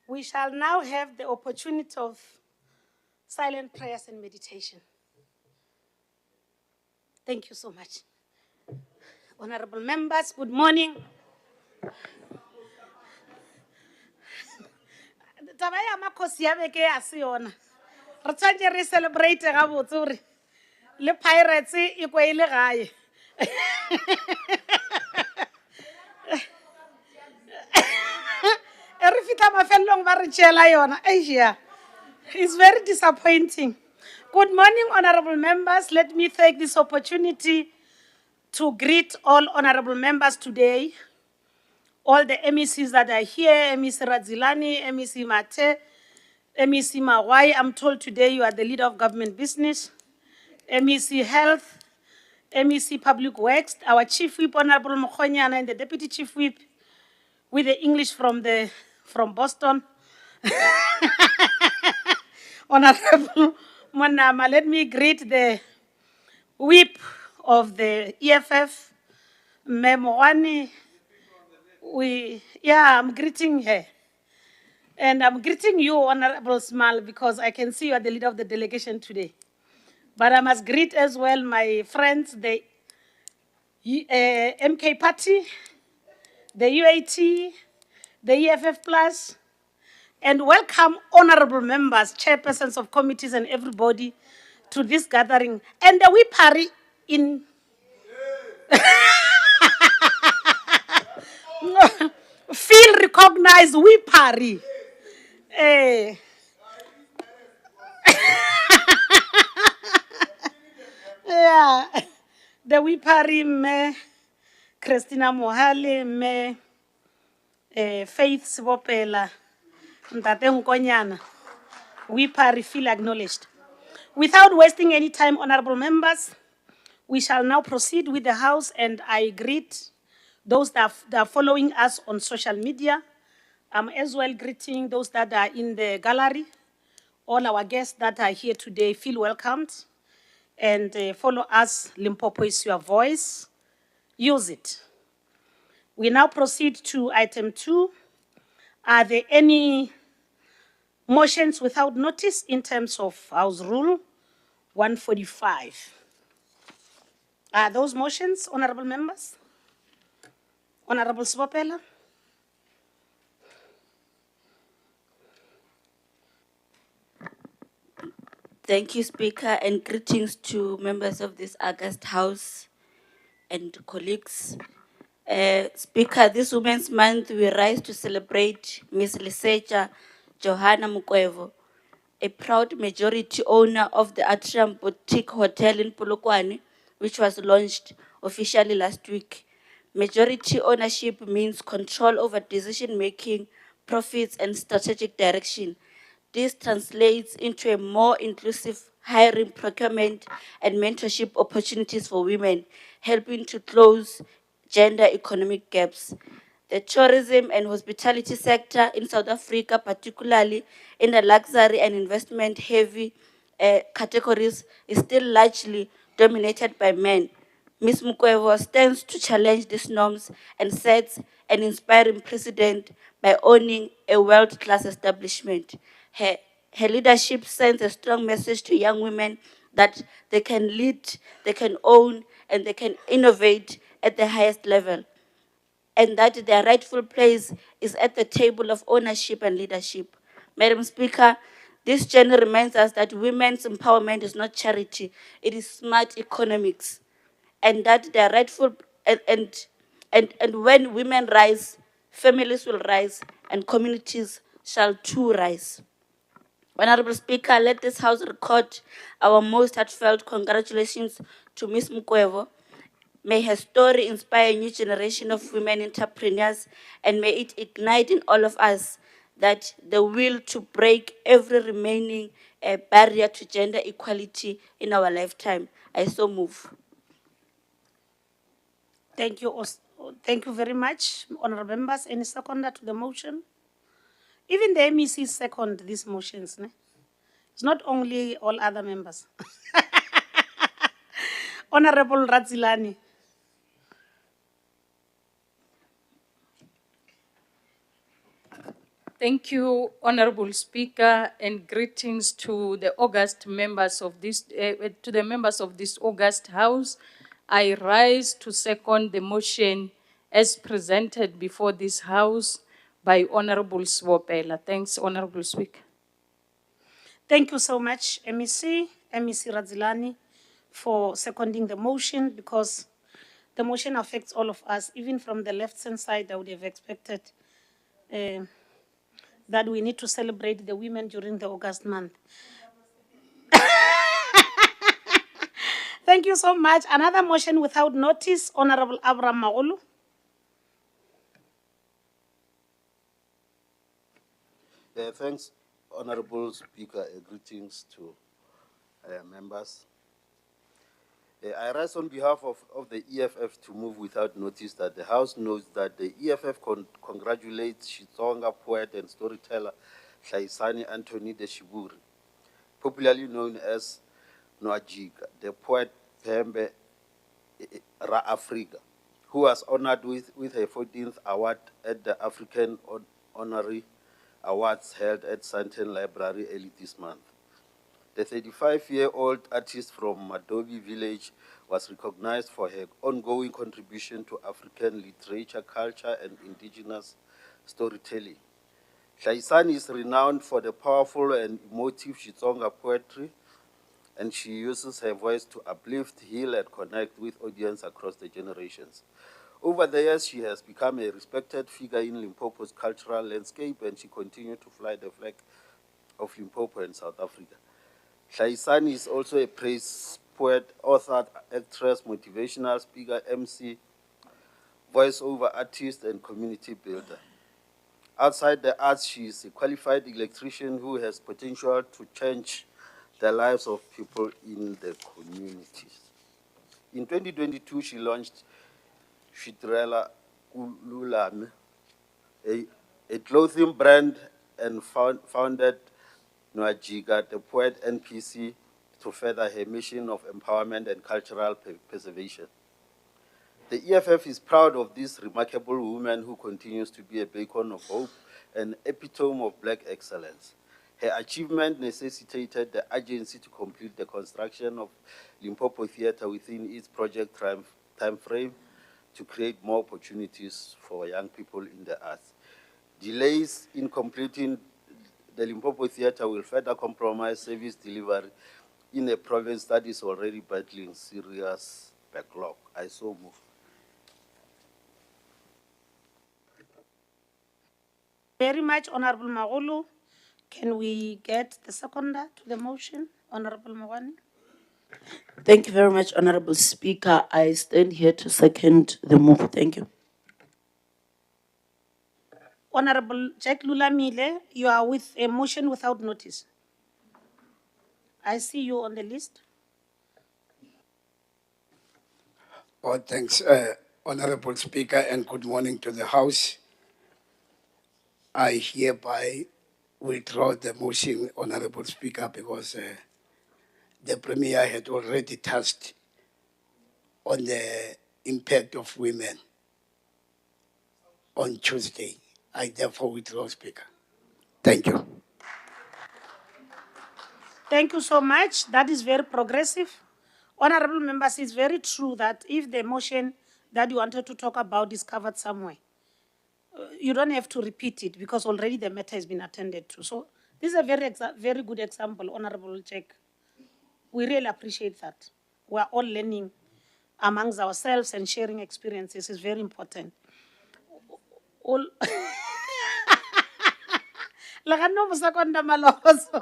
We shall now have the opportunity of silent prayers and meditation. Thank you so much. Honorable members, good morning. Taba ya makhosi ya beke ya se yona. Re tshwantse re celebrate ga botse gore le Pirates e kwa ile gae. E re fitla mafelong ba re tšela yona. Asia. It's very disappointing. Good morning, honorable members. Let me take this opportunity to greet all honorable members today. All the MECs that are here, MEC Radzilani, MEC Mate, MEC Mawai. I'm told today you are the leader of government business. MEC Health, MEC Public Works, our Chief Whip, Honorable Mokhonyana, and the Deputy Chief Whip, with the English from Boston. Honorable Monama, let me greet the Whip of the EFF, Memwani. I'm greeting her. And I'm greeting you, Honorable Small, because I can see you are the leader of the delegation today. But I must greet as well my friends, the MK Party, the UAT, the EFF Plus, and welcome honorable members, chairpersons of committees and everybody to this gathering. And the Wipari in... feel recognized, Wipari. Yeah, the Wipari me Christina Mohale me Faith Sibopela Ntate Nkonyana. Wipari feel acknowledged. Without wasting any time, honorable members, we shall now proceed with the House, and I greet those that are following us on social media. I'm as well greeting those that are in the gallery. All our guests that are here today feel welcomed. And follow us. Limpopo is your voice. Use it. We now proceed to item 2. Are there any motions without notice in terms of House Rule 145? Are those motions, honorable members? Honorable Sibopela? Thank you, Speaker, and greetings to members of this August House and colleagues. Speaker, this Women's Month, we rise to celebrate Ms. Legislature Johanna Mukwevo, a proud majority owner of the Atrium Boutique Hotel in Polokwane, which was launched officially last week. Majority ownership means control over decision-making, profits, and strategic direction. This translates into a more inclusive hiring, procurement, and mentorship opportunities for women, helping to close gender economic gaps. The tourism and hospitality sector in South Africa, particularly in the luxury and investment heavy categories, is still largely dominated by men. Ms. Mukwevo stands to challenge these norms and sets an inspiring precedent by owning a world-class establishment. Her leadership sends a strong message to young women that they can lead, they can own, and they can innovate at the highest level, and that their rightful place is at the table of ownership and leadership. Madam Speaker, this journey reminds us that women's empowerment is not charity, it is smart economics, and that their rightful, and when women rise, families will rise, and communities shall too rise. Honorable Speaker, let this House record our most heartfelt congratulations to Ms. Mukwevo. May her story inspire a new generation of women entrepreneurs, and may it ignite in all of us that the will to break every remaining barrier to gender equality in our lifetime. I so move. Thank you. Thank you very much, honorable members. Any seconder to the motion? Even the MEC second these motions. Ne? It's not only all other members. Honorable Radzilani. Thank you, Honorable Speaker, and greetings to the august members of this, to the members of this august House. I rise to second the motion as presented before this House by Honorable Swopela. Thanks, Honorable Speaker. Thank you so much, MEC Radzilani, for seconding the motion, because the motion affects all of us. Even from the left-hand side, I would have expected that we need to celebrate the women during the August month. Thank you so much. Another motion without notice, Honorable Abraham Magulu. Thanks, Honorable Speaker. Greetings to members. I rise on behalf of the EFF to move without notice that the House knows that the EFF congratulates Xitsonga poet and storyteller Hlaisani Anthony de Shiburi, popularly known as Nwajika, the poet Pembe Ra Africa, who was honored with her 14th award at the African Honorary Awards held at Santon Library early this month. The 35-year-old artist from Madobi village was recognized for her ongoing contribution to African literature, culture, and indigenous storytelling. Hlaisani is renowned for the powerful and emotive Xitsonga poetry, and she uses her voice to uplift, heal, and connect with audience across the generations. Over the years, she has become a respected figure in Limpopo's cultural landscape, and she continued to fly the flag of Limpopo and South Africa. Hlaisani is also a praise poet, author, actress, motivational speaker, MC, voiceover artist, and community builder. Outside the arts, she is a qualified electrician who has potential to change the lives of people in the communities. In 2022, she launched Shitrela Ululame, a clothing brand, and founded Nwajika, the poet NPC, to further her mission of empowerment and cultural preservation. The EFF is proud of this remarkable woman who continues to be a beacon of hope and epitome of Black excellence. Her achievement necessitated the urgency to complete the construction of Limpopo Theatre within its project time frame to create more opportunities for young people in the arts. Delays in completing the Limpopo Theatre will further compromise service delivery in a province that is already battling serious backlog. I so move. Very much, Honorable Magulu. Can we get the seconder to the motion, Honorable Mwani? Thank you very much, Honorable Speaker. I stand here to second the move. Thank you. Honorable Jack Lulamile, you are with a motion without notice. I see you on the list. Oh, thanks, Honorable Speaker, and good morning to the House. I hereby withdraw the motion, Honorable Speaker, because the Premier had already touched on the impact of women on Tuesday. I therefore withdraw, Speaker. Thank you. Thank you so much. That is very progressive. Honorable members, it's very true that if the motion that you wanted to talk about is covered somewhere, you don't have to repeat it because already the matter has been attended to. So this is a very good example, Honorable Jack. We really appreciate that. We are all learning amongst ourselves and sharing experiences is very important. All Lagano musakonda maloso.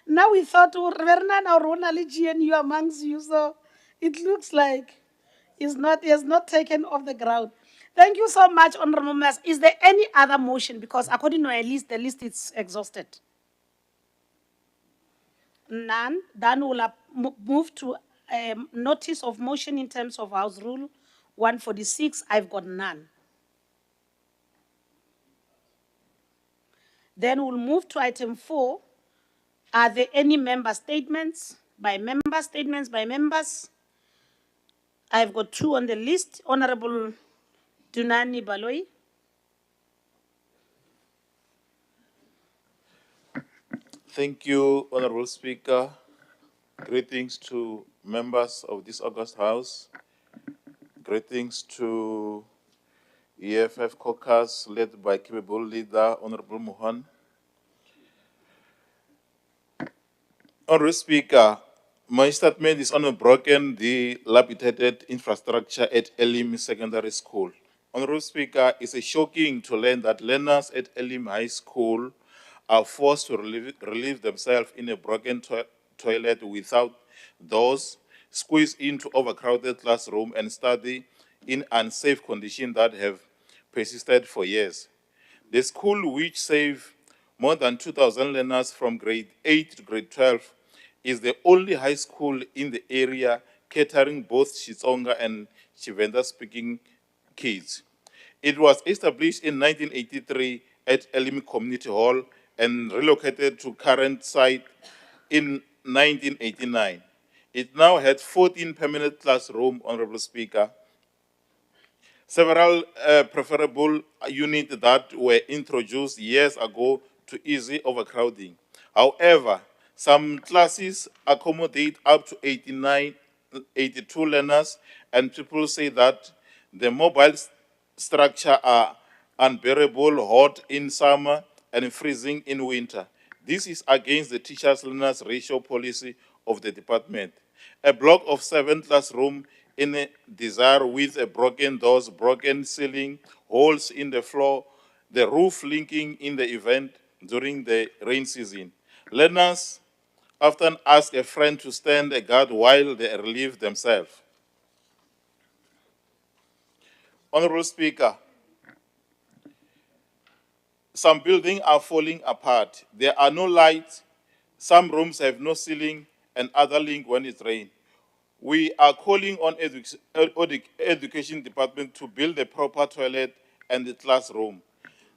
Now we thought Verna or GNU amongst you, so it looks like he has not taken off the ground. Thank you so much, Honorable Members. Is there any other motion? Because according to my list, the list is exhausted. None. Then we'll move to notice of motion in terms of House Rule 146. I've got none. Then we'll move to item 4. Are there any member statements by members? I've got two on the list. Honorable Dunani Baloi. Thank you, Honorable Speaker. Greetings to members of this August House. Greetings to EFF caucus led by capable leader, Honorable Mohan. Honorable Speaker, my statement is on a broken, dilapidated infrastructure at Elim Secondary School. Honorable Speaker, it's shocking to learn that learners at Elim High School are forced to relieve themselves in a broken toilet without doors, squeeze into overcrowded classroom, and study in unsafe conditions that have persisted for years. The school, which saved more than 2,000 learners from grade 8 to grade 12, is the only high school in the area catering both Xitsonga and Tshivenda-speaking kids. It was established in 1983 at Elim Community Hall and relocated to current site in 1989. It now had 14 permanent classrooms, Honorable Speaker. Several preferable units that were introduced years ago to ease overcrowding. However, some classes accommodate up to 82 learners, and people say that the mobile structure are unbearable hot in summer and freezing in winter. This is against the teachers-learners ratio policy of the department. A block of 7 classrooms in a desire with a broken doors, broken ceiling, holes in the floor, the roof leaking in the event during the rain season. Learners often ask a friend to stand a guard while they relieve themselves. Honorable Speaker, some buildings are falling apart. There are no lights, some rooms have no ceiling, and other leak when it rains. We are calling on education department to build a proper toilet and the classroom.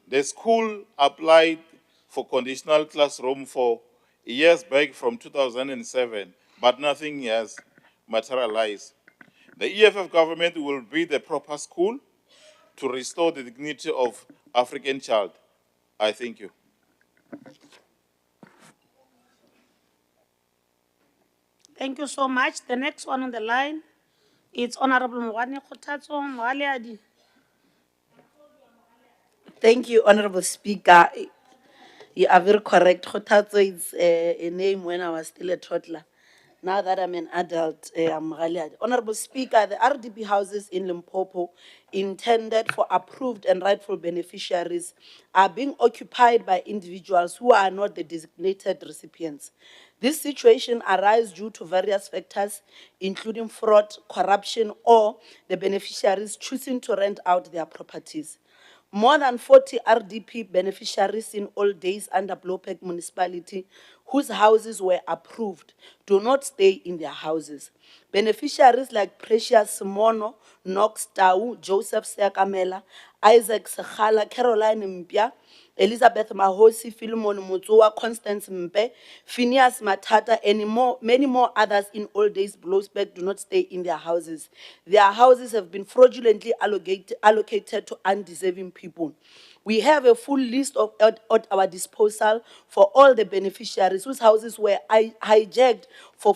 The school applied for conditional classroom for years back from 2007, but nothing has materialized. The EFF government will be the proper school to restore the dignity of African child. I thank you. Thank you so much. The next one on the line, it's Honorable Mwani Kgotatso Mogaleadi. Thank you, Honorable Speaker. You are very correct. Khotatso is a name when I was still a toddler. Now that I'm an adult, I'm Mogaleadi. Honorable Speaker, the RDP houses in Limpopo, intended for approved and rightful beneficiaries, are being occupied by individuals who are not the designated recipients. This situation arises due to various factors, including fraud, corruption, or the beneficiaries choosing to rent out their properties. More than 40 RDP beneficiaries in all days under Blowpack municipality whose houses were approved do not stay in their houses. Beneficiaries like Precious Simono, Knox Tau, Joseph Seakamela, Isaac Sekhala, Caroline Mpia, Elizabeth Mahosi, Philemon Mutua, Constance Mpe, Phineas Matata, and many more others in old days Blowsburg do not stay in their houses. Their houses have been fraudulently allocated to undeserving people. We have a full list at our disposal for all the beneficiaries whose houses were hijacked for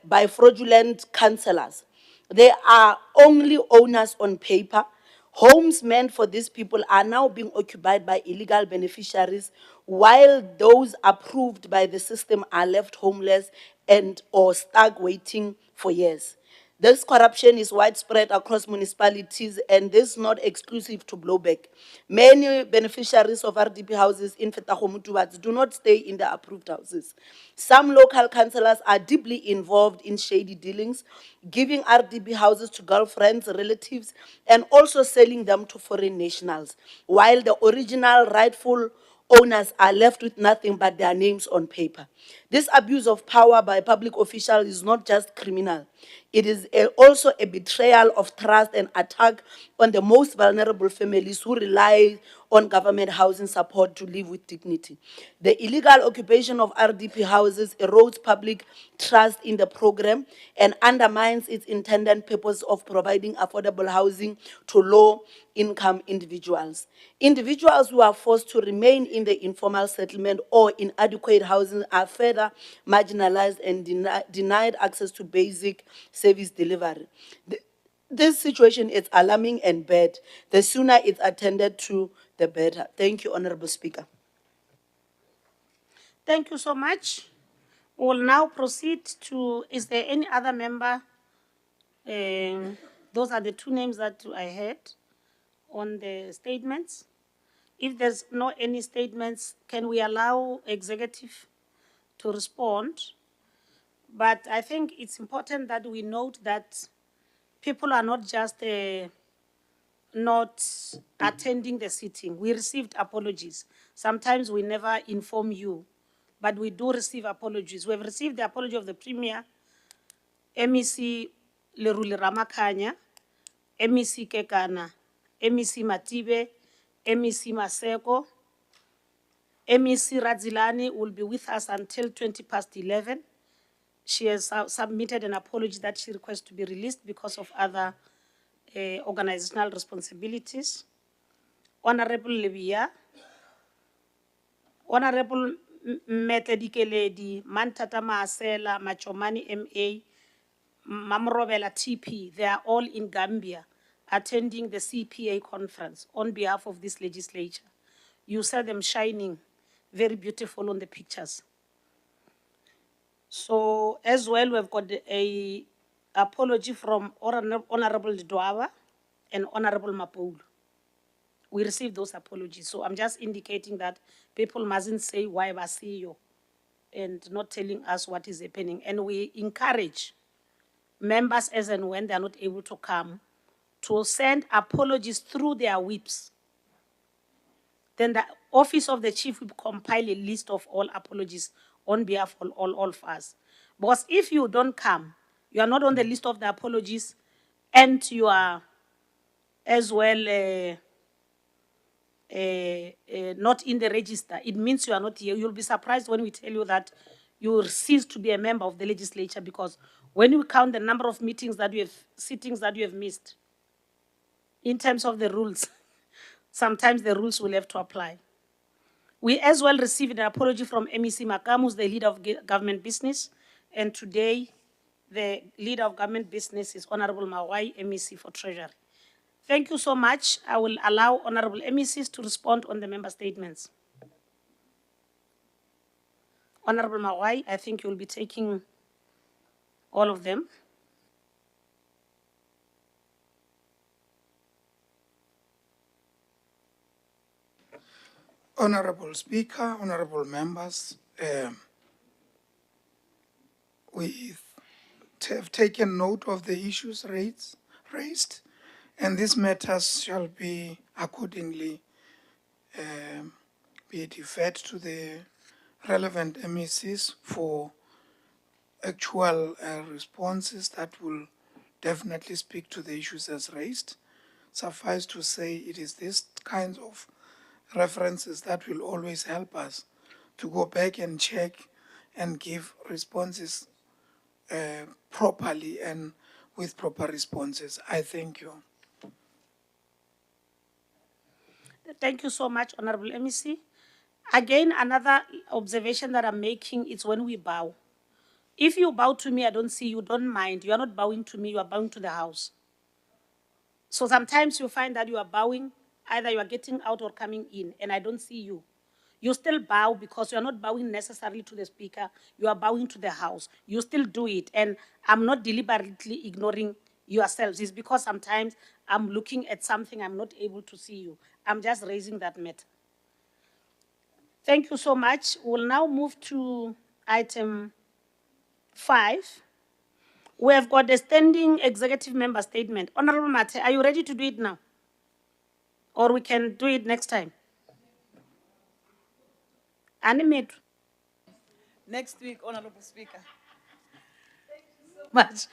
by fraudulent councillors. They are only owners on paper. Homes meant for these people are now being occupied by illegal beneficiaries, while those approved by the system are left homeless and or stuck waiting for years. This corruption is widespread across municipalities, and this is not exclusive to Blowback. Many beneficiaries of RDP houses in Fetagomutubatsi do not stay in the approved houses. Some local councillors are deeply involved in shady dealings, giving RDP houses to girlfriends, relatives, and also selling them to foreign nationals, while the original rightful owners are left with nothing but their names on paper. This abuse of power by a public official is not just criminal. It is also a betrayal of trust and attack on the most vulnerable families who rely on government housing support to live with dignity. The illegal occupation of RDP houses erodes public trust in the program and undermines its intended purpose of providing affordable housing to low-income individuals. Individuals who are forced to remain in the informal settlement or inadequate housing are further marginalized and denied access to basic service delivery. This situation is alarming and bad. The sooner it's attended to, the better. Thank you, Honorable Speaker. Thank you so much. We'll now proceed to, is there any other member? Those are the two names that I had on the statements. If there's no any statements, can we allow executive to respond? But I think it's important that we note that people are not just not attending the sitting. We received apologies. Sometimes we never inform you, but we do receive apologies. We have received the apology of the Premier, MEC Leruli Ramakanya, MEC Kekana, MEC Matibe, MEC Maseko. MEC Radzilani will be with us until 11:20. She has submitted an apology that she requests to be released because of other organizational responsibilities. Honorable Levia, Honorable Metedikeledi, Mantata Maasela, Machomani MA, Mamrobela TP, they are all in Gambia attending the CPA conference on behalf of this legislature. You saw them shining, very beautiful on the pictures. So as well, we've got a apology from Honorable Dwaba and Honorable Mapulu. We received those apologies. So I'm just indicating that people mustn't say why Basio and not telling us what is happening. And we encourage members as and when they're not able to come to send apologies through their whips. Then the office of the chief will compile a list of all apologies on behalf of all of us. Because if you don't come, you are not on the list of the apologies, and you are as well not in the register, it means you are not here. You'll be surprised when we tell you that you will cease to be a member of the legislature, because when you count the number of meetings that you have, sittings that you have missed, in terms of the rules, sometimes the rules will have to apply. We as well received an apology from MEC Makamu, who's the leader of government business. And today, the leader of government business is Honorable Mawai, MEC for Treasury. Thank you so much. I will allow Honorable MECs to respond on the member statements. Honorable Mawai, I think you will be taking all of them. Honorable Speaker, honorable members, we have taken note of the issues raised, and these matters shall be accordingly be deferred to the relevant MECs for actual responses that will definitely speak to the issues as raised. Suffice to say, it is this kind of references that will always help us to go back and check and give responses properly and with proper responses. I thank you. Thank you so much, Honorable MEC. Again, another observation that I'm making is when we bow. If you bow to me, I don't see you, don't mind. You are not bowing to me, you are bowing to the house. So sometimes you find that you are bowing, either you are getting out or coming in, and I don't see you. You still bow because you are not bowing necessarily to the speaker, you are bowing to the house. You still do it, and I'm not deliberately ignoring yourselves. It's because sometimes I'm looking at something, I'm not able to see you. I'm just raising that matter. Thank you so much. We'll now move to item 5. We have got a standing executive member statement. Honorable Mate, are you ready to do it now? Or we can do it next time? Animate. Next week, Honorable Speaker. Much.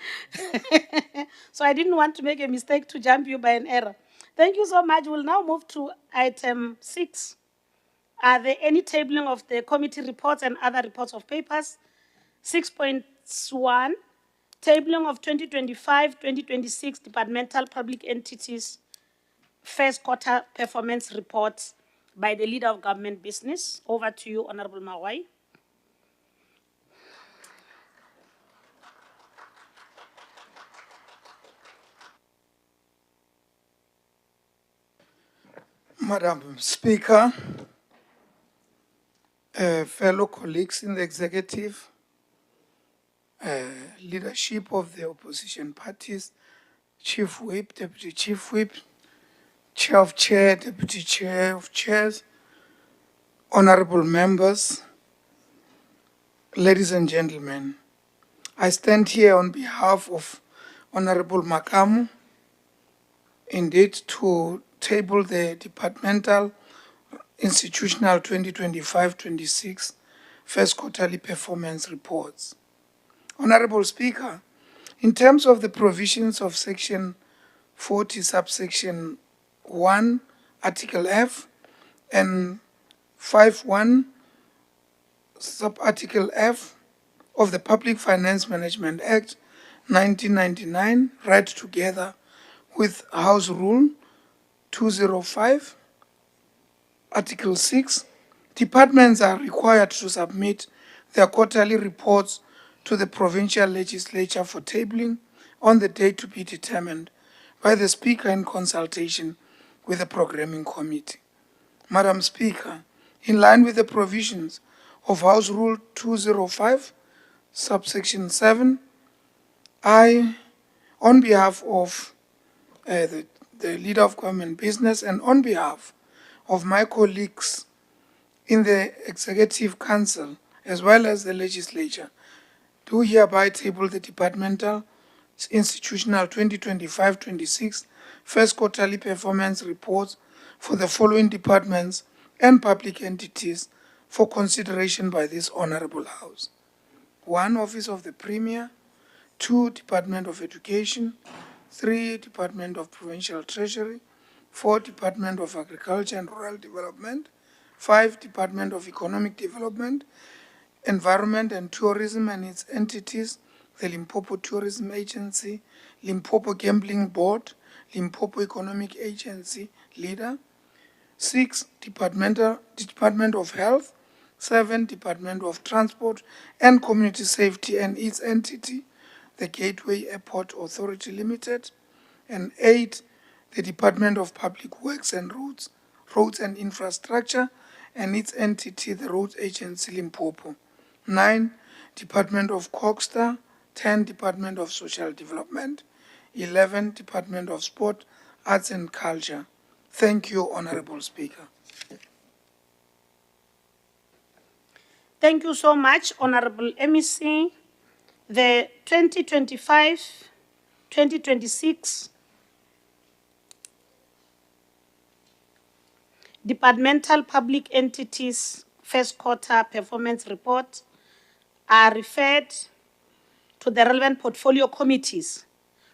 So I didn't want to make a mistake to jump you by an error. Thank you so much. We'll now move to item 6. Are there any tabling of the committee reports and other reports of papers? 6.1, tabling of 2025-2026 departmental public entities first quarter performance reports by the leader of government business. Over to you, Honorable Mawai. Madam Speaker, fellow colleagues in the executive, leadership of the opposition parties, Chief Whip, Deputy Chief Whip, Chair of Chair, Deputy Chair of Chairs, honorable members, ladies and gentlemen, I stand here on behalf of Honorable Makamu, indeed to table the departmental institutional 2025-26 first quarterly performance reports. Honorable Speaker, in terms of the provisions of Section 40, subsection 1, Article F, and 5.1, subarticle F of the Public Finance Management Act 1999, read together with House Rule 205, Article 6, departments are required to submit their quarterly reports to the provincial legislature for tabling on the date to be determined by the Speaker in consultation with the Programming Committee. Madam Speaker, in line with the provisions of House Rule 205, subsection 7, I, on behalf of the Leader of Government Business and on behalf of my colleagues in the Executive Council as well as the Legislature, do hereby table the departmental institutional 2025-26 first quarterly performance reports for the following departments and public entities for consideration by this Honorable House. 1, Office of the Premier. 2, Department of Education. 3, Department of Provincial Treasury. 4, Department of Agriculture and Rural Development. 5, Department of Economic Development, Environment and Tourism and its entities, the Limpopo Tourism Agency, Limpopo Gambling Board, Limpopo Economic Agency, leader. 6, Department of Health. 7, Department of Transport and Community Safety and its entity, the Gateway Airport Authority Limited. And 8, the Department of Public Works and Roads and Infrastructure and its entity, the Roads Agency Limpopo. 9, Department of Cogstar. 10, Department of Social Development. 11, Department of Sport, Arts and Culture. Thank you, Honorable Speaker. Thank you so much, Honorable MEC. The 2025-2026 departmental public entities first quarter performance report are referred to the relevant portfolio committees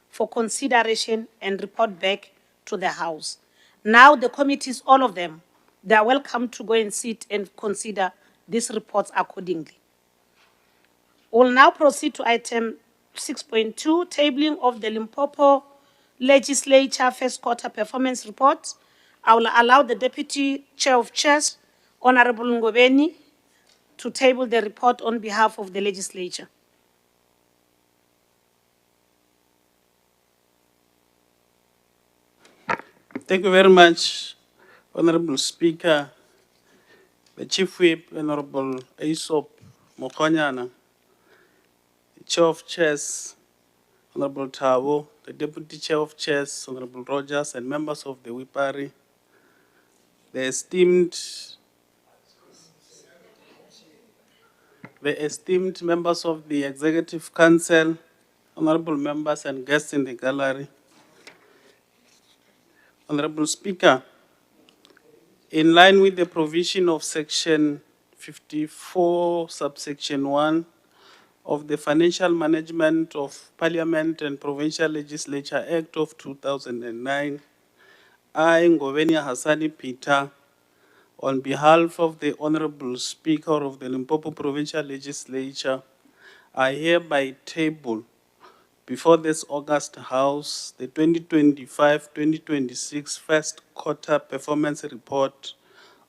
for consideration and report back to the House. Now the committees, all of them, they are welcome to go and sit and consider these reports accordingly. We'll now proceed to item 6.2, tabling of the Limpopo Legislature first quarter performance report. I will allow the Deputy Chair of Chairs, Honorable Ngobeni, to table the report on behalf of the Legislature. Thank you very much, Honorable Speaker, the Chief Whip, Honorable Aesop Mokonyana, the Chair of Chairs, Honorable Tabo, the Deputy Chair of Chairs, Honorable Rogers, and members of the Wipari, the esteemed members of the Executive Council, honorable members and guests in the gallery. Honorable Speaker, in line with the provision of Section 54 subsection 1 of the Financial Management of Parliament and Provincial Legislature Act of 2009, I, Ngovenia Hassani Peter, on behalf of the Honorable Speaker of the Limpopo Provincial Legislature, I hereby table before this August House the 2025-2026 first quarter performance report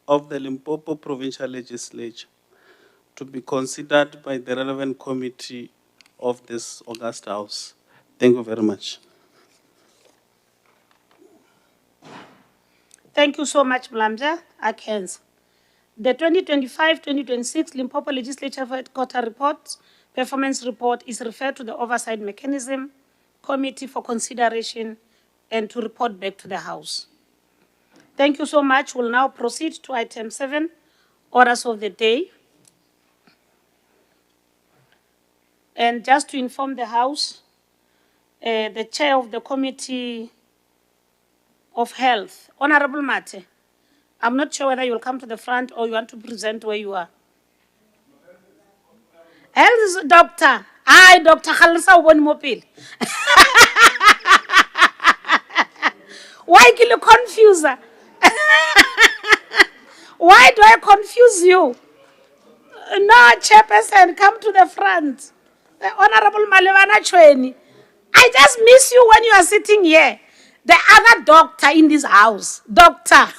of the Limpopo Provincial Legislature to be considered by the relevant committee of this August House. Thank you very much. Thank you so much, Mlamja Akens. The 2025-2026 Limpopo Legislature First Quarter Report, Performance Report, is referred to the Oversight Mechanism Committee for consideration and to report back to the House. Thank you so much. We'll now proceed to item 7, orders of the day. And just to inform the House, the chair of the Committee of Health, Honorable Mate, I'm not sure whether you'll come to the front or you want to present where you are. Health is doctor. Hi, Dr. Khalisa Wonmopil. Why can you confuse her? Why do I confuse you? No, chairperson, come to the front. The Honorable Malevana Chweni. I just miss you when you are sitting here. The other doctor in this house, Dr.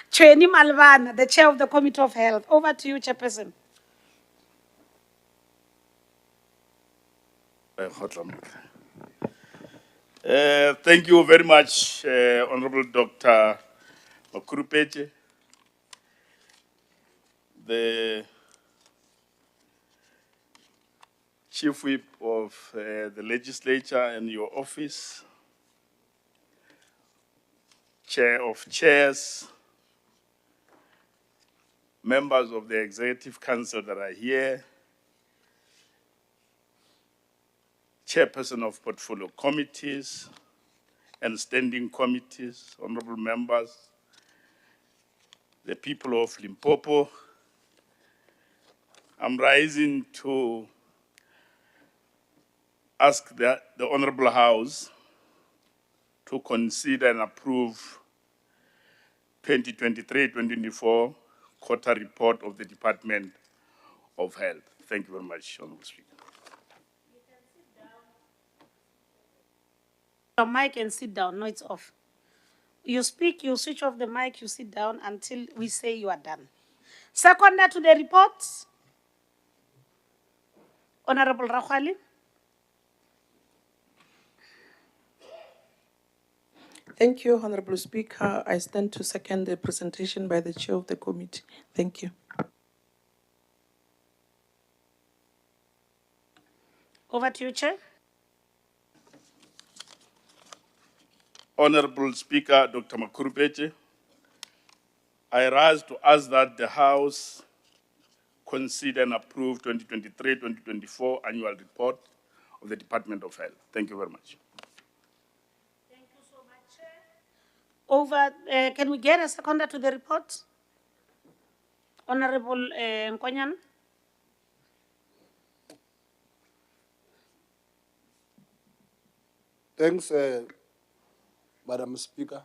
Chweni Malvana, the chair of the Committee of Health. Over to you, chairperson. Thank you very much, Honorable Dr. Makurupeche, the Chief Whip of the Legislature and your office, Chair of Chairs, members of the Executive Council that are here, Chairperson of Portfolio Committees and Standing Committees, honorable members, the people of Limpopo. I'm rising to ask the Honorable House to consider and approve 2023-2024 quarter report of the Department of Health. Thank you very much, Honorable Speaker. Your mic and sit down. No, it's off. You speak, you switch off the mic, you sit down until we say you are done. Seconder to the report, Honorable Rakhwali. Thank you, Honorable Speaker. I stand to second the presentation by the chair of the committee. Thank you. Over to you, Chair. Honorable Speaker, Dr. Makurupeche, I rise to ask that the House consider and approve 2023-2024 annual report of the Department of Health. Thank you very much. Thank you so much, Chair. Can we get a seconder to the report? Honorable Nkonyan. Thanks, Madam Speaker.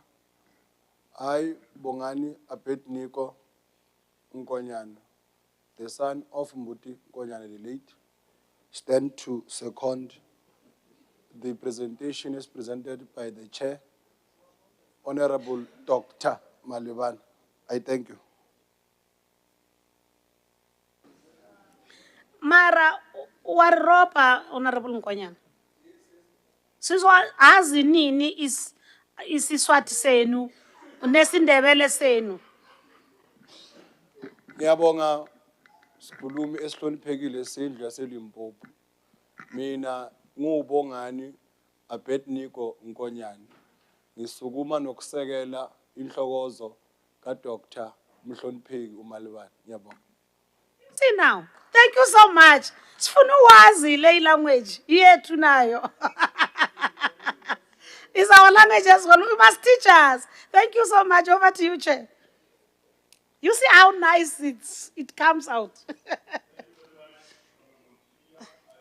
I, Bongani Apetniko Nkonyan, the son of Mbuti Nkonyan the late, stand to second the presentation is presented by the Chair, Honorable Dr. Malivan. I thank you. Mara waropa, Honorable Nkonyan. Sizwa azi nini is isiswati senu, nesindebele senu. Ngiyabonga sikhulumi esihloniphekile sendlu yaseLimpopo. Mina ngubongani Abednego Nkonyane. Ngisukuma nokusekela inhlokozo kaDr. Mhlonipheki uMalibane. Ngiyabonga. See now. Thank you so much. Sifuna wazi le language yethu nayo. It's our language as well. We must teach us. Thank you so much. Over to you, Chair. You see how nice it comes out.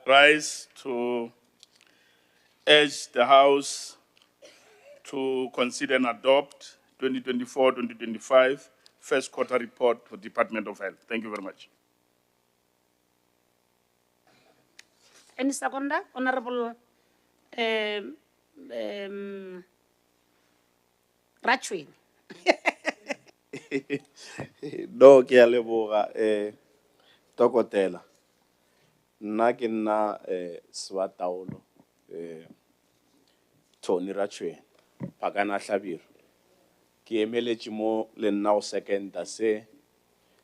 Rise to urge the House to consider and adopt 2024-2025 first quarter report for Department of Health. Thank you very much. Any seconder? Honorable um, Rachwin. No, ke a leboga Tokotela. Nna ke nna Swataolo Tony Rachwe Pakana Hlabiro. Ke emeletše mo le nna o second se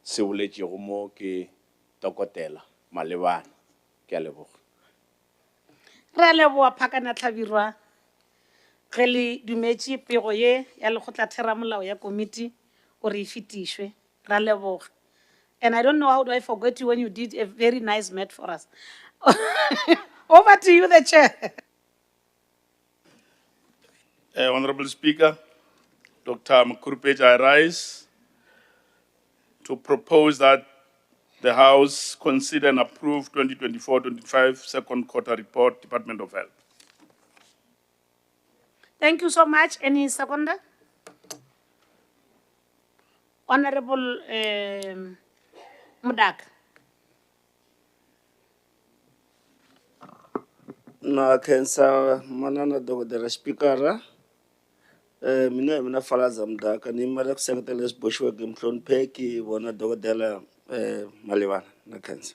boletšego mo ke Tokotela Malebana. Ke a leboga. Re a leboa Phakana Tlhabirwa ge le dumetše pego ye ya Lekgotla Theramolao ya komiti gore e fetišwe. Re a leboga. And I don't know how do I forget you when you did a very nice mat for us. Over to you, the chair. Honorable Speaker, Dr. Makurupeja, I rise to propose that the House consider and approve 2024-25 second quarter report, Department of Health. Thank you so much. Any seconder? Honorable Mudak. Na kensa manana Dr. Speaker mina falaza mdaka ni mara secretary Bushwork Mhlon Peki bona Dr. Malebana na kensa.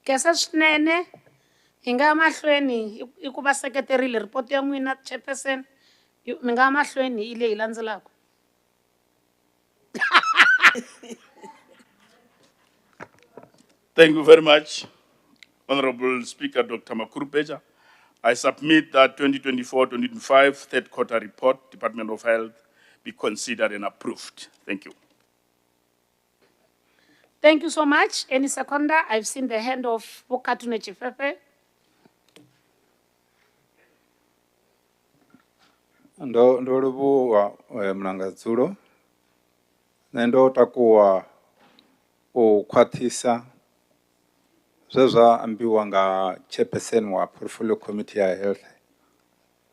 Kesa swinene hi nga mahlweni I ku va secretary le report ya n'wina chairperson mi nga mahlweni ile hi landzelaka. Thank you very much, Honorable Speaker Dr. Makurupeja. I submit that 2024-2025 third quarter report, Department of Health, be considered and approved. Thank you. Thank you so much. Any seconder? I've seen the hand of Bokatune Chifefe. Ndo livuwa Mlangadzulo. Ndo takuwa o khwathisa zwezwa ambiwa nga chairperson wa portfolio committee ya health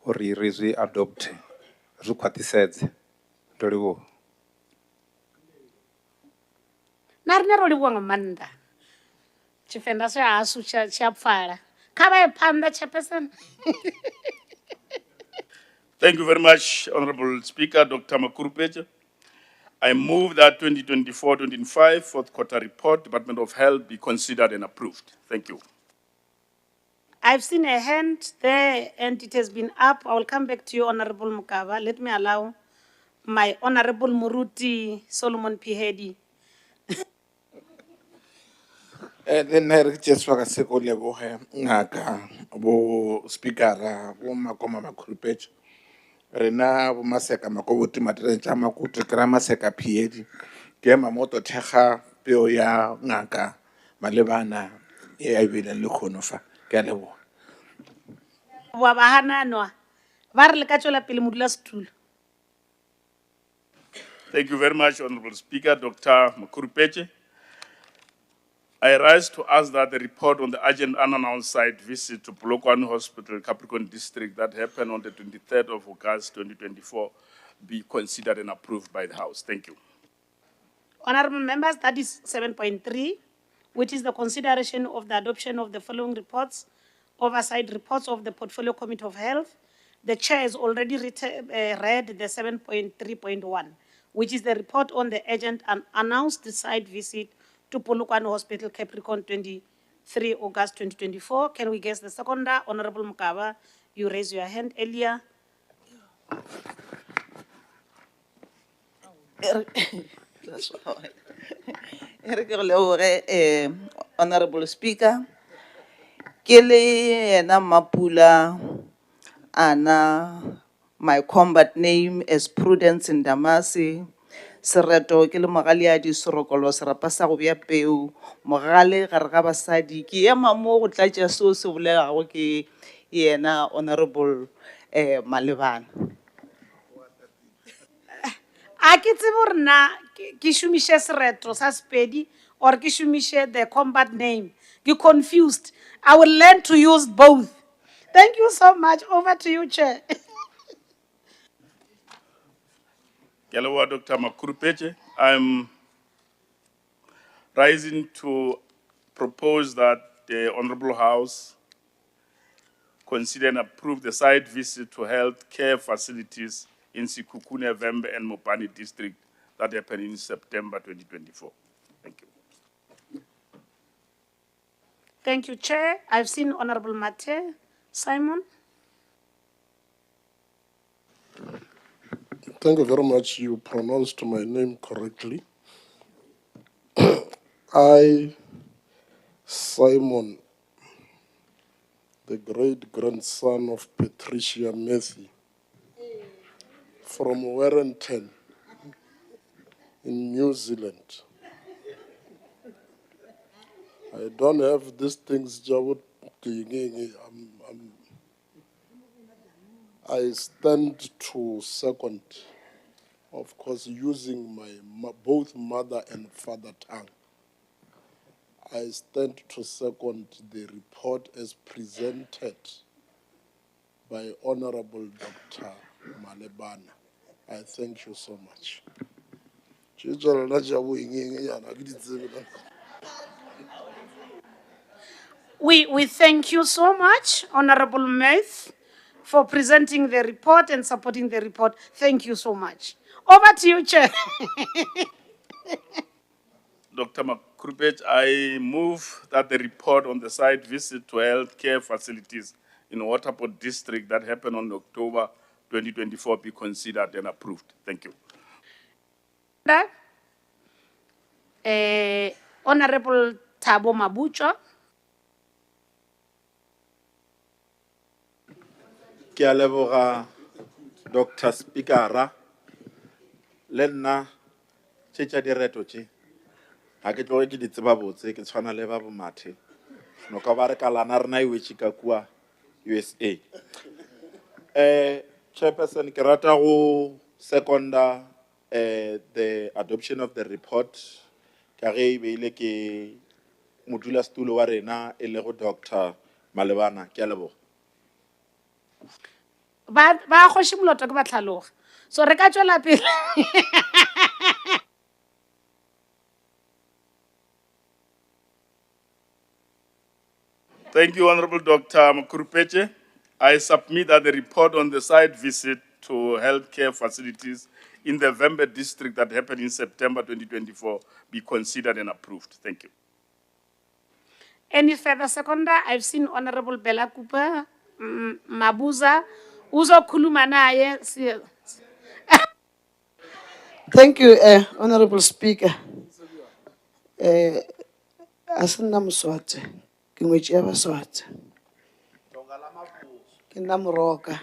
uri ri zwi adopt zwi khwathisedze. Ndo livuwa. Na rine ro livhuwa nga maanḓa. Tshifenda tsha hashu tsha pfala. Kha vha ye phanḓa chairperson. Thank you very much, Honorable Speaker Dr. Makurupeja. I move that 2024-25 fourth quarter report, Department of Health, be considered and approved. Thank you. I've seen a hand there and it has been up. I will come back to you, Honorable Mukaba. Let me allow my Honorable Muruti Solomon Pihedi. Then I just want to say, ngaka bo speaker bo makoma makhulupetso rena bo maseka makoboti matere tša makutu kra maseka phedi ke mamoto thega peo ya ngaka Malebana e a bile le khonofa ke a leboga. Wa bahananwa ba re le ka tswela pele modulasetulo. Thank you very much, Honorable Speaker Dr. Makurupeja. I rise to ask that the report on the urgent unannounced site visit to Polokwane Hospital, Capricorn District, that happened on the 23rd of August 2024, be considered and approved by the House. Thank you. Honorable members, that is 7.3, which is the consideration of the adoption of the following reports, oversight reports of the Portfolio Committee of Health. The chair has already read the 7.3.1, which is the report on the urgent and announced site visit to Polokwane Hospital, Capricorn, 23 August 2024. Can we guess the seconder? Honorable Mukaba, you raised your hand earlier. That's right. Honorable Speaker, Kele na Mapula, Ana, my combat name is Prudence in Damasi. Sereto ke le mogale a di sorokolo serapa sa go bea peu mogale gare ga basadi ke ema mo go tlatša seo se bolegago ke yena Honorable Malebana. A ke tsebe hore na ke šomiše sereto sa Sepedi or ke šomiše the combat name. Ke confused. I will learn to use both. Thank you so much. Over to you, Chair. Ke a leboha, Dr. Makurupeche. I'm rising to propose that the Honorable House consider and approve the site visit to health care facilities in Sikukune, Vembe, and Mopani district that happened in September 2024. Thank you. Thank you, Chair. I've seen Honorable Mate. Simon. Thank you very much. You pronounced my name correctly. I, Simon, the great-grandson of Patricia Matthew, from Warrenton in New Zealand. I don't have these things, Jawad. I stand to second, of course, using my both mother and father tongue. I stand to second the report as presented by Honorable Dr. Malebana. I thank you so much. We thank you so much, Honorable Maith, for presenting the report and supporting the report. Thank you so much. Over to you, Chair. Dr. Makurupeche, I move that the report on the site visit to health care facilities in Waterport district that happened on October 2024 be considered and approved. Thank you. Honorable Thabo Mabucho. Ke a leboga Dr. Speaker le nna tša direto tše ga ke tloge ke di tseba botse ke tshwana le ba bomathe no ka ba re kalana rena e wetše ka kua USA. Chairperson, ke rata go seconder the adoption of the report ka ge e beile ke modulasetulo wa rena e lego Dr. Malebana. Ke a leboga. Ba kgoši moloto ke ba tlhaloga. So re ka tšwela pele. Thank you, Honorable Dr. Makurupeche. I submit that the report on the site visit to healthcare facilities in the Vembe district that happened in September 2024 be considered and approved. Thank you. Any further seconder? I've seen Honorable Bella Cooper, Mabuza, Uzo Kulumanaye. Thank you, Honorable Speaker. Asina Muswati, Kingwicheva Swati. Kina Muroka.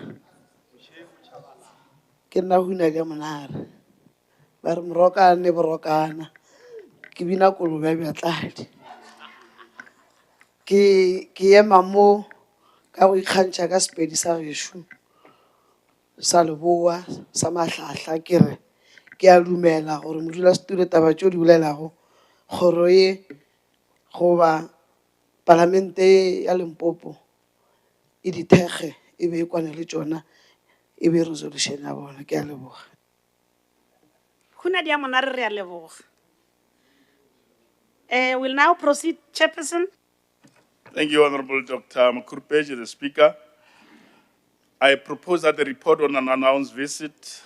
Kina Huna Gamanara. Bar Muroka Nebrokana. Kibina Kulubabi Atladi. Ki Mamo, Kawi Kanchaga Spedisa Yishu. Salboa, Samatla, Kire. Kia Lumela, or Mudula Student Abajo Lulago. Horoye, Hova, Parlamente Alimpopo. Iditeje, Ibe Quanelichona, Ibe resolution abona, Galabo. Huna diamonare re a leboga. We'll now proceed, Chairperson. Thank you, Honorable Dr. Makurupeche, the Speaker. I propose that the report on an announced visit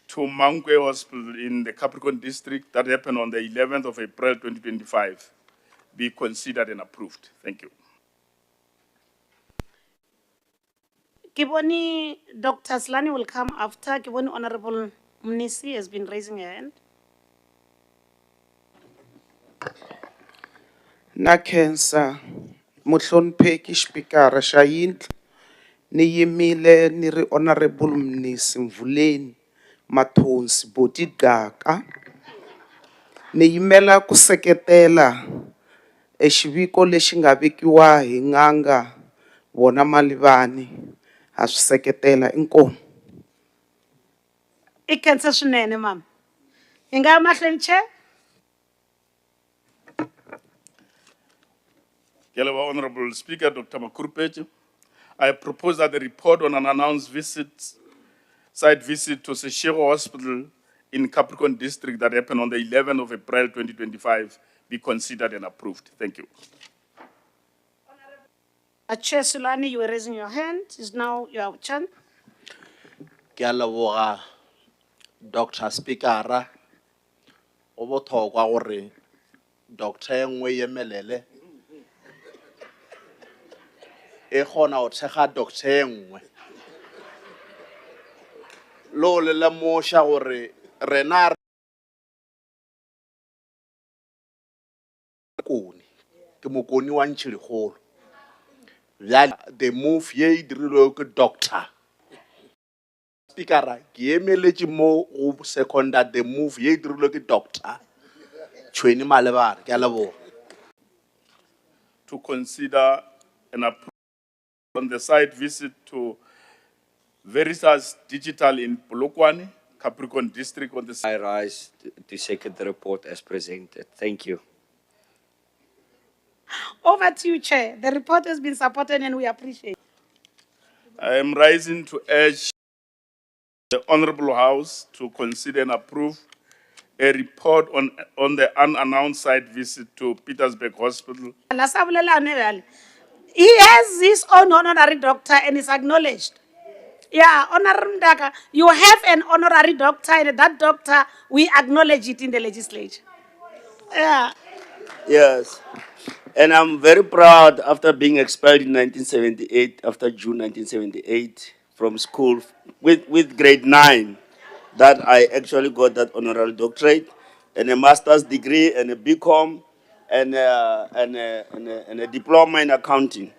to Mangwe Hospital in the Capricorn district that happened on the 11th of April 2025 be considered and approved. Thank you. Kiboni, Dr. Slani will come after. Kiboni, Honorable Mnisi has been raising her hand. Na cancer, Muhlonipeki Speaker Shayint, ni yimile ni ri Honorable Mnisi Mvuleni Mathonsi Boti Gaka. Ni yimela ku seketela exiviko lexi nga vekiwa hi n'anga vona Malivani ha swi seketela inkomu. I khensa swinene mama. Hi nga ya mahlweni chair. Honorable Speaker, Dr. Makurupeche, I propose that the report on an announced site visit to Seshego Hospital in Capricorn District that happened on the 11th of April 2025 be considered and approved. Thank you. Chair Sulani, you were raising your hand. Is now your turn. Ke a leboga Dr. Speaker o botlhokwa gore doctor engwe ye melele e kgona go thekga doctor engwe lo le lemoša gore rena kone ke mokoni wa ntšhilegolo bjale the move ye e dirilwego ke doctor Speaker ke emeletše mo go seconder the move ye e dirilwego ke doctor Tshweni Malebane ke a leboga To consider and approve on the site visit to Veritas Digital in Polokwane, Capricorn District on the I rise to second the report as presented. Thank you. Over to you, Chair. The report has been supported and we appreciate. I am rising to urge the Honorable House to consider and approve a report on the unannounced site visit to Petersburg Hospital. He has his own honorary doctor and is acknowledged. Yeah, Honorary Ndaka, you have an honorary doctor, and that doctor, we acknowledge it in the legislature. Yeah. Yes. And I'm very proud after being expelled in 1978, after June 1978, from school with grade 9, that I actually got that honorary doctorate and a master's degree and a BCom and a diploma in accounting.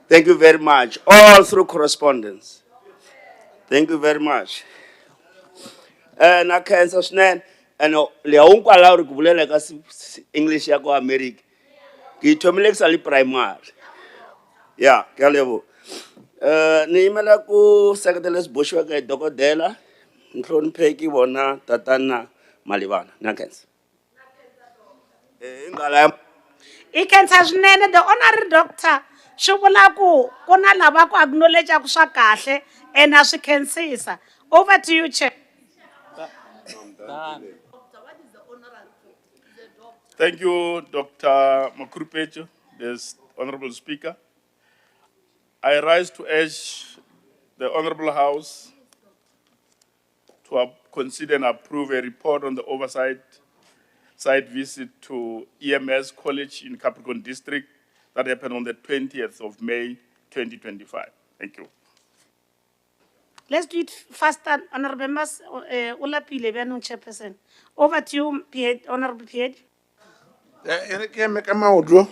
Thank you very much. All through correspondence. Thank you very much. Na cancer snen and le unkwa la re kubulela ka English ya ko America. Ki thomile ke sale primary. Yeah, ke a lebo. Ni imela ku secretary Boshwa ka dokodela nhloniphe bona tatana Malibana. Na cancer. Ingala I can swinene the honorary doctor swi vula ku ku na lava ku acknowledge ku swa kahle and a swi khensisa. Over to you, Chair. Thank you, Dr. Makurupeche, this Honorable Speaker. I rise to urge the Honorable House to consider and approve a report on the oversight site visit to EMS College in Capricorn District that happened on the 20th of May, 2025. Thank you. Let's do it faster, honorable members. Ulapile Benu Chairperson. Over to you, Honorable PH. Ke me ka maodo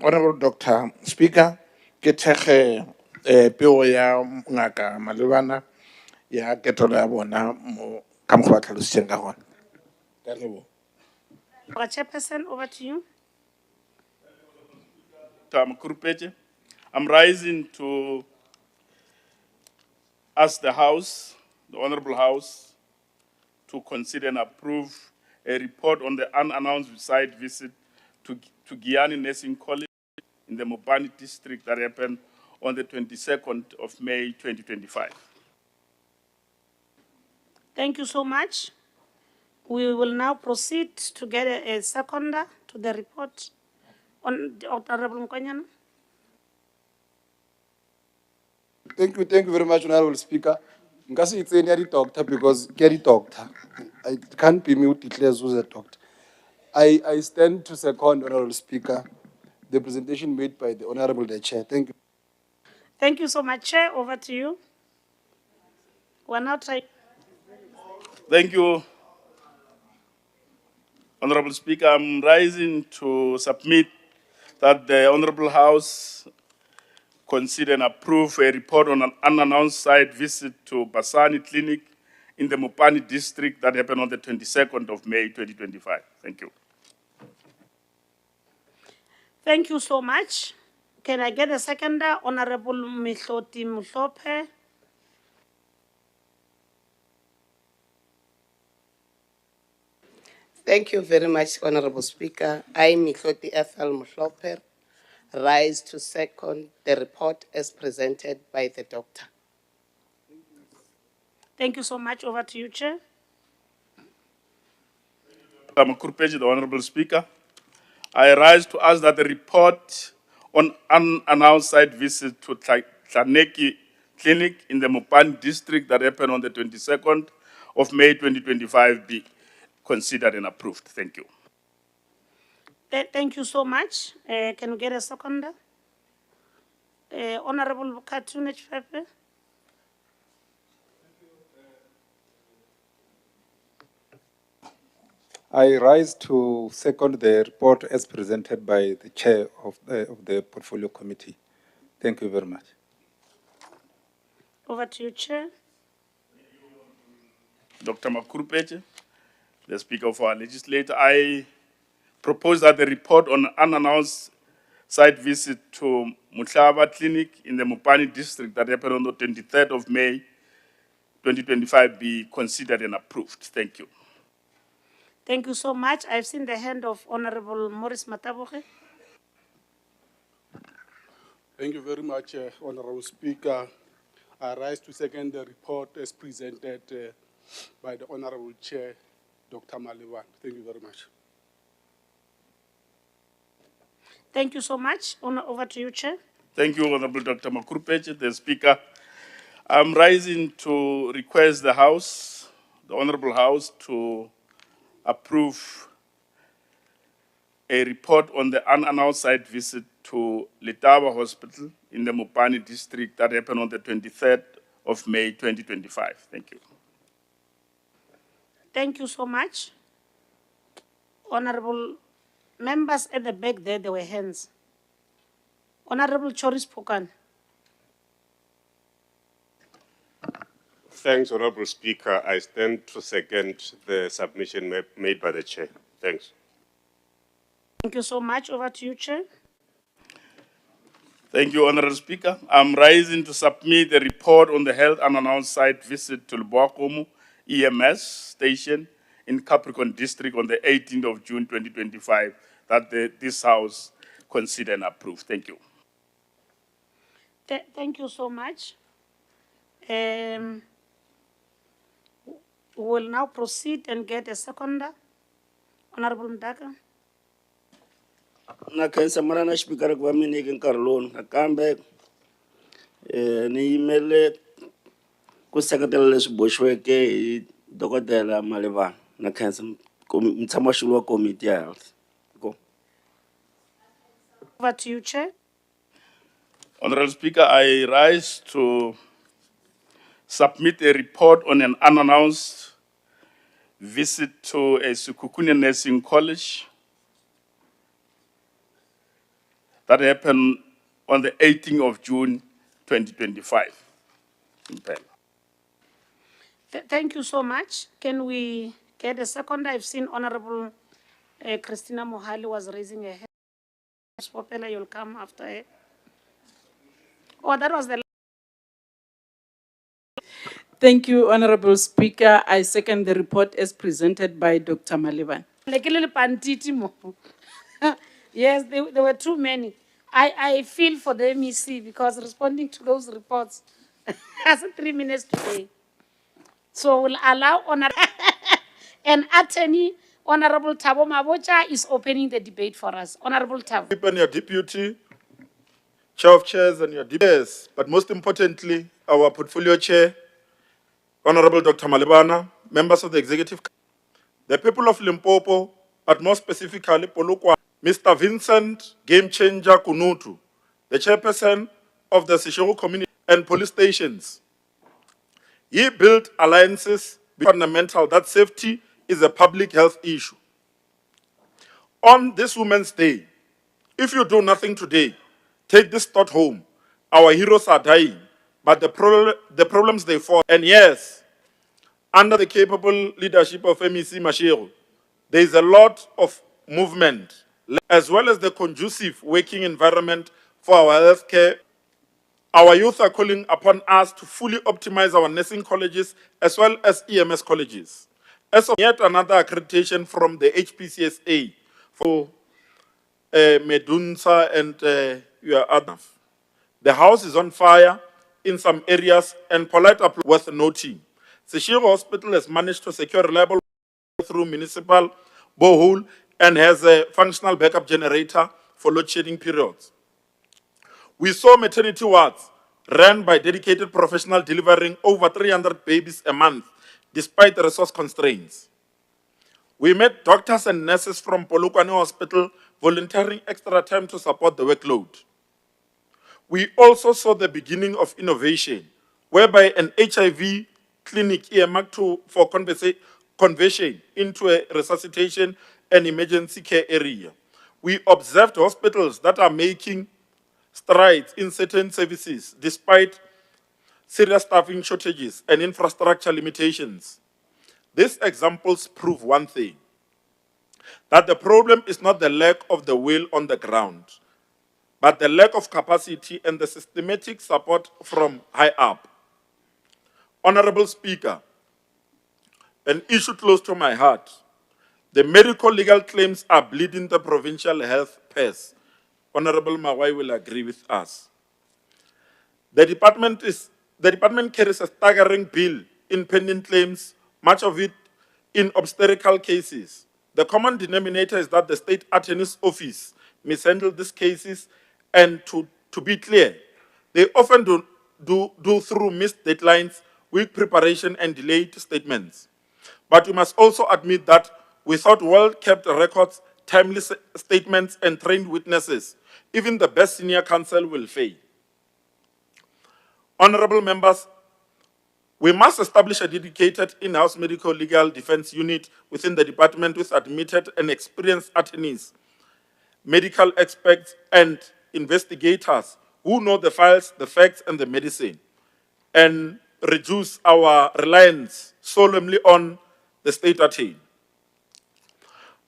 honorable Dr. Speaker ke thege peo ya ngaka Malebana ya ketolo ya bona mo ka mo ba tlhalositseng ka gona ka lebo Chairperson, over to you. Dr. Makurupeche, I'm rising to ask the House, the Honorable House, to consider and approve a report on the unannounced site visit to Giyani Nursing College in the Mopani district that happened on the 22nd of May, 2025. Thank you so much. We will now proceed to get a seconder to the report on Honorable Mkonyana. Thank you very much, Honorable Speaker. Ngasi it's any doctor because get doctor. I can't be mute declares who's a doctor. I stand to second, Honorable Speaker, the presentation made by the Honorable Chair. Thank you. Thank you so much, Chair. Over to you. We're now trying. Thank you, Honorable Speaker. I'm rising to submit that the Honorable House consider and approve a report on an unannounced site visit to Basani Clinic in the Mopani district that happened on the 22nd of May, 2025. Thank you. Thank you so much. Can I get a seconder, Honorable Mihloti Mhlope? Thank you very much, Honorable Speaker. I, Mihloti Ethel Mhloper, rise to second the report as presented by the doctor. Thank you so much. Over to you, Chair. The Honorable Speaker. I rise to ask that the report on unannounced site visit to Tlaneki Clinic in the Mopani district that happened on the 22nd of May 2025 be considered and approved. Thank you. Thank you so much. Can we get a seconder? Honorable Cartoonage Pepe. I rise to second the report as presented by the chair of the portfolio committee. Thank you very much. Over to you, Chair. Dr. Makurupeche, the Speaker of our Legislature, I propose that the report on unannounced site visit to Mutlava Clinic in the Mopani district that happened on the 23rd of May 2025 be considered and approved. Thank you. Thank you so much. I've seen the hand of Honorable Maurice Mataboge. Thank you very much, Honorable Speaker. I rise to second the report as presented by the Honorable Chair, Dr. Malivan. Thank you very much. Thank you so much. Over to you, Chair. Thank you, Honorable Dr. Makurupeche, the Speaker. I'm rising to request the House, the Honorable House, to approve a report on the unannounced site visit to Letaba Hospital in the Mopani district that happened on the 23rd of May 2025. Thank you. Thank you so much. Honorable members at the back there were hands. Honorable Choris Pukan. Thanks, Honorable Speaker. I stand to second the submission made by the Chair. Thanks. Thank you so much. Over to you, Chair. Thank you, Honorable Speaker. I'm rising to submit the report on the held unannounced site visit to Lboakomo EMS station in Capricorn District on the 18th of June 2025 that this House consider and approve. Thank you. Thank you so much. We will now proceed and get a seconder. Honorable Mdaka. Na khensa marana Speaker kwa mini ke nkarlon nakambe ni email ku seketela leswi boxiweke hi dokodela Malevana na khensa mtshamaxulu wa committee ya health. Over to you, Chair. Honorable Speaker, I rise to submit a report on an unannounced visit to a Sekhukhune Nursing College that happened on the 18th of June 2025. Thank you so much. Can we get a second? I've seen Honorable Christina Mohali was raising her hand. Popela, you'll come after her. Oh, that was the. Thank you, Honorable Speaker. I second the report as presented by Dr. Malivan. Yes, there were too many. I feel for the MEC because responding to those reports has 3 minutes today. So we'll allow an attorney, Honorable Thabo Mabocha, is opening the debate for us. Honorable Thabo. And your deputy, chair of chairs and your deputies, but most importantly, our portfolio chair, Honorable Dr. Malebana, members of the executive, the people of Limpopo, but more specifically Polokwane, Mr. Vincent Game Changer Kunutu, the chairperson of the Seshego community and police stations. He built alliances fundamental that safety is a public health issue. On this Women's Day, if you do nothing today, take this thought home. Our heroes are dying, but the problems they face. And yes, under the capable leadership of MEC Mashiro, there is a lot of movement, as well as the conducive working environment for our healthcare. Our youth are calling upon us to fully optimize our nursing colleges as well as EMS colleges. As of yet another accreditation from the HPCSA for Medunsa and your other. The house is on fire in some areas and polite applause worth noting. Seshiro Hospital has managed to secure reliable through municipal borehole and has a functional backup generator for load shedding periods. We saw maternity wards run by dedicated professionals delivering over 300 babies a month despite the resource constraints. We met doctors and nurses from Polokwane Hospital volunteering extra time to support the workload. We also saw the beginning of innovation, whereby an HIV clinic earmarked for conversion into a resuscitation and emergency care area. We observed hospitals that are making strides in certain services despite serious staffing shortages and infrastructure limitations. These examples prove one thing, that the problem is not the lack of the will on the ground, but the lack of capacity and the systematic support from high up. Honorable Speaker, an issue close to my heart. The medical legal claims are bleeding the provincial health purse. Honorable Mawai will agree with us. The department carries a staggering bill in pending claims, much of it in obstetrical cases. The common denominator is that the state attorney's office mishandled these cases, and to be clear, they often do through missed deadlines, weak preparation, and delayed statements. But we must also admit that without well-kept records, timely statements, and trained witnesses, even the best senior counsel will fail. Honorable members, we must establish a dedicated in-house medical legal defense unit within the department with admitted and experienced attorneys, medical experts, and investigators who know the files, the facts, and the medicine, and reduce our reliance solemnly on the state attorney.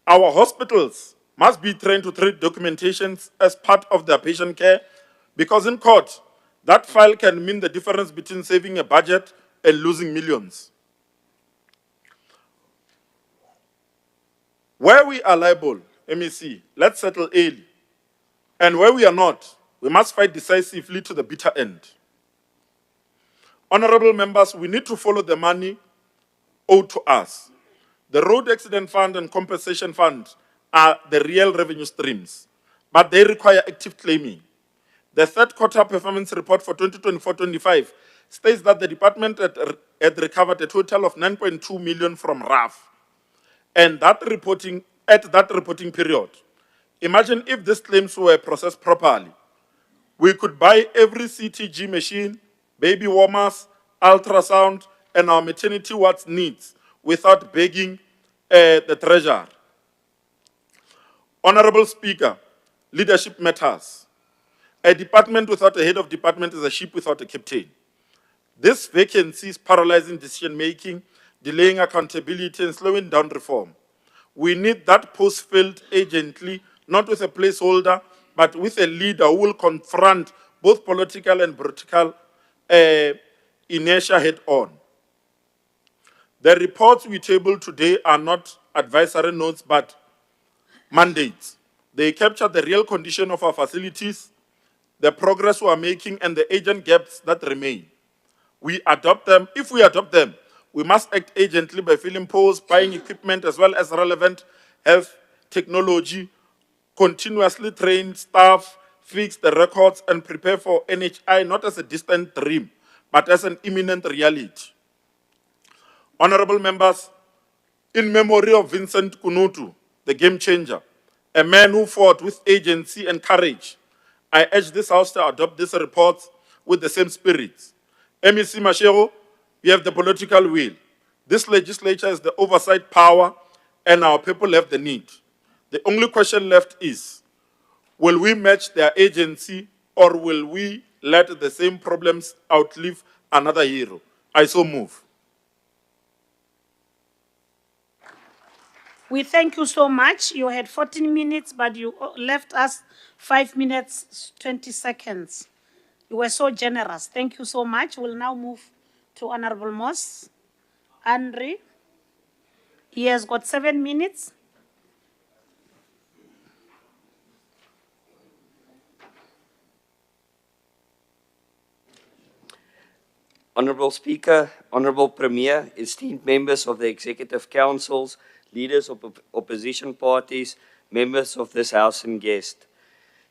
Our hospitals must be trained to treat documentations as part of their patient care, because in court, that file can mean the difference between saving a budget and losing millions. Where we are liable, MEC, let's settle early. And where we are not, we must fight decisively to the bitter end. Honorable members, we need to follow the money owed to us. The Road Accident Fund and Compensation Fund are the real revenue streams, but they require active claiming. The third quarter performance report for 2024-25 states that the department had recovered a total of 9.2 million from RAF. And at that reporting period, imagine if these claims were processed properly. We could buy every CTG machine, baby warmers, ultrasound, and our maternity wards needs without begging the treasurer. Honorable Speaker, leadership matters. A department without a head of department is a ship without a captain. This vacancy is paralyzing decision-making, delaying accountability, and slowing down reform. We need that post filled urgently, not with a placeholder, but with a leader who will confront both political and political inertia head-on. The reports we table today are not advisory notes, but mandates. They capture the real condition of our facilities, the progress we are making, and the urgent gaps that remain. If we adopt them, we must act urgently by filling posts, buying equipment, as well as relevant health technology, continuously train staff, fix the records, and prepare for NHI not as a distant dream, but as an imminent reality. Honorable members, in memory of Vincent Kunutu, the game changer, a man who fought with agency and courage, I urge this House to adopt this report with the same spirit. MEC Mashego, we have the political will. This legislature has the oversight power, and our people have the need. The only question left is, will we match their agency, or will we let the same problems outlive another hero? I so move. We thank you so much. You had 14 minutes, but you left us 5 minutes, 20 seconds. You were so generous. Thank you so much. We'll now move to Honorable Moss. Andre. He has got 7 minutes. Honorable Speaker, Honorable Premier, esteemed members of the Executive Councils, leaders of opposition parties, members of this House and guests.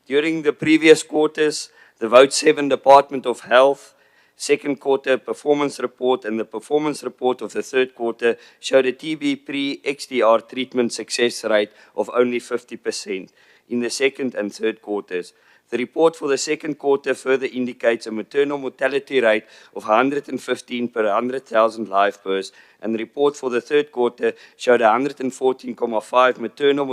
During the previous quarters, the Vote 7 Department of Health second quarter performance report and the performance report of the third quarter showed a TB pre-XDR treatment success rate of only 50% in the second and third quarters. The report for the second quarter further indicates a maternal mortality rate of 115 per 100,000 live births, and the report for the third quarter showed a 114.5 maternal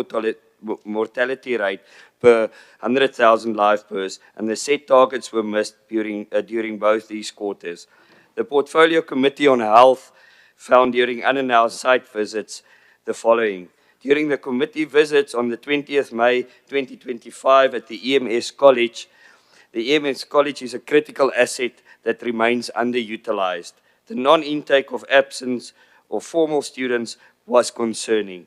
mortality rate per 100,000 live births, and the set targets were missed during both these quarters. The Portfolio Committee on Health found during unannounced site visits the following. During the committee visits on the 20th May 2025 at the EMS College, the EMS College is a critical asset that remains underutilized. The non-intake of absence of formal students was concerning.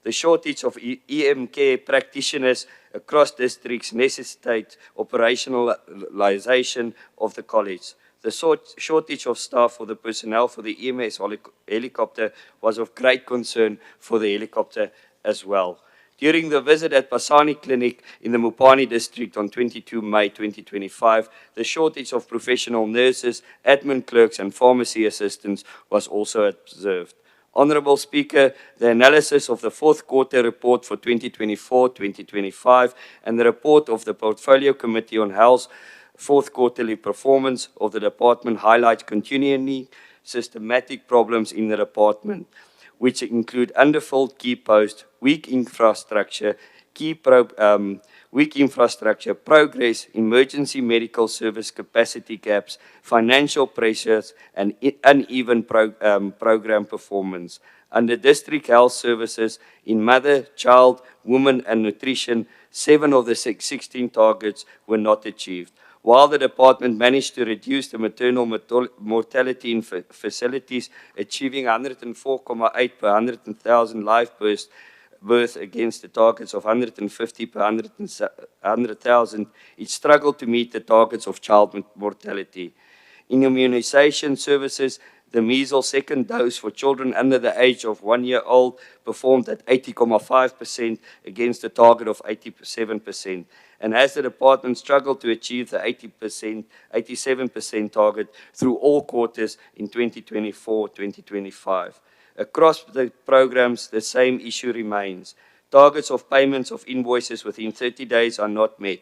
The shortage of EM care practitioners across districts necessitates operationalization of the college. The shortage of staff for the personnel for the EMS helicopter was of great concern for the helicopter as well. During the visit at Pasani Clinic in the Mupani district on 22 May 2025, the shortage of professional nurses, admin clerks, and pharmacy assistants was also observed. Honorable Speaker, the analysis of the fourth quarter report for 2024-2025 and the report of the Portfolio Committee on Health's fourth quarterly performance of the department highlights continually systematic problems in the department, which include underfilled key posts, weak infrastructure, progress, emergency medical service capacity gaps, financial pressures, and uneven program performance. Under district health services in mother, child, women, and nutrition, 7 of the 16 targets were not achieved. While the department managed to reduce the maternal mortality in facilities, achieving 104.8 per 100,000 live births against the targets of 150 per 100,000, it struggled to meet the targets of child mortality. In immunization services, the measles second dose for children under the age of 1 year old performed at 80.5% against the target of 87%. And as the department struggled to achieve the 87% target through all quarters in 2024-2025. Across the programs, the same issue remains. Targets of payments of invoices within 30 days are not met.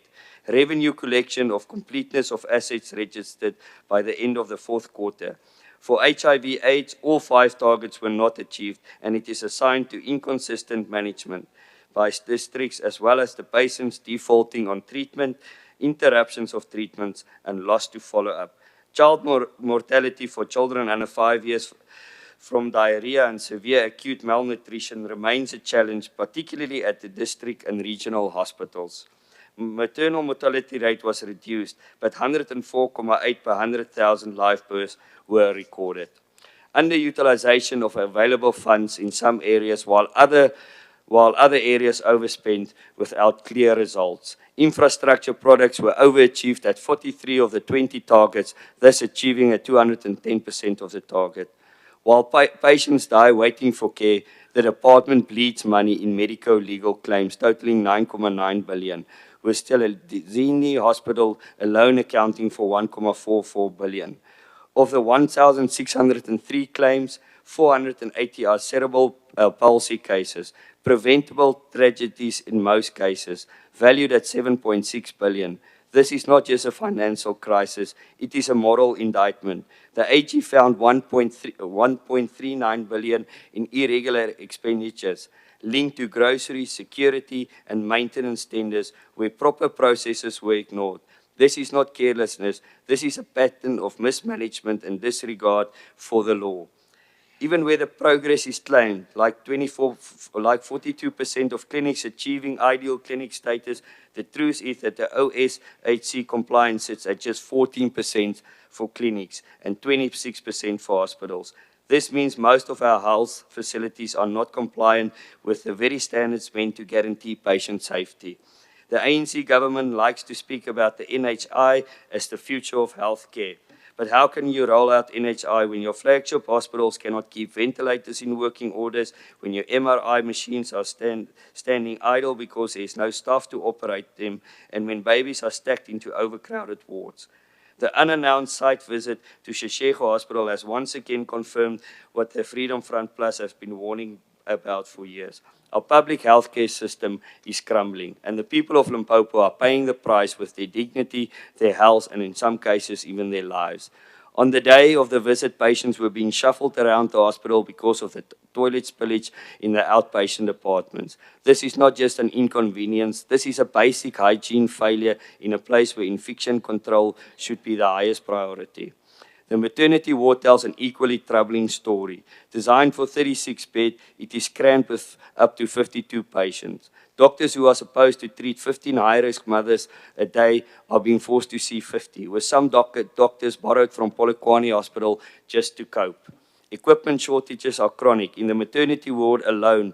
Revenue collection of completeness of assets registered by the end of the fourth quarter. For HIV/AIDS, all 5 targets were not achieved, and it is assigned to inconsistent management by districts, as well as the patients defaulting on treatment, interruptions of treatments, and loss to follow-up. Child mortality for children under 5 years from diarrhea and severe acute malnutrition remains a challenge, particularly at the district and regional hospitals. Maternal mortality rate was reduced, but 104.8 per 100,000 live births were recorded. Underutilization of available funds in some areas, while other areas overspent without clear results. Infrastructure projects were overachieved at 43 of the 20 targets, thus achieving a 210% of the target. While patients die waiting for care, the department bleeds money in medico-legal claims totaling 9.9 billion, with still a Zini Hospital alone accounting for 1.44 billion. Of the 1,603 claims, 480 are cerebral palsy cases, preventable tragedies in most cases, valued at 7.6 billion. This is not just a financial crisis, it is a moral indictment. The AG found 1.39 billion in irregular expenditures linked to grocery, security, and maintenance tenders where proper processes were ignored. This is not carelessness, this is a pattern of mismanagement and disregard for the law. Even where the progress is claimed, like 42% of clinics achieving ideal clinic status, the truth is that the OSHC compliance sits at just 14% for clinics and 26% for hospitals. This means most of our health facilities are not compliant with the very standards meant to guarantee patient safety. The ANC government likes to speak about the NHI as the future of healthcare. But how can you roll out NHI when your flagship hospitals cannot keep ventilators in working orders, when your MRI machines are standing idle because there is no staff to operate them, and when babies are stacked into overcrowded wards? The unannounced site visit to Sheshego Hospital has once again confirmed what the Freedom Front Plus has been warning about for years. Our public healthcare system is crumbling, and the people of Limpopo are paying the price with their dignity, their health, and in some cases, even their lives. On the day of the visit, patients were being shuffled around the hospital because of the toilet spillage in the outpatient departments. This is not just an inconvenience, this is a basic hygiene failure in a place where infection control should be the highest priority. The maternity ward tells an equally troubling story. Designed for 36 beds, it is crammed with up to 52 patients. Doctors who are supposed to treat 15 high-risk mothers a day are being forced to see 50, with some doctors borrowed from Polokwane Hospital just to cope. Equipment shortages are chronic. In the maternity ward alone,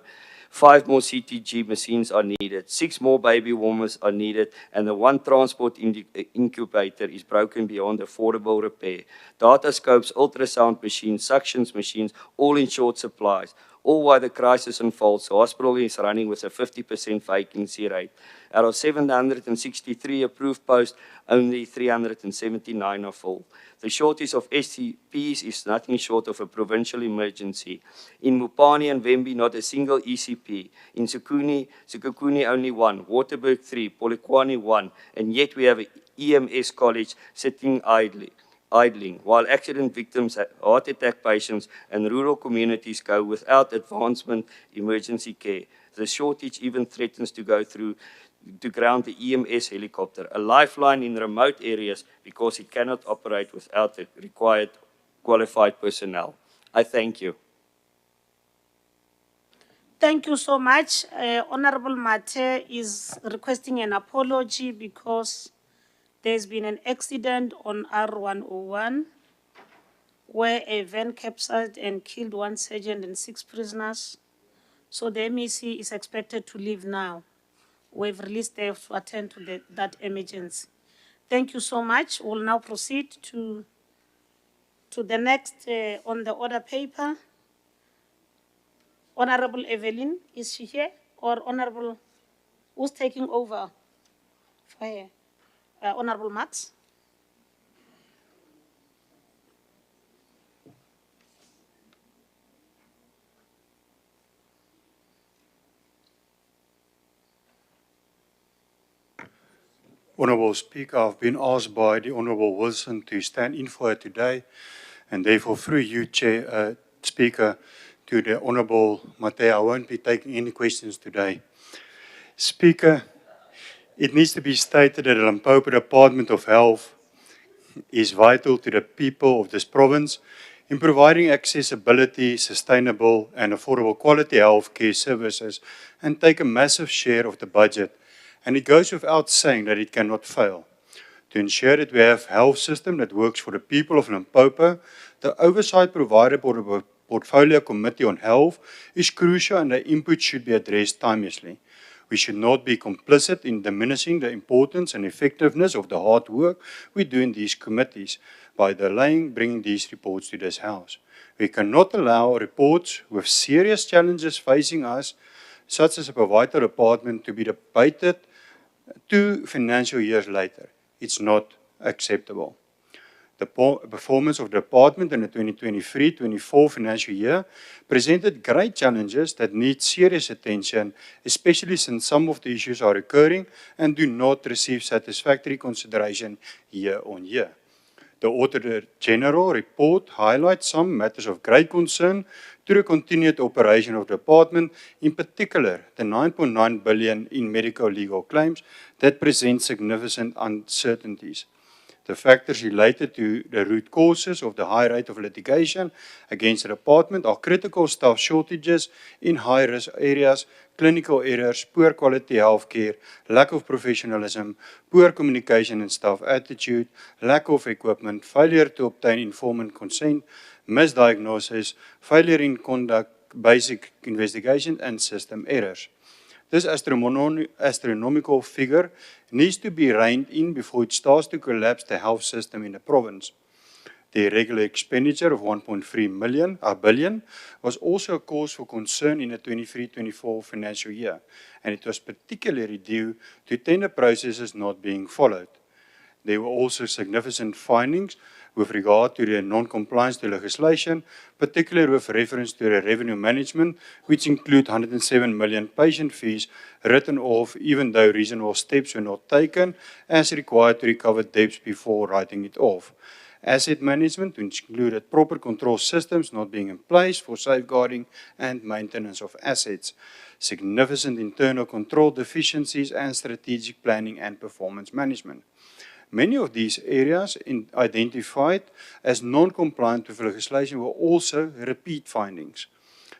5 more CTG machines are needed, 6 more baby warmers are needed, and the 1 transport incubator is broken beyond affordable repair. Datascopes, ultrasound machines, suctions machines, all in short supplies. All while the crisis unfolds, the hospital is running with a 50% vacancy rate. Out of 763 approved posts, only 379 are full. The shortage of SCPs is nothing short of a provincial emergency. In Mupani and Wembe, not a single ECP. In Sekhukhune, only 1. Waterberg 3. Polokwane 1. And yet we have an EMS college sitting idling, while accident victims, heart attack patients, and rural communities go without advancement emergency care. The shortage even threatens to go through to ground the EMS helicopter, a lifeline in remote areas because it cannot operate without the required qualified personnel. I thank you. Thank you so much. Honorable Mate is requesting an apology because there's been an accident on R101 where a van capsized and killed 1 sergeant and 6 prisoners. So the MEC is expected to leave now. We've released them to attend to that emergency. Thank you so much. We'll now proceed to the next on the order paper. Honorable Evelyn, is she here? Or Honorable, who's taking over for her? Honorable Max? Honourable Speaker, I've been asked by the Honourable Wilson to stand in for her today, and therefore through you, Chair, Speaker, to the Honourable Mate, I won't be taking any questions today. Speaker, it needs to be stated that the Limpopo Department of Health is vital to the people of this province in providing accessibility, sustainable and affordable quality health care services and take a massive share of the budget. And it goes without saying that it cannot fail. To ensure that we have a health system that works for the people of Limpopo, the oversight provided by the Portfolio Committee on Health is crucial and the input should be addressed timelessly. We should not be complicit in diminishing the importance and effectiveness of the hard work we do in these committees by delaying bringing these reports to this House. We cannot allow reports with serious challenges facing us, such as a vital department, to be debated 2 financial years later. It's not acceptable. The performance of the department in the 2023-24 financial year presented great challenges that need serious attention, especially since some of the issues are recurring and do not receive satisfactory consideration year on year. The Auditor General report highlights some matters of great concern to the continued operation of the department, in particular the 9.9 billion in medical legal claims that present significant uncertainties. The factors related to the root causes of the high rate of litigation against the department are critical staff shortages in high-risk areas, clinical errors, poor quality healthcare, lack of professionalism, poor communication and staff attitude, lack of equipment, failure to obtain informant consent, misdiagnosis, failure in conduct, basic investigation, and system errors. This astronomical figure needs to be reined in before it starts to collapse the health system in the province. The irregular expenditure of 1.3 billion was also a cause for concern in the 23-24 financial year, and it was particularly due to tender processes not being followed. There were also significant findings with regard to the non-compliance to legislation, particularly with reference to the revenue management, which include 107 million patient fees written off even though reasonable steps were not taken as required to recover debts before writing it off. Asset management, which included proper control systems not being in place for safeguarding and maintenance of assets, significant internal control deficiencies, and strategic planning and performance management. Many of these areas identified as non-compliant with legislation were also repeat findings.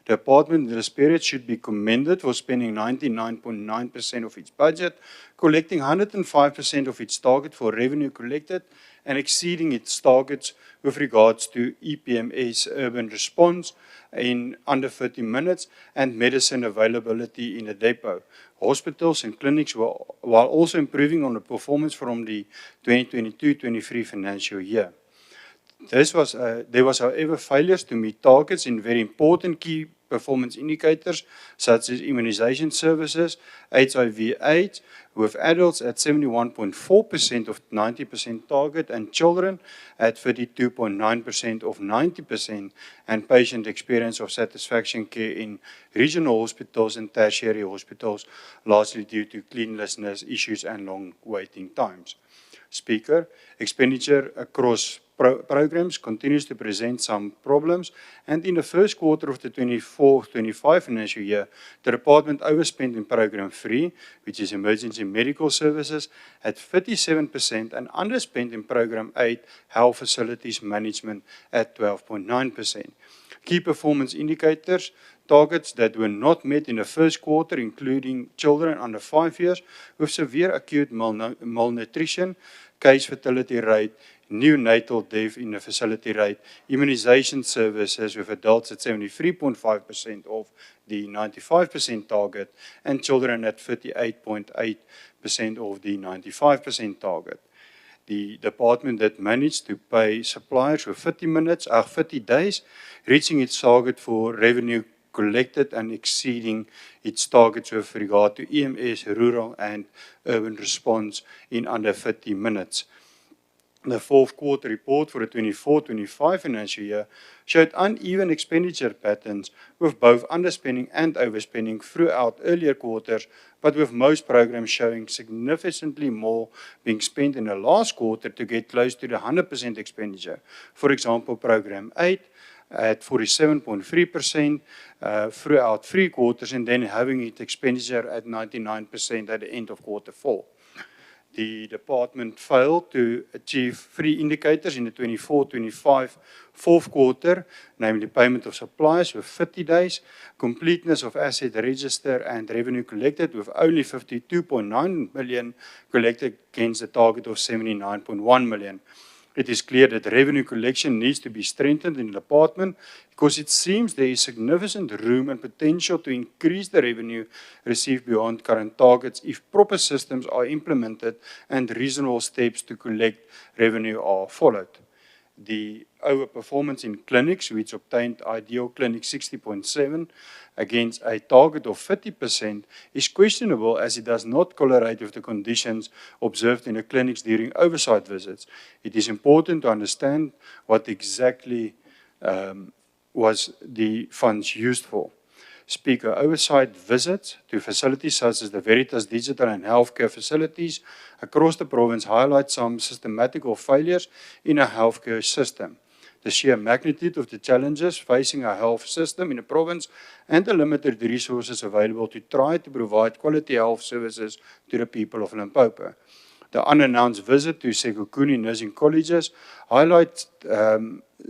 The department in this period should be commended for spending 99.9% of its budget, collecting 105% of its target for revenue collected, and exceeding its targets with regards to EPMS urban response in under 30 minutes and medicine availability in the depot. Hospitals and clinics were, while also improving on the performance from the 2022-23 financial year. There was, however, failures to meet targets in very important key performance indicators such as immunization services, HIV/AIDS, with adults at 71.4% of 90% target and children at 32.9% of 90%, and patient experience of satisfaction care in regional hospitals and tertiary hospitals, largely due to cleanliness issues and long waiting times. Speaker, expenditure across programs continues to present some problems, and in the first quarter of the 24-25 financial year, the department overspent in Program 3, which is Emergency Medical Services, at 37% and underspent in Program 8, Health Facilities Management, at 12.9%. Key performance indicators, targets that were not met in the first quarter, including children under 5 years with severe acute malnutrition, case fatality rate, neonatal death in the facility rate, immunization services with adults at 73.5% of the 95% target, and children at 38.8% of the 95% target. The department that managed to pay suppliers with 30 days, reaching its target for revenue collected and exceeding its targets with regard to EMS, rural and urban response in under 30 minutes. The fourth quarter report for the 24-25 financial year showed uneven expenditure patterns with both underspending and overspending throughout earlier quarters, but with most programs showing significantly more being spent in the last quarter to get close to the 100% expenditure. For example, Program 8 at 47.3% throughout 3 quarters, and then having its expenditure at 99% at the end of quarter 4. The department failed to achieve 3 indicators in the 24-25 fourth quarter, namely payment of suppliers with 30 days, completeness of asset register and revenue collected with only 52.9 million collected against the target of 79.1 million. It is clear that revenue collection needs to be strengthened in the department because it seems there is significant room and potential to increase the revenue received beyond current targets if proper systems are implemented and reasonable steps to collect revenue are followed. The overperformance in clinics, which obtained ideal clinic 60.7 against a target of 30%, is questionable as it does not correlate with the conditions observed in the clinics during oversight visits. It is important to understand what exactly was the funds used for. Speaker, oversight visits to facilities such as the Veritas Digital and Healthcare facilities across the province highlight some systematical failures in our healthcare system. The sheer magnitude of the challenges facing our health system in the province and the limited resources available to try to provide quality health services to the people of Limpopo. The unannounced visit to Sekhukhune nursing colleges highlights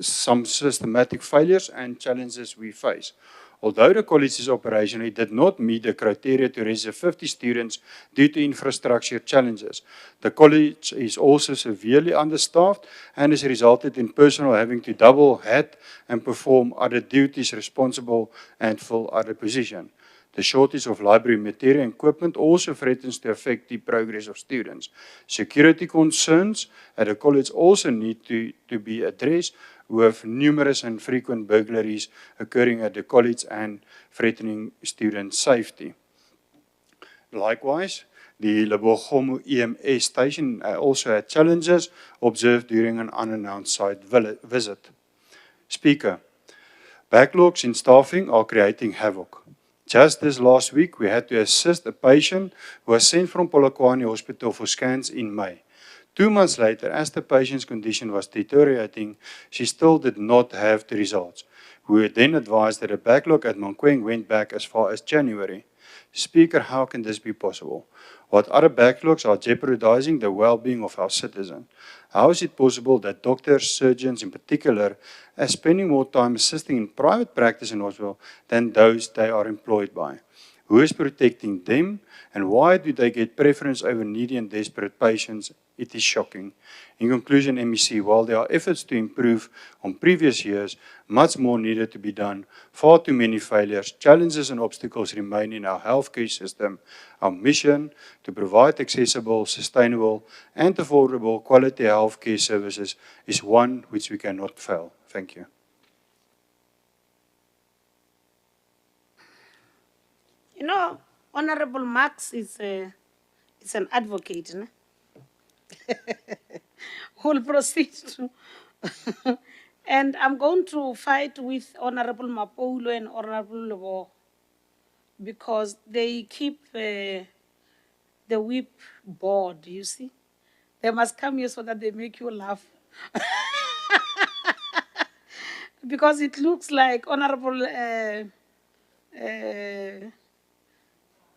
some systematic failures and challenges we face. Although the college's operation, it did not meet the criteria to register 50 students due to infrastructure challenges. The college is also severely understaffed and has resulted in personnel having to double hat and perform other duties responsible and fill other positions. The shortage of library material and equipment also threatens to affect the progress of students. Security concerns at the college also need to be addressed, with numerous and frequent burglaries occurring at the college and threatening student safety. Likewise, the Lebogomo EMS station also had challenges observed during an unannounced site visit. Speaker, backlogs in staffing are creating havoc. Just this last week, we had to assist a patient who was sent from Polokwane Hospital for scans in May. 2 months later, as the patient's condition was deteriorating, she still did not have the results. We were then advised that the backlog at Mankweng went back as far as January. Speaker, how can this be possible? What other backlogs are jeopardizing the well-being of our citizens? How is it possible that doctors, surgeons in particular, are spending more time assisting in private practice in hospital than those they are employed by? Who is protecting them, and why do they get preference over needy and desperate patients? It is shocking. In conclusion, MEC, while there are efforts to improve on previous years, much more needed to be done. Far too many failures, challenges and obstacles remain in our healthcare system. Our mission to provide accessible, sustainable and affordable quality healthcare services is one which we cannot fail. Thank you. You know, Honorable Max is an advocate, no? Who'll proceed to. And I'm going to fight with Honorable Mapoulo and Honorable Lebo because they keep the whip board, you see. They must come here so that they make you laugh. Because it looks like Honorable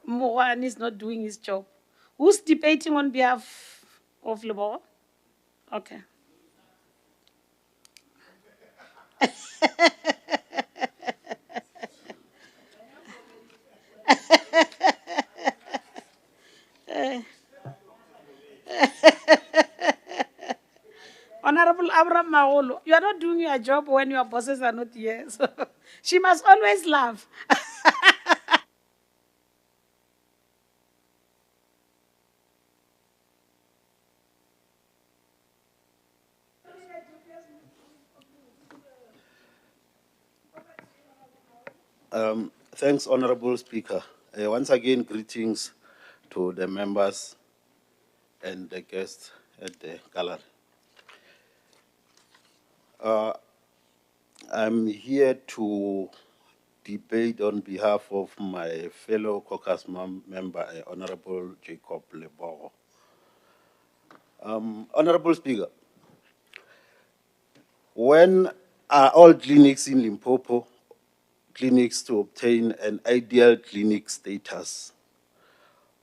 Moran is not doing his job. Who's debating on behalf of Lebo? Okay. Honorable Abraham Maolo, you are not doing your job when your bosses are not here. So she must always laugh. Thanks, Honorable Speaker. Once again, greetings to the members and the guests at the gallery. I'm here to debate on behalf of my fellow caucus member, Honorable Jacob Lebogo. Honorable Speaker, when are all clinics in Limpopo clinics to obtain an ideal clinic status?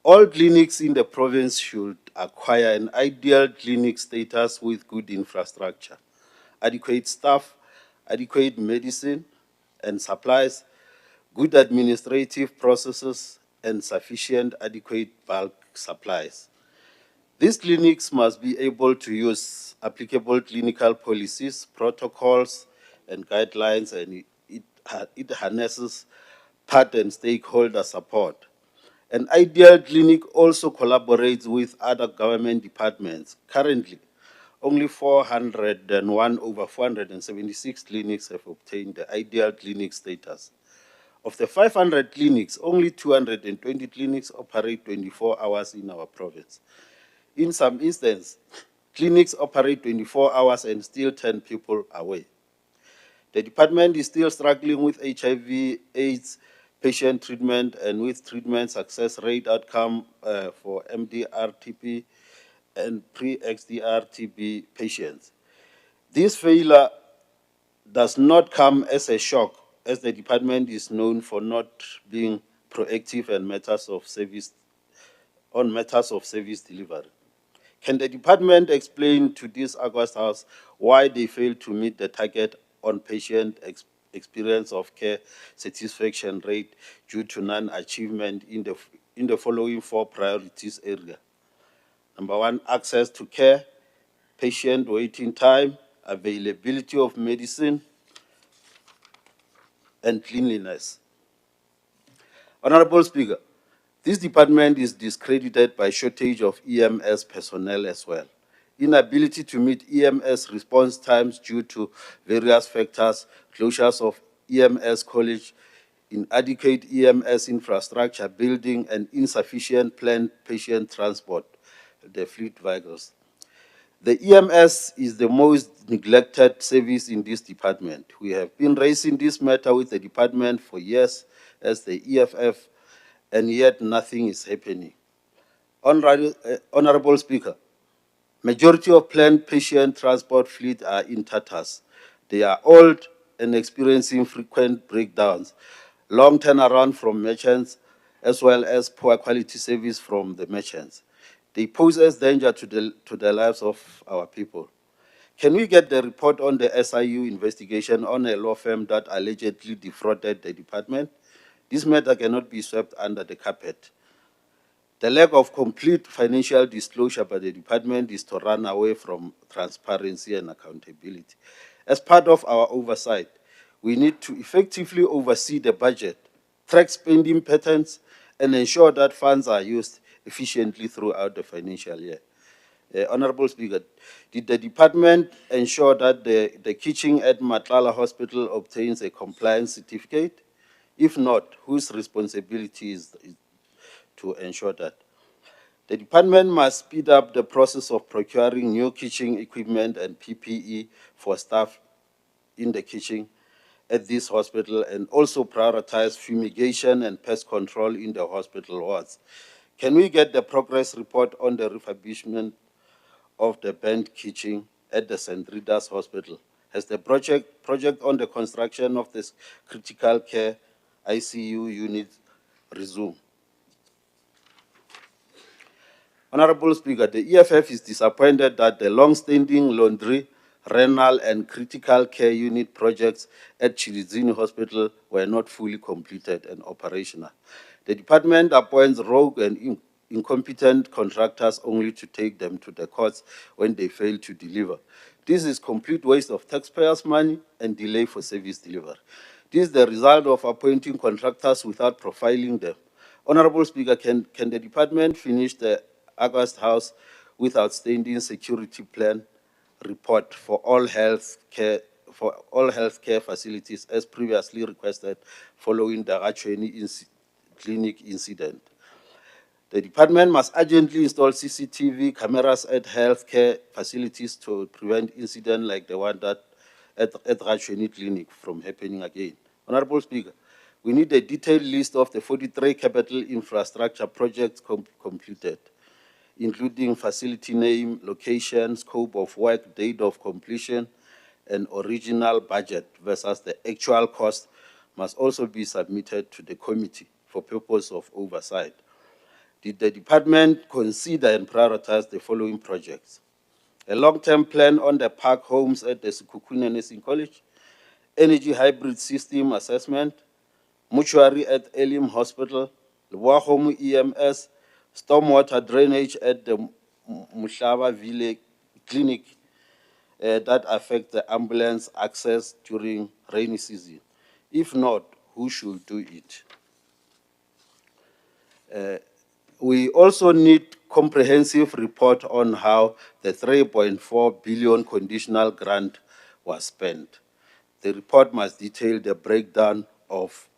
All clinics in the province should acquire an ideal clinic status with good infrastructure, adequate staff, adequate medicine and supplies, good administrative processes, and sufficient adequate bulk supplies. These clinics must be able to use applicable clinical policies, protocols, and guidelines, and it harnesses part and stakeholder support. An ideal clinic also collaborates with other government departments. Currently, only 401 over 476 clinics have obtained the ideal clinic status. Of the 500 clinics, only 220 clinics operate 24 hours in our province. In some instances, clinics operate 24 hours and still 10 people away. The department is still struggling with HIV/AIDS patient treatment and with treatment success rate outcome for MDR-TB and pre-XDR-TB patients. This failure does not come as a shock, as the department is known for not being proactive in matters of service delivery. Can the department explain to this August House why they failed to meet the target on patient experience of care satisfaction rate due to non-achievement in the following 4 priorities area? Number 1, access to care, patient waiting time, availability of medicine, and cleanliness. Honorable Speaker, this department is discredited by shortage of EMS personnel as well. Inability to meet EMS response times due to various factors, closures of EMS college, inadequate EMS infrastructure building, and insufficient planned patient transport, the fleet vehicles. The EMS is the most neglected service in this department. We have been raising this matter with the department for years as the EFF, and yet nothing is happening. Honorable Speaker, majority of planned patient transport fleet are in tatters. They are old and experiencing frequent breakdowns, long turnaround from merchants, as well as poor quality service from the merchants. They pose as danger to the lives of our people. Can we get the report on the SIU investigation on a law firm that allegedly defrauded the department? This matter cannot be swept under the carpet. The lack of complete financial disclosure by the department is to run away from transparency and accountability. As part of our oversight, we need to effectively oversee the budget, track spending patterns, and ensure that funds are used efficiently throughout the financial year. Honorable Speaker, did the department ensure that the kitchen at Matlala Hospital obtains a compliance certificate? If not, whose responsibility is to ensure that? The department must speed up the process of procuring new kitchen equipment and PPE for staff in the kitchen at this hospital, and also prioritize fumigation and pest control in the hospital wards. Can we get the progress report on the refurbishment of the band kitchen at the St. Rita's Hospital? Has the project on the construction of this critical care ICU unit resumed? Honorable Speaker, the EFF is disappointed that the long-standing laundry, renal, and critical care unit projects at Chilizini Hospital were not fully completed and operational. The department appoints rogue and incompetent contractors only to take them to the courts when they fail to deliver. This is complete waste of taxpayers' money and delay for service delivery. This is the result of appointing contractors without profiling them. Honorable Speaker, can the department finish the August House with outstanding security plan report for all healthcare facilities as previously requested following the Rachweni clinic incident? The department must urgently install CCTV cameras at healthcare facilities to prevent incidents like the one that at Rachweni clinic from happening again. Honorable Speaker, we need a detailed list of the 43 capital infrastructure projects completed, including facility name, location, scope of work, date of completion, and original budget versus the actual cost must also be submitted to the committee for purpose of oversight. Did the department consider and prioritize the following projects? A long-term plan on the park homes at the Sekhukhune Nursing College, energy hybrid system assessment, mortuary at Elim Hospital, Leboahomu EMS, stormwater drainage at the Mushlaba Village Clinic that affect the ambulance access during rainy season. If not, who should do it? We also need comprehensive report on how the 3.4 billion conditional grant was spent. The report must detail the breakdown of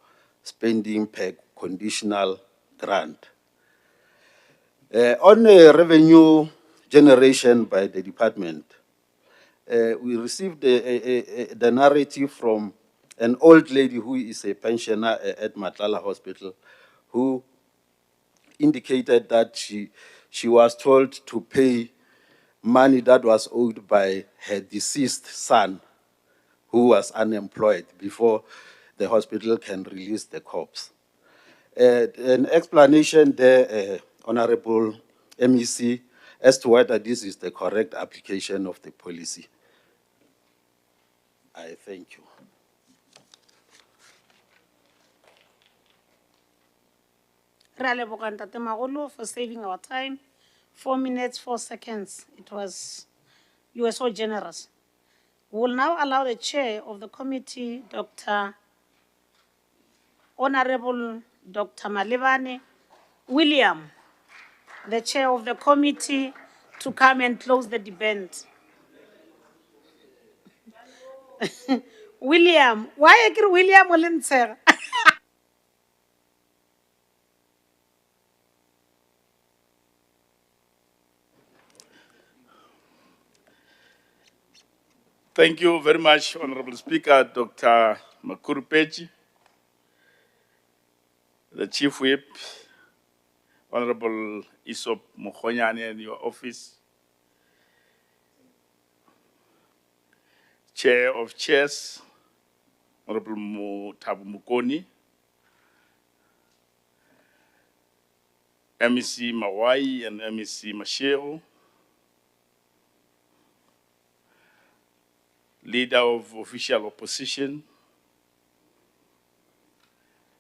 spending per conditional grant. On revenue generation by the department, we received the narrative from an old lady who is a pensioner at Matlala Hospital, who indicated that she was told to pay money that was owed by her deceased son, who was unemployed, before the hospital can release the corpse. An explanation there, Honorable MEC, as to whether this is the correct application of the policy. I thank you. Re a leboga Ntate Magolo for saving our time. 4 minutes, 4 seconds. You were so generous. We will now allow the chair of the committee, Honorable Dr. Malebane William, the chair of the committee, to come and close the debate. William, why are William Olenser? Thank you very much, Honorable Speaker, Dr. Makurupechi, the Chief Whip, Honorable Isop Mukhonyane in your office, Chair of Chairs, Honorable Tabu Mukoni, MEC Mawai and MEC Mashero, Leader of Official Opposition,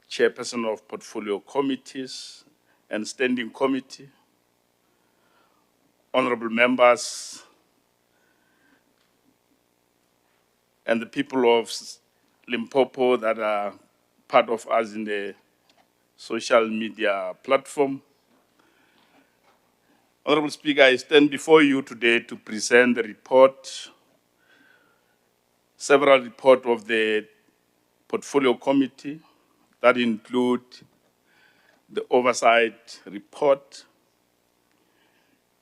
Chairperson of Portfolio Committees and Standing Committee, Honorable Members, and the people of Limpopo that are part of us in the social media platform. Honorable Speaker, I stand before you today to present the report, several reports of the Portfolio Committee that include the Oversight report.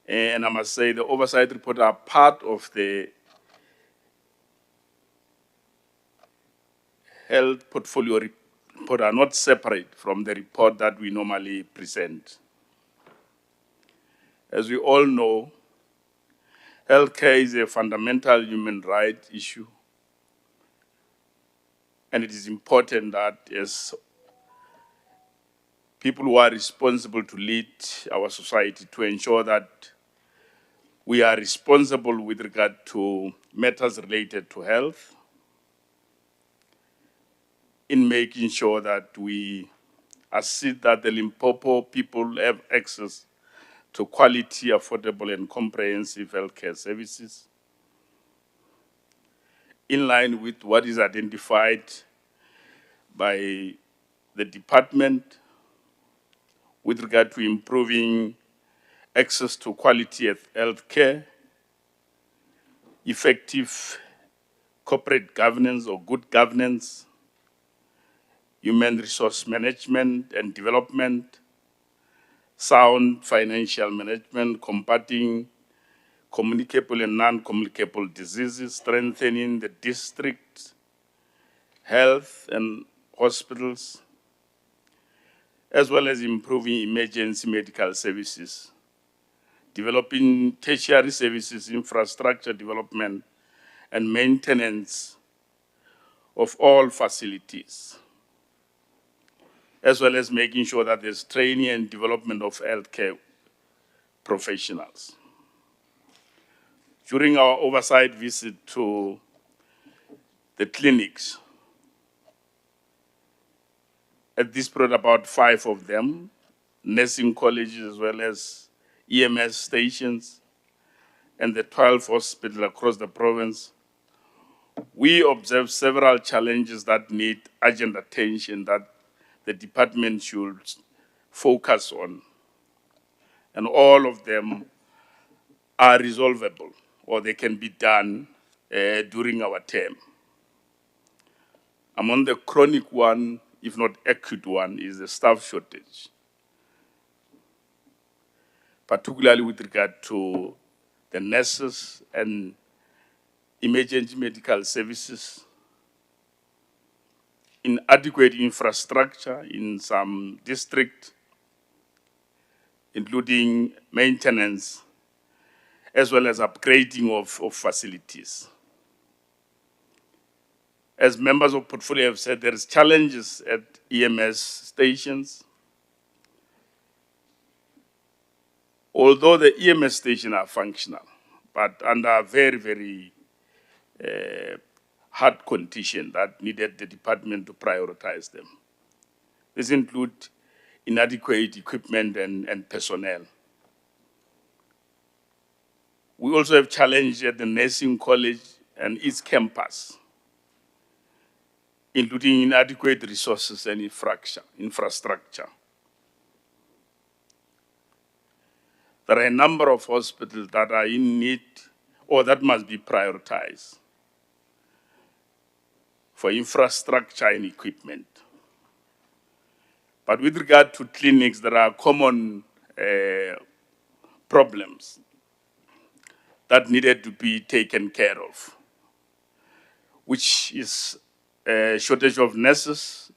And I must say the Oversight report are part of the health portfolio report, are not separate from the report that we normally present. As we all know, healthcare is a fundamental human right issue, and it is important that as people who are responsible to lead our society to ensure that we are responsible with regard to matters related to health, in making sure that we assist that the Limpopo people have access to quality, affordable, and comprehensive healthcare services in line with what is identified by the department with regard to improving access to quality healthcare, effective corporate governance or good governance, human resource management and development, sound financial management, combating communicable and non-communicable diseases, strengthening the district health and hospitals, as well as improving emergency medical services, developing tertiary services, infrastructure development, and maintenance of all facilities, as well as making sure that there's training and development of healthcare professionals. During our oversight visit to the clinics, at this point about 5 of them, nursing colleges as well as EMS stations, and the 12 hospitals across the province, we observed several challenges that need urgent attention that the department should focus on. And all of them are resolvable, or they can be done during our term. Among the chronic one, if not acute one, is the staff shortage, particularly with regard to the nurses and emergency medical services, inadequate infrastructure in some districts, including maintenance, as well as upgrading of facilities. As members of Portfolio have said, there is challenges at EMS stations. although the EMS stations are functional, but under very, very hard condition that needed the department to prioritize them. This include inadequate equipment and personnel. We also have challenges at the nursing college and its campus, including inadequate resources and infrastructure. There are a number of hospitals that are in need or that must be prioritized for infrastructure and equipment. But with regard to clinics, there are common problems that needed to be taken care of, which is a shortage of nurses,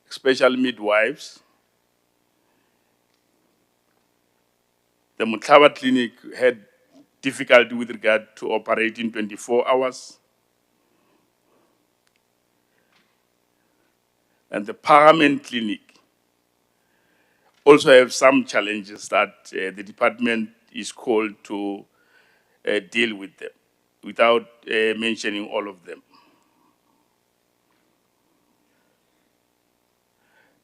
especially midwives. The Mutlawa Clinic had difficulty with regard to operating 24 hours. And the Parliament Clinic also have some challenges that the department is called to deal with them, without mentioning all of them.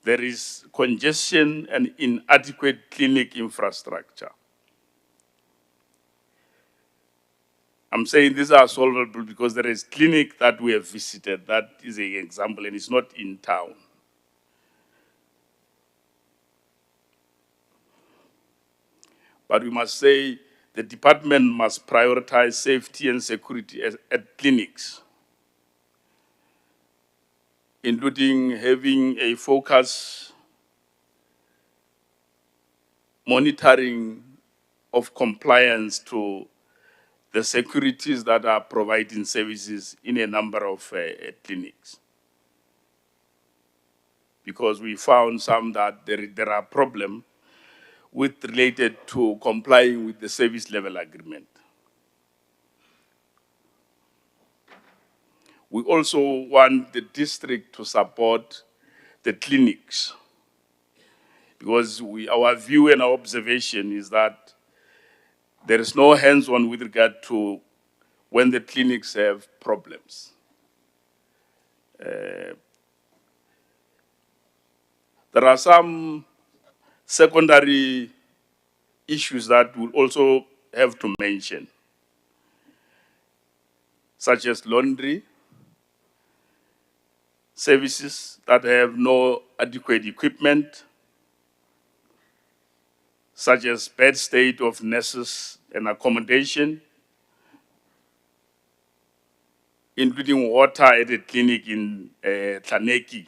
There is congestion and inadequate clinic infrastructure. I'm saying these are solvable because there is clinic that we have visited, that is an example, and it's not in town. But we must say the department must prioritize safety and security at clinics, including having a focus monitoring of compliance to the securities that are providing services in a number of clinics. Because we found some that there are problems related to complying with the service level agreement. We also want the district to support the clinics, because our view and our observation is that there is no hands-on with regard to when the clinics have problems. There are some secondary issues that we'll also have to mention, such as laundry services that have no adequate equipment, such as bad state of nurses and accommodation, including water at a clinic in Tlaneki.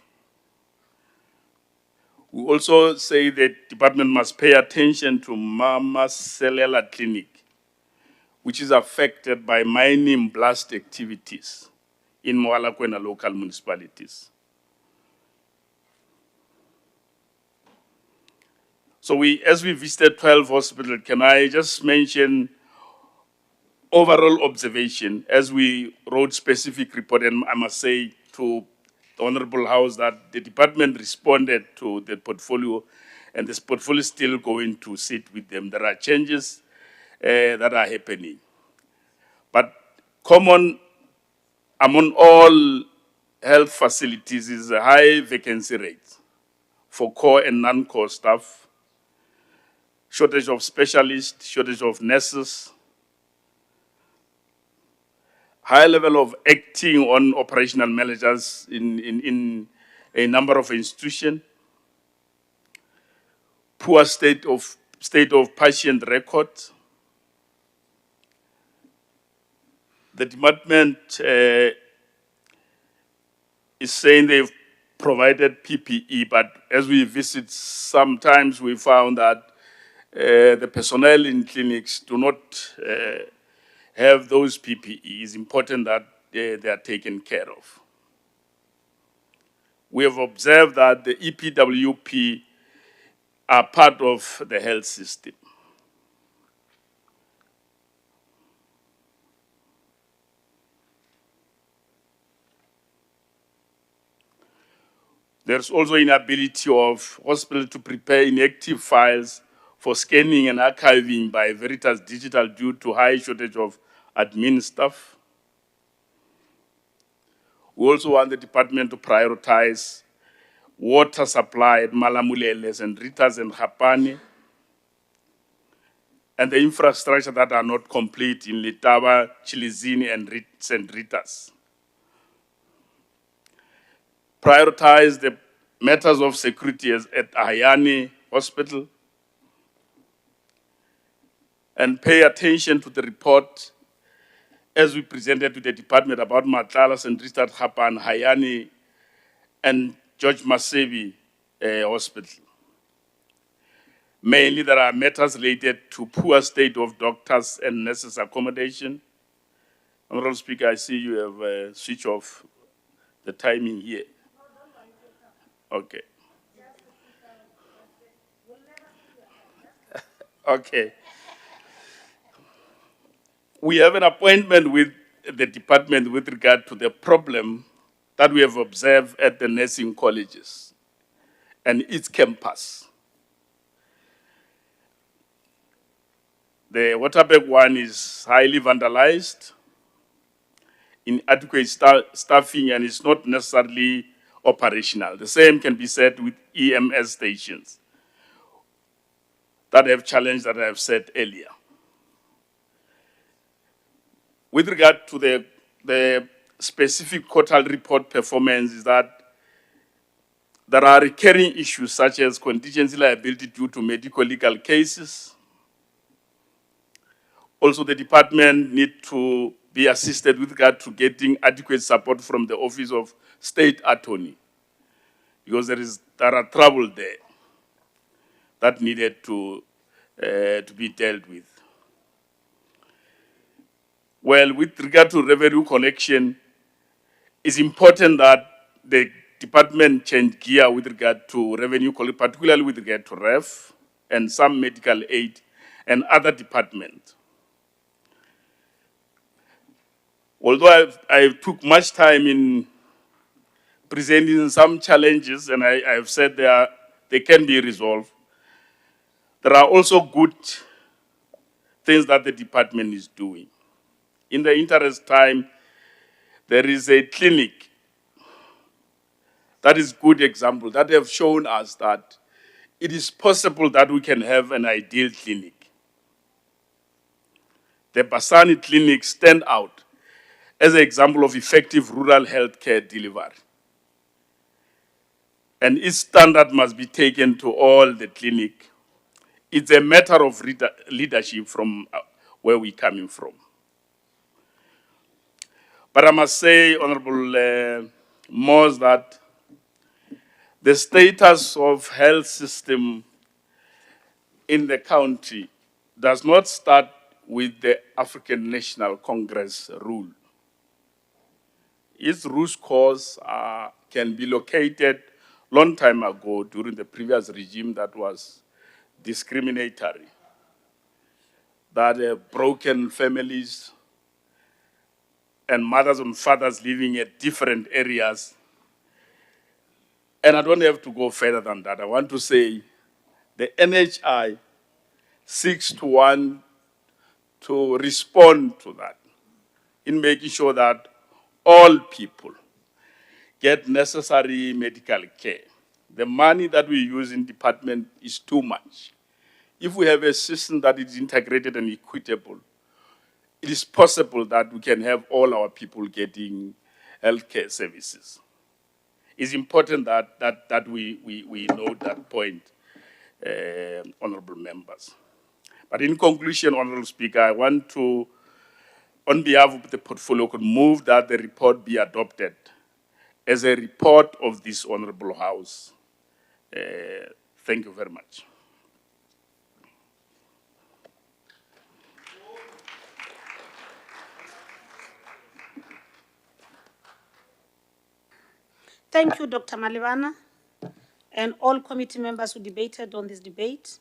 We also say that department must pay attention to Mama Cellular Clinic, which is affected by mining blast activities in Moalakwena local municipalities. So as we visited 12 hospitals, can I just mention overall observation as we wrote specific report, and I must say to the Honorable House that the department responded to the portfolio, and this portfolio is still going to sit with them. There are changes that are happening. But common among all health facilities is a high vacancy rate for core and non-core staff, shortage of specialists, shortage of nurses, high level of acting on operational managers in a number of institutions, poor state of patient records. The department is saying they've provided PPE, but as we visit, sometimes we found that the personnel in clinics do not have those PPE. It's important that they are taken care of. We have observed that the EPWP are part of the health system. There's also inability of hospitals to prepare inactive files for scanning and archiving by Veritas Digital due to high shortage of admin staff. We also want the department to prioritize water supply at Malamuleles and Ritas and Hapani, and the infrastructure that are not complete in Litaba, Chilizini, and St. Ritas. Prioritize the matters of security at Ahayani Hospital, and pay attention to the report as we presented to the department about Matala, St. Richard, Hapan, Hayani, and George Masevi Hospital. Mainly, there are matters related to poor state of doctors and nurses' accommodation. Honorable Speaker, I see you have switched off the timing here. Okay. Okay. We have an appointment with the department with regard to the problem that we have observed at the nursing colleges and its campus. The Waterberg one is highly vandalized, inadequate staffing, and is not necessarily operational. The same can be said with EMS stations that have challenges that I have said earlier. With regard to the specific quarterly report performance, is that there are recurring issues such as contingency liability due to medical legal cases. Also, the department need to be assisted with regard to getting adequate support from the Office of State Attorney, because there are trouble there that needed to be dealt with. Well, with regard to revenue collection, it's important that the department change gear with regard to revenue collection, particularly with regard to REF and some medical aid and other departments. Although I took much time in presenting some challenges, and I have said they can be resolved, there are also good things that the department is doing. In the interest time, there is a clinic that is a good example that have shown us that it is possible that we can have an ideal clinic. The Basani clinic stand out as an example of effective rural healthcare delivery. And its standard must be taken to all the clinic. It's a matter of leadership from where we're coming from. But I must say, Honorable Moss, that the status of health system in the country does not start with the African National Congress rule. Its root cause can be located long time ago during the previous regime that was discriminatory, that broken families and mothers and fathers living at different areas. And I don't have to go further than that. I want to say the NHI seeks to respond to that in making sure that all people get necessary medical care. The money that we use in department is too much. If we have a system that is integrated and equitable, it is possible that we can have all our people getting healthcare services. It's important that we know that point, honorable members. But in conclusion, Honorable Speaker, I want to, on behalf of the portfolio, could move that the report be adopted as a report of this Honorable House. Thank you very much. Thank you, Dr. Malivana, and all committee members who debated on this debate.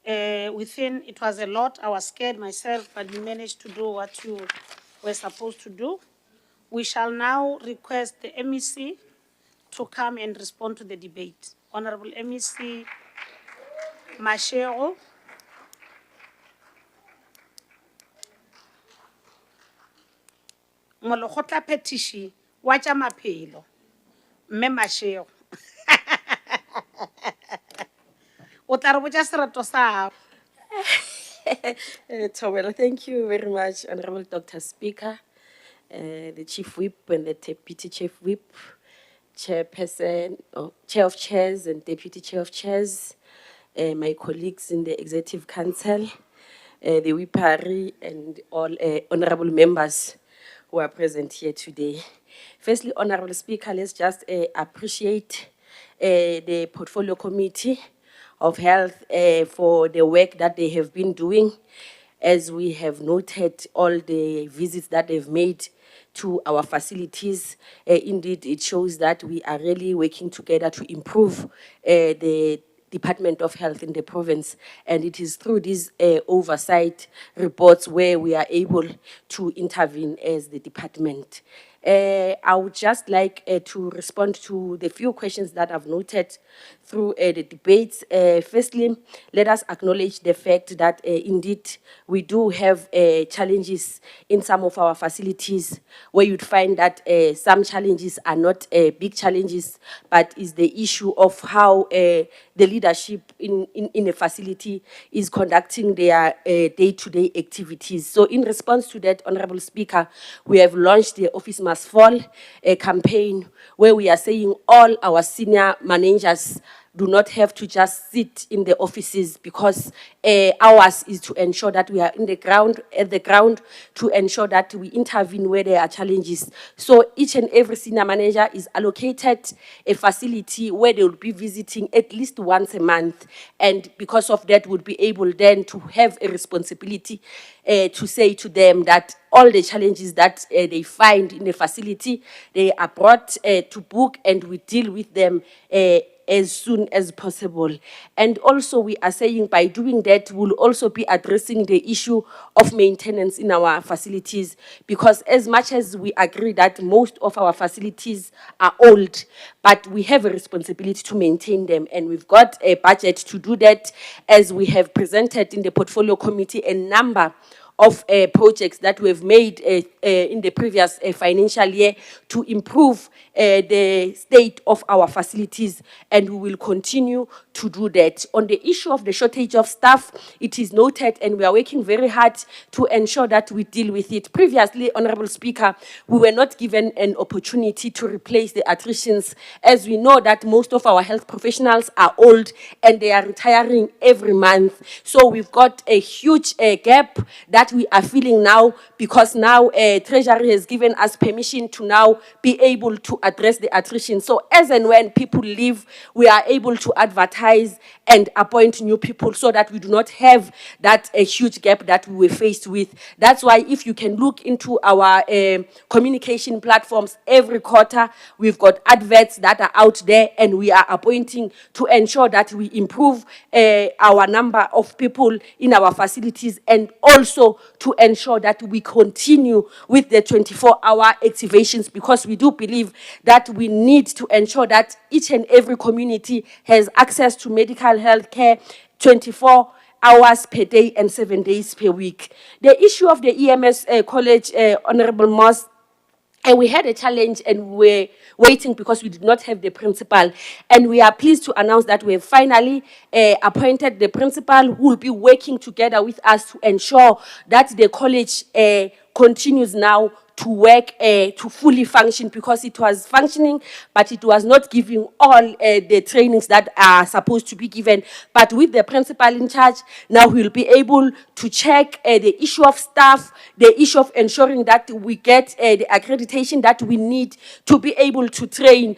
It was a lot. I was scared myself, but you managed to do what you were supposed to do. We shall now request the MEC to come and respond to the debate. Honorable MEC Mashego, molokgotla phetiši wa tša maphelo, mme Mashego. O tla re botša sereto sa hao. Tobela, thank you very much, Honorable Dr. Speaker, the Chief Whip and the Deputy Chief Whip, Chairperson, Chair of Chairs and Deputy Chair of Chairs, my colleagues in the Executive Council, the Whipari, and all honorable members who are present here today. Firstly, Honorable Speaker, let's just appreciate the Portfolio Committee of Health for the work that they have been doing. As we have noted all the visits that they've made to our facilities, indeed it shows that we are really working together to improve the Department of Health in the province, and it is through these oversight reports where we are able to intervene as the department. I would just like to respond to the few questions that I've noted through the debates. Firstly, let us acknowledge the fact that indeed we do have challenges in some of our facilities where you'd find that some challenges are not big challenges, but is the issue of how the leadership in a facility is conducting their day-to-day activities. So in response to that, Honorable Speaker, we have launched the Office Must Fall campaign where we are saying all our senior managers do not have to just sit in the offices, because ours is to ensure that we are in the ground, at the ground, to ensure that we intervene where there are challenges. So each and every senior manager is allocated a facility where they will be visiting at least once a month. And because of that, would be able then to have a responsibility to say to them that all the challenges that they find in the facility, they are brought to book, and we deal with them as soon as possible. And also we are saying by doing that, we'll also be addressing the issue of maintenance in our facilities, because as much as we agree that most of our facilities are old, but we have a responsibility to maintain them, and we've got a budget to do that, as we have presented in the Portfolio Committee a number of projects that we've made in the previous financial year to improve the state of our facilities, and we will continue to do that. On the issue of the shortage of staff, it is noted, and we are working very hard to ensure that we deal with it. Previously, Honorable Speaker, we were not given an opportunity to replace the attritions, as we know that most of our health professionals are old and they are retiring every month. So we've got a huge gap that we are feeling now, because now Treasury has given us permission to now be able to address the attrition. So as and when people leave, we are able to advertise and appoint new people, so that we do not have that huge gap that we were faced with. That's why if you can look into our communication platforms, every quarter we've got adverts that are out there, and we are appointing to ensure that we improve our number of people in our facilities, and also to ensure that we continue with the 24-hour activations, because we do believe that we need to ensure that each and every community has access to medical health care 24 hours per day and 7 days per week. The issue of the EMS college, Honorable Moss, and we had a challenge, and we're waiting because we did not have the principal. And we are pleased to announce that we have finally appointed the principal, who will be working together with us to ensure that the college continues now to work to fully function, because it was functioning, but it was not giving all the trainings that are supposed to be given. But with the principal in charge, now we'll be able to check the issue of staff, the issue of ensuring that we get the accreditation that we need to be able to train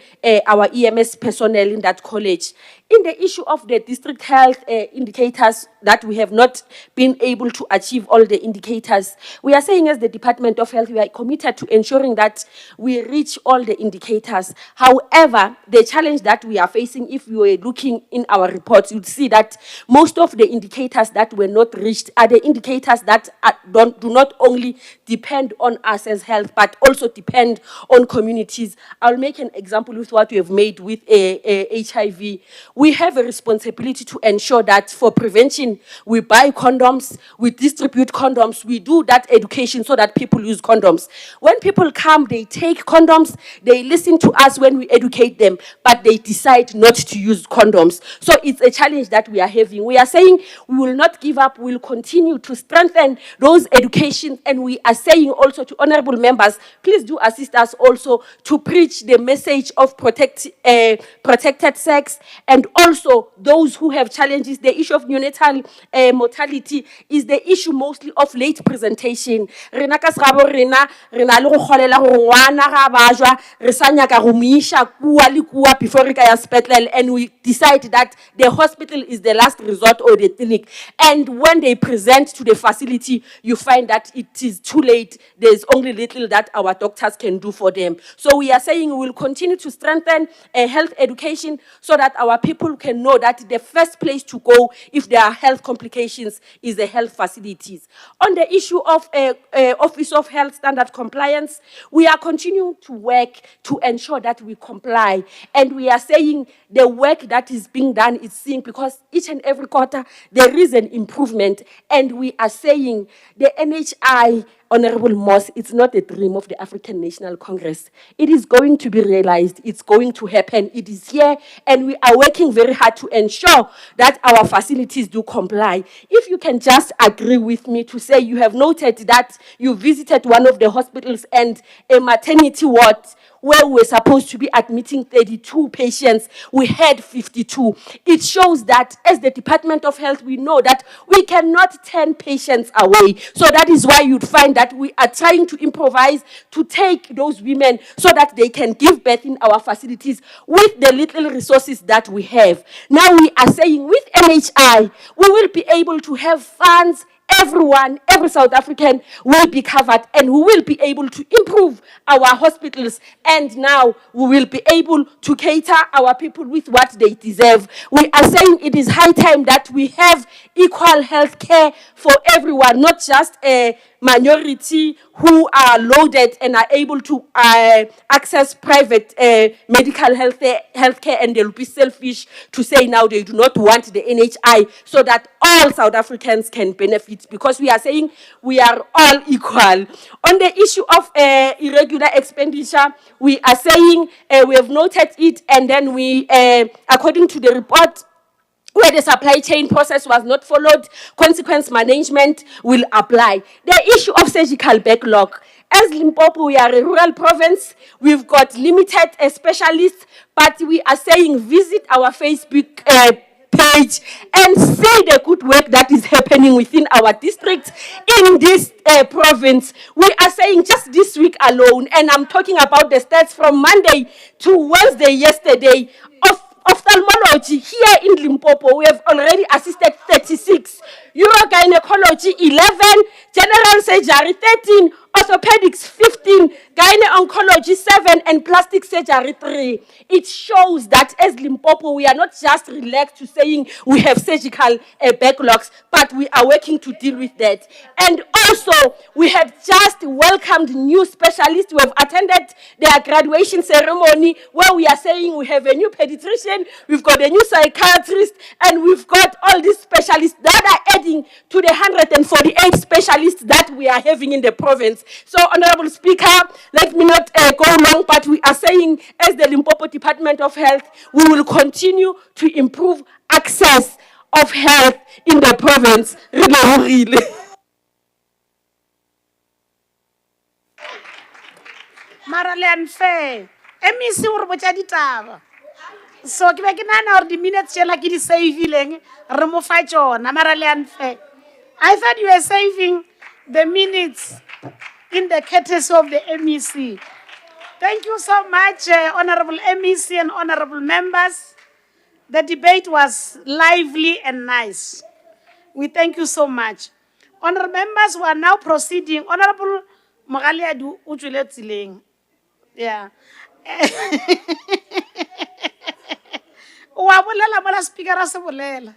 our EMS personnel in that college. In the issue of the district health indicators, that we have not been able to achieve all the indicators, we are saying as the Department of Health, we are committed to ensuring that we reach all the indicators. However, the challenge that we are facing, if you were looking in our reports, you'd see that most of the indicators that were not reached are the indicators that do not only depend on us as health, but also depend on communities. I'll make an example with what we have made with HIV, we have a responsibility to ensure that for prevention, we buy condoms, we distribute condoms, we do that education so that people use condoms. When people come, they take condoms, they listen to us when we educate them, but they decide not to use condoms. So it's a challenge that we are having. We are saying we will not give up, we will continue to strengthen those education, and we are saying also to honorable members, please do assist us also to preach the message of protected sex, and also those who have challenges. The issue of neonatal mortality is the issue mostly of late presentation. Rena ka sgabo rena le go kgolela gore ngwana ga bajwa re sa nyaka go moisha kua le kua before re ka ya sepetlele, and we decide that the hospital is the last resort or the clinic. And when they present to the facility, you find that it is too late. There's only little that our doctors can do for them. So we are saying we will continue to strengthen health education so that our people can know that the first place to go if there are health complications is the health facilities. On the issue of Office of Health Standard Compliance, we are continuing to work to ensure that we comply. And we are saying the work that is being done is seeing, because each and every quarter there is an improvement. And we are saying the NHI, Honorable Moss, it's not a dream of the African National Congress. It is going to be realized. It's going to happen. It is here, and we are working very hard to ensure that our facilities do comply. If you can just agree with me to say you have noted that you visited one of the hospitals and a maternity ward where we were supposed to be admitting 32 patients, we had 52. It shows that as the Department of Health, we know that we cannot turn patients away. So that is why you'd find that we are trying to improvise to take those women so that they can give birth in our facilities with the little resources that we have. Now we are saying with NHI, we will be able to have funds. Everyone, every South African will be covered, and we will be able to improve our hospitals, and now we will be able to cater our people with what they deserve. We are saying it is high time that we have equal health care for everyone, not just a minority who are loaded and are able to access private medical health care, and they'll be selfish to say now they do not want the NHI so that all South Africans can benefit, because we are saying we are all equal. On the issue of irregular expenditure, we are saying we have noted it, and then we, according to the report, where the supply chain process was not followed, consequence management will apply. The issue of surgical backlog. As Limpopo, we are a rural province. We've got limited specialists, but we are saying visit our Facebook page and see the good work that is happening within our district in this province. We are saying just this week alone, and I'm talking about the stats from Monday to Wednesday yesterday, of ophthalmology here in Limpopo, we have already assisted 36, urogynecology 11, general surgery 13, orthopedics 15, gyne-oncology 7, and plastic surgery 3. It shows that as Limpopo, we are not just relaxed to saying we have surgical backlogs, but we are working to deal with that. And also, we have just welcomed new specialists who have attended their graduation ceremony, where we are saying we have a new pediatrician, we've got a new psychiatrist, and we've got all these specialists that are adding to the 148 specialists that we are having in the province. So, Honorable Speaker, let me not go long, but we are saying as the Limpopo Department of Health, we will continue to improve access of health in the province. Really. Maralian Fair, MEC o re botsa ditaba. So ke be ke nana hore di minutes tsela ke di savileng re mo fa tsona Maralian Fair. I thought you were saving the minutes in the courtesy of the MEC. Thank you so much, Honorable MEC and honorable members. The debate was lively and nice. We thank you so much. Honorable members, we are now proceeding. Honorable Mogaliadu o tswile tseleng. Yeah. Wa bolela mola speaker a se bolela.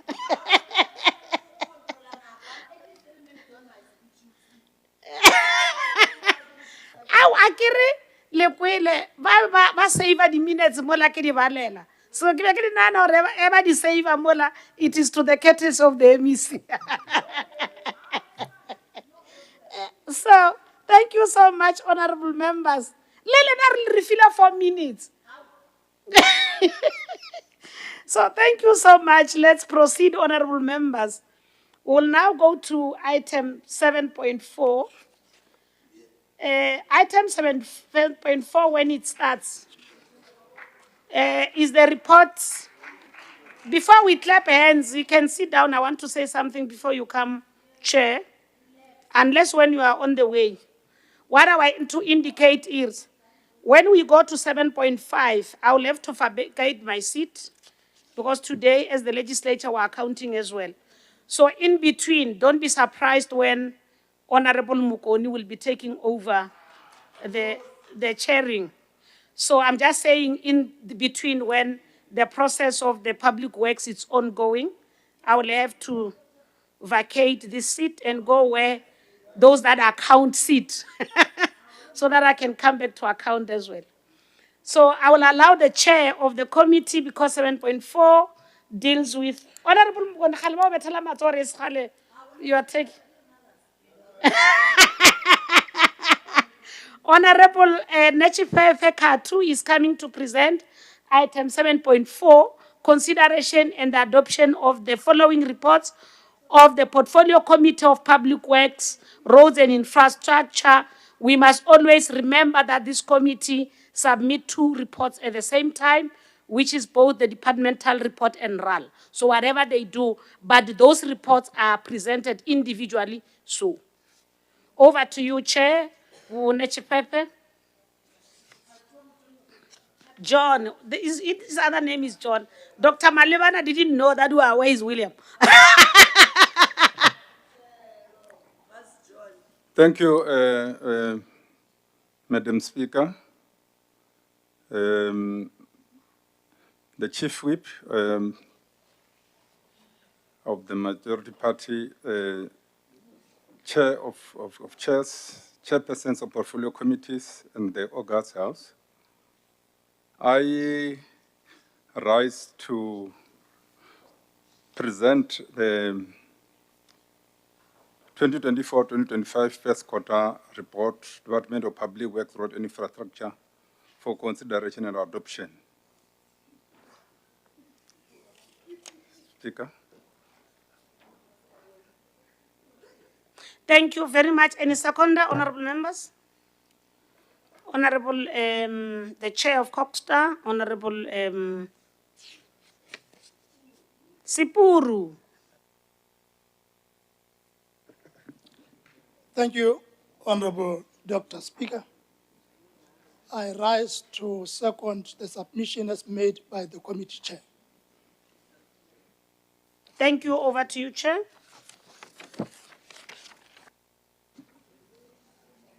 Au akere le kwele ba save di minutes mola ke di balela. So ke be ke di nahana hore eba di save mola, it is to the courtesy of the MEC. So thank you so much, honorable members. Lele na refill 4 minutes. So thank you so much. Let's proceed, honorable members. We'll now go to item 7.4. Item 7.4, when it starts, is the report. Before we clap hands, you can sit down. I want to say something before you come, Chair. Unless when you are on the way. What I want to indicate is, when we go to 7.5, I will have to vacate my seat, because today, as the legislature, we're counting as well. So in between, don't be surprised when Honorable Mukoni will be taking over the chairing. So I'm just saying, in between, when the process of the public works is ongoing, I will have to vacate this seat and go where those that account sit, so that I can come back to account as well. So I will allow the chair of the committee, because 7.4 deals with Honorable Mukoni, you are taking. Honorable Nechifefe Katu is coming to present item 7.4, consideration and adoption of the following reports of the Portfolio Committee of Public Works, Roads and Infrastructure. We must always remember that this committee submit 2 reports at the same time, which is both the departmental report and RAL. So whatever they do, but those reports are presented individually. So over to you, Chair. Nechipepe. John, his other name is John. Dr. Malebana didn't know that where is William. Thank you, Madam Speaker. The Chief Whip of the majority party, Chair of chairs, chairpersons of portfolio committees in the August House, I rise to present the 2024-2025 first quarter report, Department of Public Works, Road and Infrastructure, for consideration and adoption. Speaker. Thank you very much. Any seconder, honorable members? Honorable the Chair of Coxstar, Honorable Sipuru. Thank you, Honorable Dr. Speaker. I rise to second the submission as made by the committee chair. Thank you. Over to you, Chair.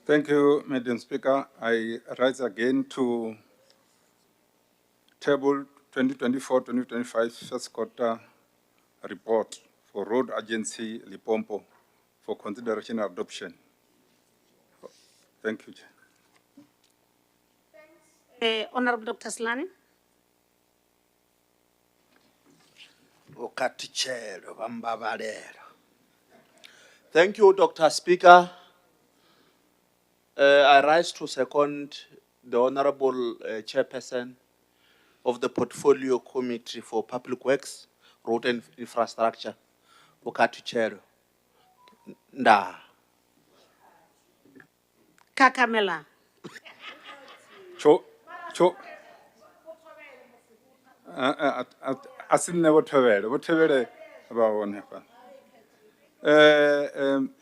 Thank you, Madam Speaker. I rise again to table 2024-2025 first quarter report for Road Agency Limpopo for consideration and adoption. Thank you, Chair. Honorable Dr. Slani. Thank you, Dr. Speaker. I rise to second the Honorable Chairperson of the Portfolio Committee for Public Works, Road and Infrastructure, Okati Chair. Nda. Kakamela. Cho. Asin never tell whatever about one happen.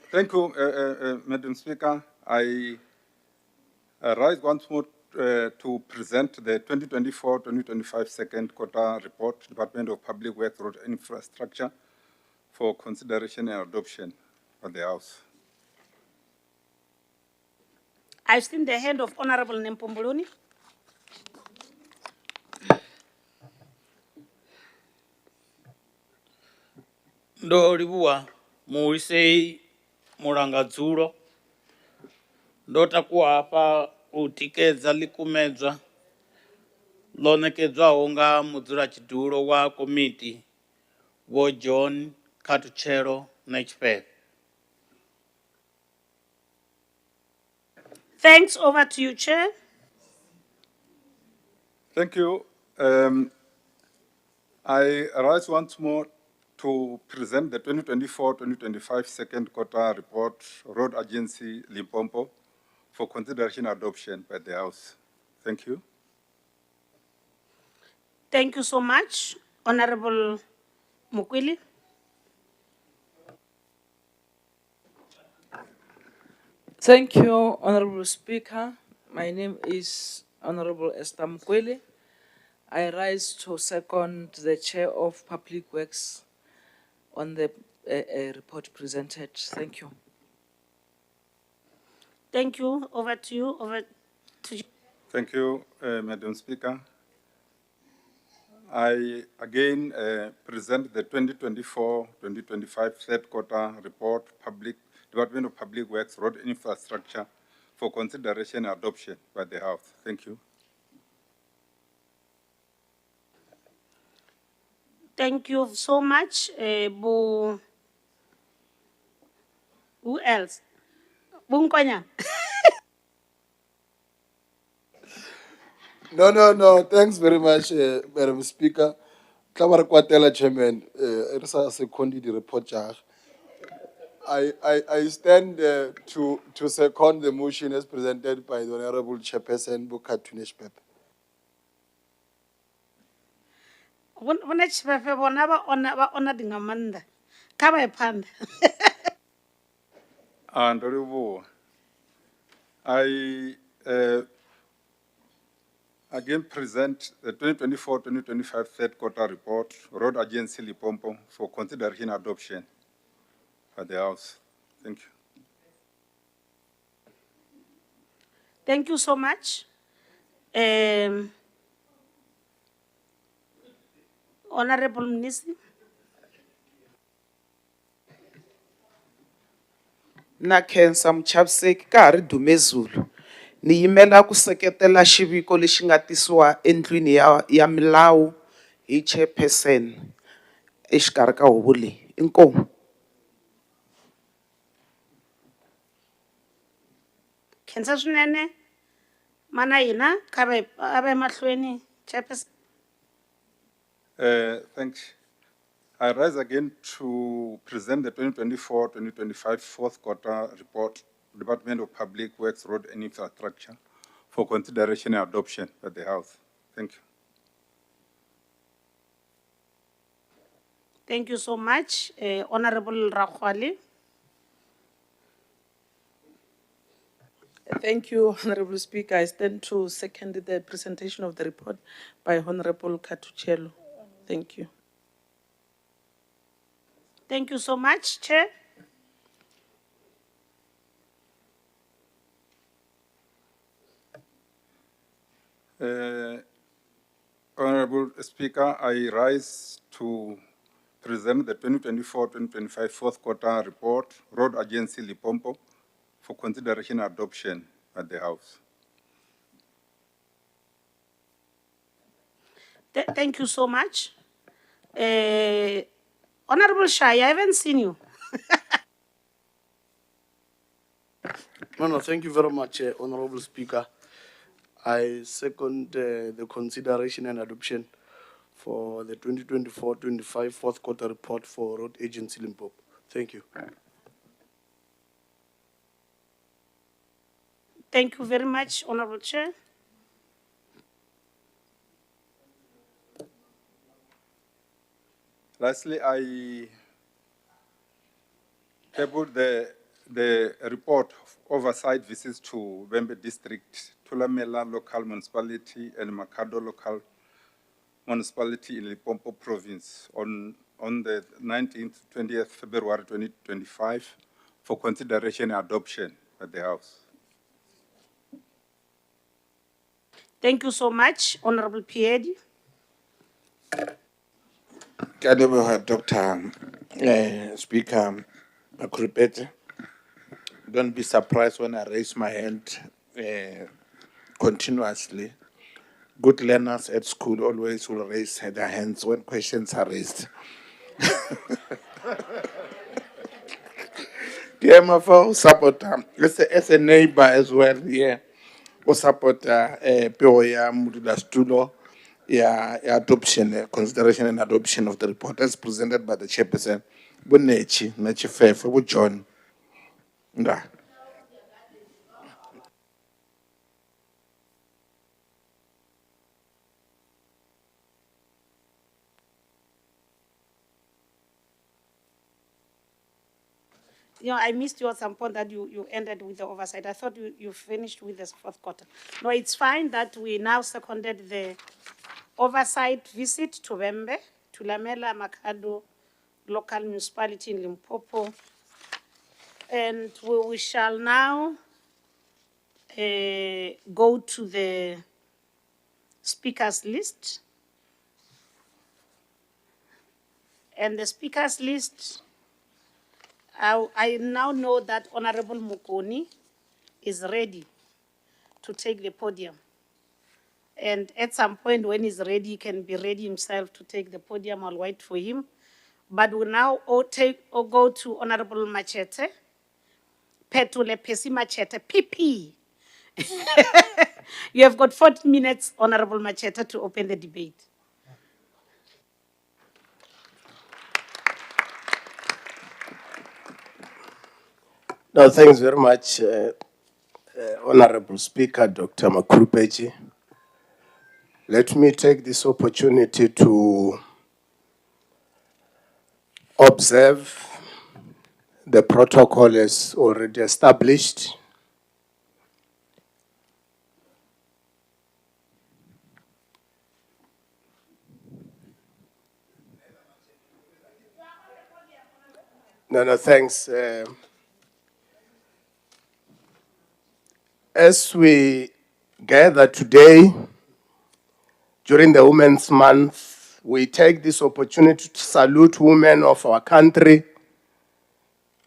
Thank you, Madam Speaker. I rise once more to present the 2024-2025 second quarter report, Department of Public Works, Road and Infrastructure, for consideration and adoption by the House. I've seen the hand of Honorable Nempombuluni. Ndo livhuwa muwisei mulangadzulo ndo takuwa hafha u tikedza likumedzwa ḽo ṋekedzwaho nga mudzulatshidulo wa komiti Vho John Khathuchelo na Tshifhe. Thanks. Over to you, Chair. Thank you. I rise once more to present the 2024-2025 second quarter report, Road Agency Limpopo, for consideration and adoption by the House. Thank you. Thank you so much, Honorable Mukwili. Thank you, Honorable Speaker. My name is Honorable Esther Mkwele. I rise to second the Chair of Public Works on the report presented. Thank you. Thank you. Over to you. Over to you. Thank you, Madam Speaker. I again present the 2024-2025 third quarter report, Department of Public Works, Road Infrastructure, for consideration and adoption by the House. Thank you. Thank you so much. Who else? Bunkonya. No. Thanks very much, Madam Speaker. Tla kwatela Chairman, Ersa secondi di report jar. I stand to second the motion as presented by the Honorable Chairperson Bukatunesh Pepe. Bona Tshifhe bona ba ona dingamanda. Ka ba ephanda. Honorable, I again present the 2024-2025 third quarter report, Road Agency Limpopo, for consideration and adoption by the House. Thank you. Thank you so much. Honorable Minister. Na khensa muchaviseki ka ha ri Dumezulu ni yimela ku seketela xiviko lexi nga tisiwa endlwini ya milawu hi chairperson exikarhi ka huvo leyi. Inkomu. Khensa swinene. Mana hina ka ba mahlweni Chairperson. Thanks. I rise again to present the 2024-2025 fourth quarter report, Department of Public Works, Road and Infrastructure, for consideration and adoption by the House. Thank you. Thank you so much, Honorable Rakhwali. Thank you, Honorable Speaker. I stand to second the presentation of the report by Honorable Khathuchelo. Thank you. Thank you so much, Chair. Honorable Speaker, I rise to present the 2024-2025 fourth quarter report, Road Agency Limpopo, for consideration and adoption by the House. Thank you so much. Honorable Shai, I haven't seen you. No, thank you very much, Honorable Speaker. I second the consideration and adoption for the 2024-25 fourth quarter report for Road Agency Limpopo. Thank you. Thank you very much, Honorable Chair. Lastly, I tabled the report of oversight visits to Wembe District, Tulamela Local Municipality, and Makado Local Municipality in Limpopo Province on the 19th, 20th February 2025 for consideration and adoption by the House. Thank you so much, Honorable Piedi. Dr. Speaker Makurupete, don't be surprised when I raise my hand continuously. good learners at school always will raise their hands when questions are raised. Yeah, my fellow supporter, as a neighbor as well, yeah. O supporter peo ya modula stulo ya adoption, consideration and adoption of the report as presented by the chairperson. Bonechi, Nechi Fefe, Bu John. Nda. You know, I missed you at some point that you ended with the oversight. I thought you finished with the fourth quarter. No, it's fine that we now seconded the oversight visit to Wembe, to Lamela Makado local municipality in Limpopo. And we shall now go to the speakers list. And the speakers list, I now know that Honorable Mukoni is ready to take the podium. And at some point when he's ready, he can be ready himself to take the podium. I'll wait for him. But we now all go to Honorable Machete. Petule Pesi Machete, PP. You have got 40 minutes, Honorable Machete, to open the debate. No, thanks very much, Honorable Speaker, Dr. Makurupechi. Let me take this opportunity to observe the protocol as already established. No, thanks. As we gather today, during the Women's Month, we take this opportunity to salute women of our country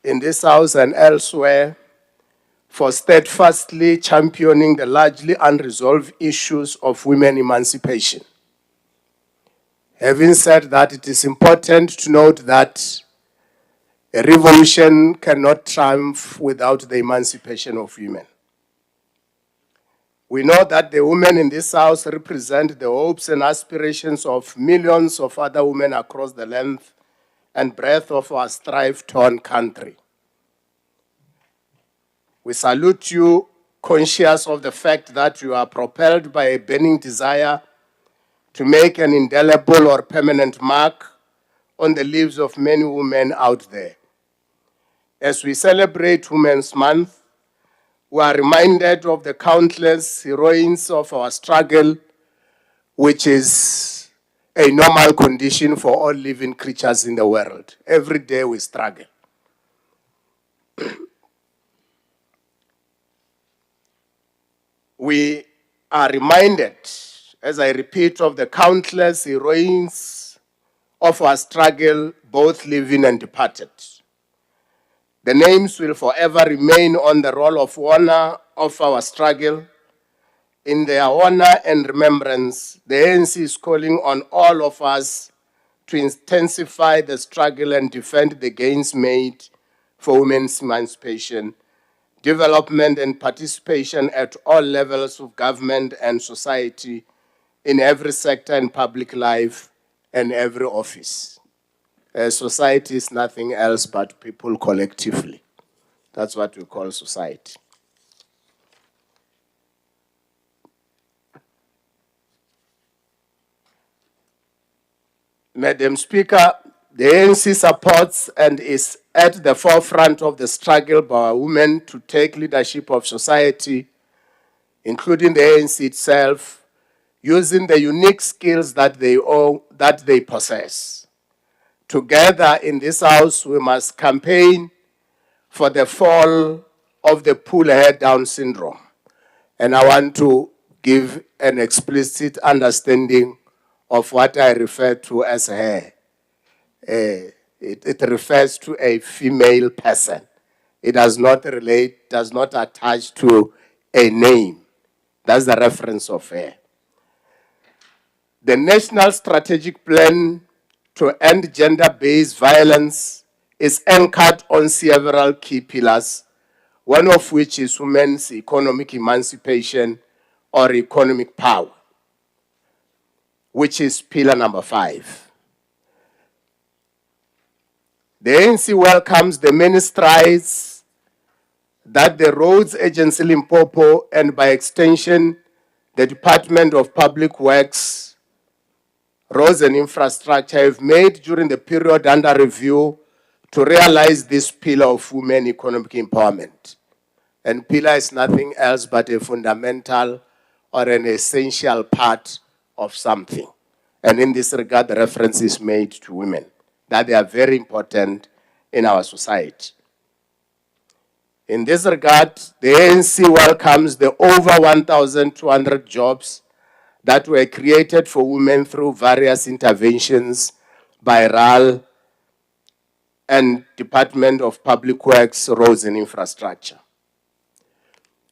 in this house and elsewhere for steadfastly championing the largely unresolved issues of women emancipation. Having said that, it is important to note that a revolution cannot triumph without the emancipation of women. We know that the women in this house represent the hopes and aspirations of millions of other women across the length and breadth of our strife-torn country. We salute you, conscious of the fact that you are propelled by a burning desire to make an indelible or permanent mark on the lives of many women out there. As we celebrate Women's Month, we are reminded of the countless heroines of our struggle, which is a normal condition for all living creatures in the world. Every day we struggle. We are reminded, as I repeat, of the countless heroines of our struggle, both living and departed. The names will forever remain on the roll of honor of our struggle. In their honor and remembrance, the ANC is calling on all of us to intensify the struggle and defend the gains made for women's emancipation, development and participation at all levels of government and society, in every sector in public life and every office. Society is nothing else but people collectively. That's what we call society. Madam Speaker, the ANC supports and is at the forefront of the struggle by our women to take leadership of society, including the ANC itself, using the unique skills that they possess. Together in this house, we must campaign for the fall of the pull head down syndrome. And I want to give an explicit understanding of what I refer to as hair. It refers to a female person. It does not attach to a name. That's the reference of hair. The National Strategic Plan to End Gender-Based Violence is anchored on several key pillars, one of which is women's economic emancipation or economic power, which is pillar number 5. The ANC welcomes the many strides that the Roads Agency Limpopo and by extension the Department of Public Works, Roads and Infrastructure have made during the period under review to realize this pillar of women economic empowerment. And pillar is nothing else but a fundamental or an essential part of something. And in this regard, the reference is made to women, that they are very important in our society. In this regard, the ANC welcomes the over 1,200 jobs that were created for women through various interventions by RAL and Department of Public Works, Roads and Infrastructure.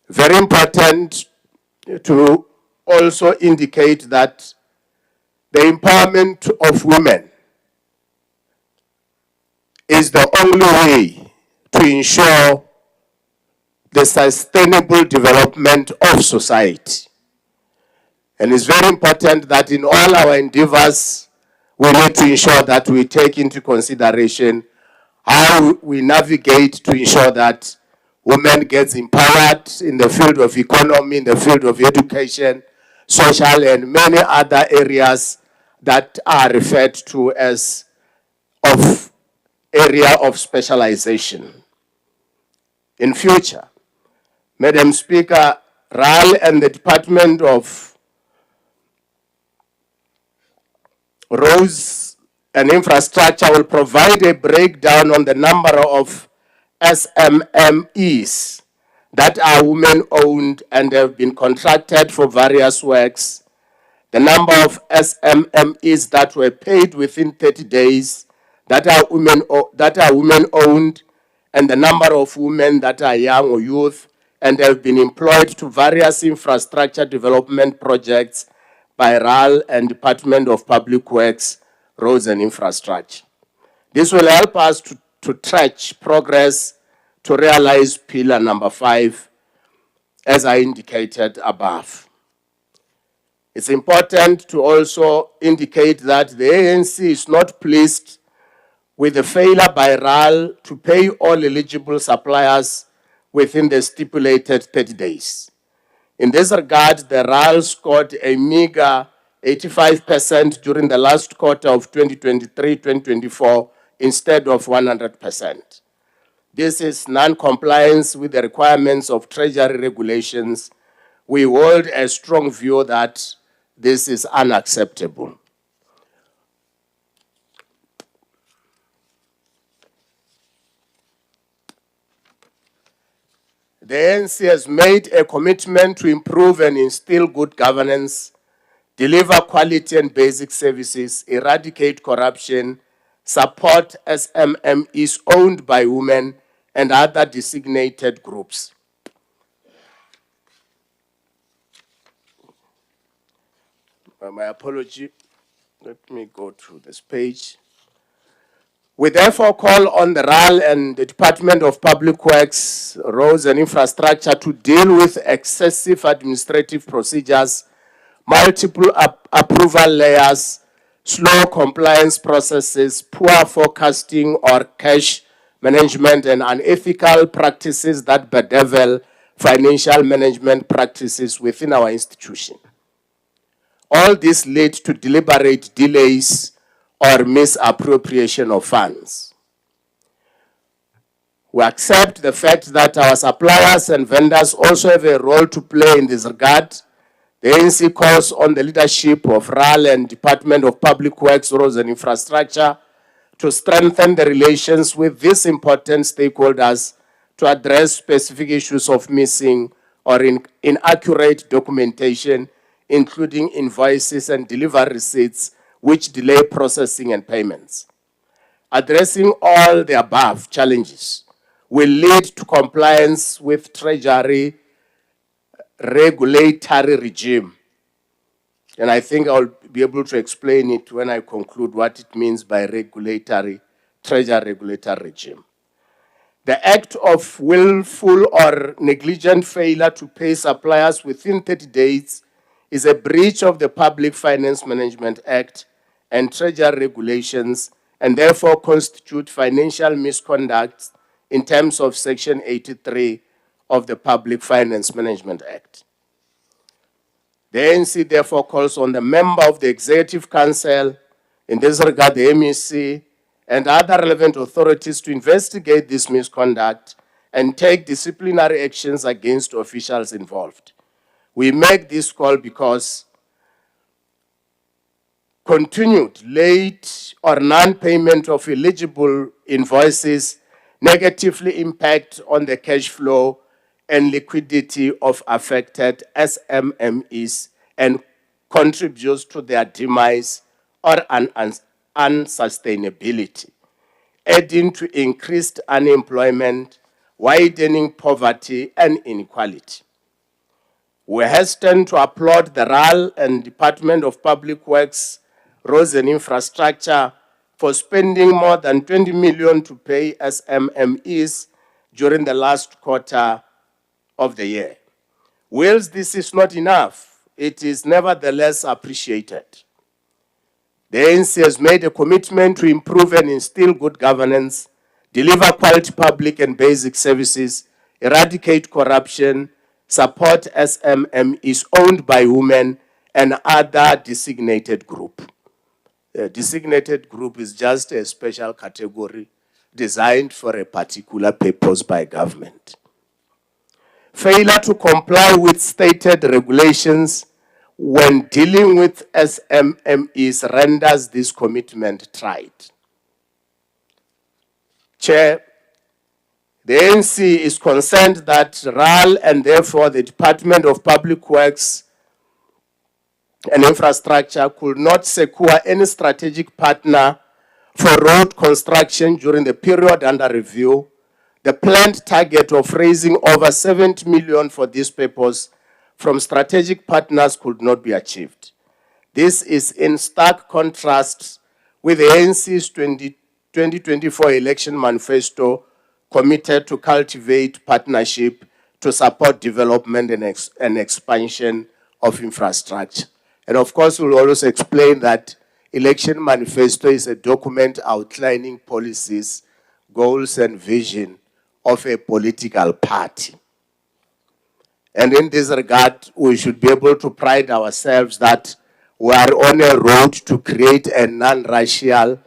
Very important to also indicate that the empowerment of women is the only way to ensure the sustainable development of society. And it's very important that in all our endeavors, we need to ensure that we take into consideration how we navigate to ensure that women get empowered in the field of economy, in the field of education, social, and many other areas that are referred to as of area of specialization. In future, Madam Speaker, RAL and the Department of Roads and Infrastructure will provide a breakdown on the number of SMMEs that are women-owned and have been contracted for various works, the number of SMMEs that were paid within 30 days that are women-owned, and the number of women that are young or youth and have been employed to various infrastructure development projects by RAL and Department of Public Works, Roads and Infrastructure. This will help us to track progress to realize pillar number 5, as I indicated above. It's important to also indicate that the ANC is not pleased with the failure by RAL to pay all eligible suppliers within the stipulated 30 days. In this regard, the RAL scored a meager 85% during the last quarter of 2023-2024 instead of 100%. This is non-compliance with the requirements of Treasury regulations. We hold a strong view that this is unacceptable. The ANC has made a commitment to improve and instill good governance, deliver quality and basic services, eradicate corruption, support SMMEs owned by women and other designated groups. My apology. Let me go through this page. We therefore call on the RAL and the Department of Public Works, Roads and Infrastructure to deal with excessive administrative procedures, multiple approval layers, slow compliance processes, poor forecasting or cash management, and unethical practices that bedevil financial management practices within our institution. All this lead to deliberate delays or misappropriation of funds. We accept the fact that our suppliers and vendors also have a role to play in this regard. The ANC calls on the leadership of RAL and Department of Public Works, Roads and Infrastructure to strengthen the relations with these important stakeholders to address specific issues of missing or inaccurate documentation, including invoices and delivery receipts, which delay processing and payments. Addressing all the above challenges will lead to compliance with Treasury regulatory regime And I think I'll be able to explain it when I conclude what it means by treasury regulatory regime. The act of willful or negligent failure to pay suppliers within 30 days is a breach of the Public Finance Management Act and treasury regulations, and therefore constitute financial misconduct in terms of Section 83 of the Public Finance Management Act. The ANC therefore calls on the member of the Executive Council, in this regard the MEC, and other relevant authorities to investigate this misconduct and take disciplinary actions against officials involved. We make this call because continued late or non-payment of eligible invoices negatively impact on the cash flow and liquidity of affected SMMEs and contributes to their demise or unsustainability, adding to increased unemployment, widening poverty and inequality. We hasten to applaud the RAL and Department of Public Works, Roads and Infrastructure for spending more than 20 million to pay SMMEs during the last quarter of the year. Whilst this is not enough, it is nevertheless appreciated. The ANC has made a commitment to improve and instill good governance, deliver quality public and basic services, eradicate corruption, support SMMEs owned by women and other designated group. A designated group is just a special category designed for a particular purpose by government. Failure to comply with stated regulations when dealing with SMMEs renders this commitment trite. Chair, the ANC is concerned that RAL and therefore the Department of Public Works and Infrastructure could not secure any strategic partner for road construction during the period under review. The planned target of raising over 70 million for this purpose from strategic partners could not be achieved. This is in stark contrast with the ANC's 2024 election manifesto committed to cultivate partnership to support development and expansion of infrastructure. And of course, we'll also explain that election manifesto is a document outlining policies, goals, and vision of a political party. And in this regard, we should be able to pride ourselves that we are on a road to create a non-racial,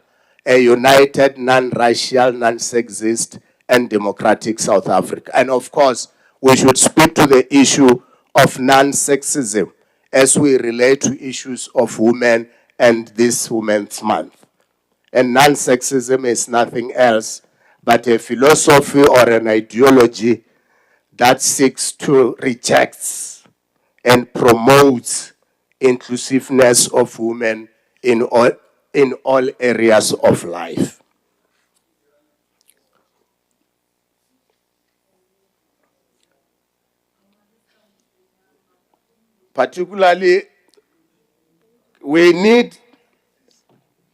a united, non-racial, non-sexist, and democratic South Africa. And of course, we should speak to the issue of non-sexism as we relate to issues of women and this Women's Month. And non-sexism is nothing else but a philosophy or an ideology that seeks to reject and promotes inclusiveness of women in all areas of life. Particularly, we need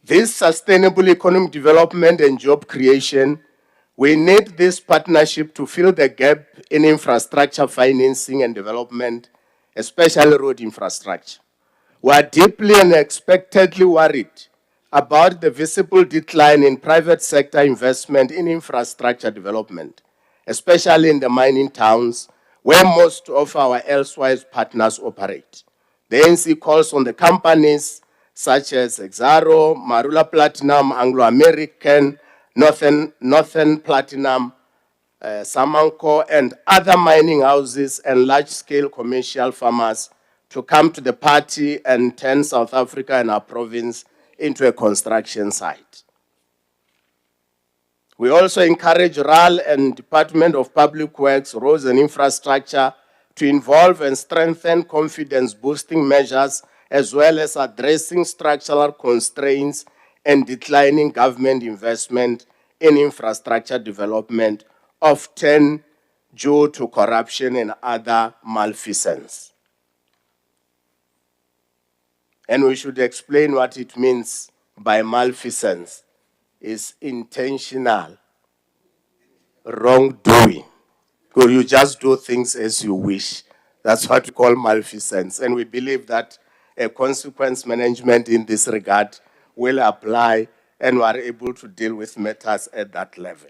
this sustainable economic development and job creation. We need this partnership to fill the gap in infrastructure financing and development, especially road infrastructure. We are deeply and unexpectedly worried about the visible decline in private sector investment in infrastructure development, especially in the mining towns where most of our elsewhere partners operate. The ANC calls on the companies such as Exxaro, Marula Platinum, Anglo-American, Northern Platinum, Samanco, and other mining houses and large-scale commercial farmers to come to the party and turn South Africa and our province into a construction site. We also encourage RAL and Department of Public Works, Roads and Infrastructure to involve and strengthen confidence-boosting measures as well as addressing structural constraints and declining government investment in infrastructure development, often due to corruption and other malfeasance. and we should explain what it means by malfeasance, is intentional wrongdoing. Or you just do things as you wish. That's what we call malfeasance. And we believe that a consequence management in this regard will apply, and we are able to deal with matters at that level.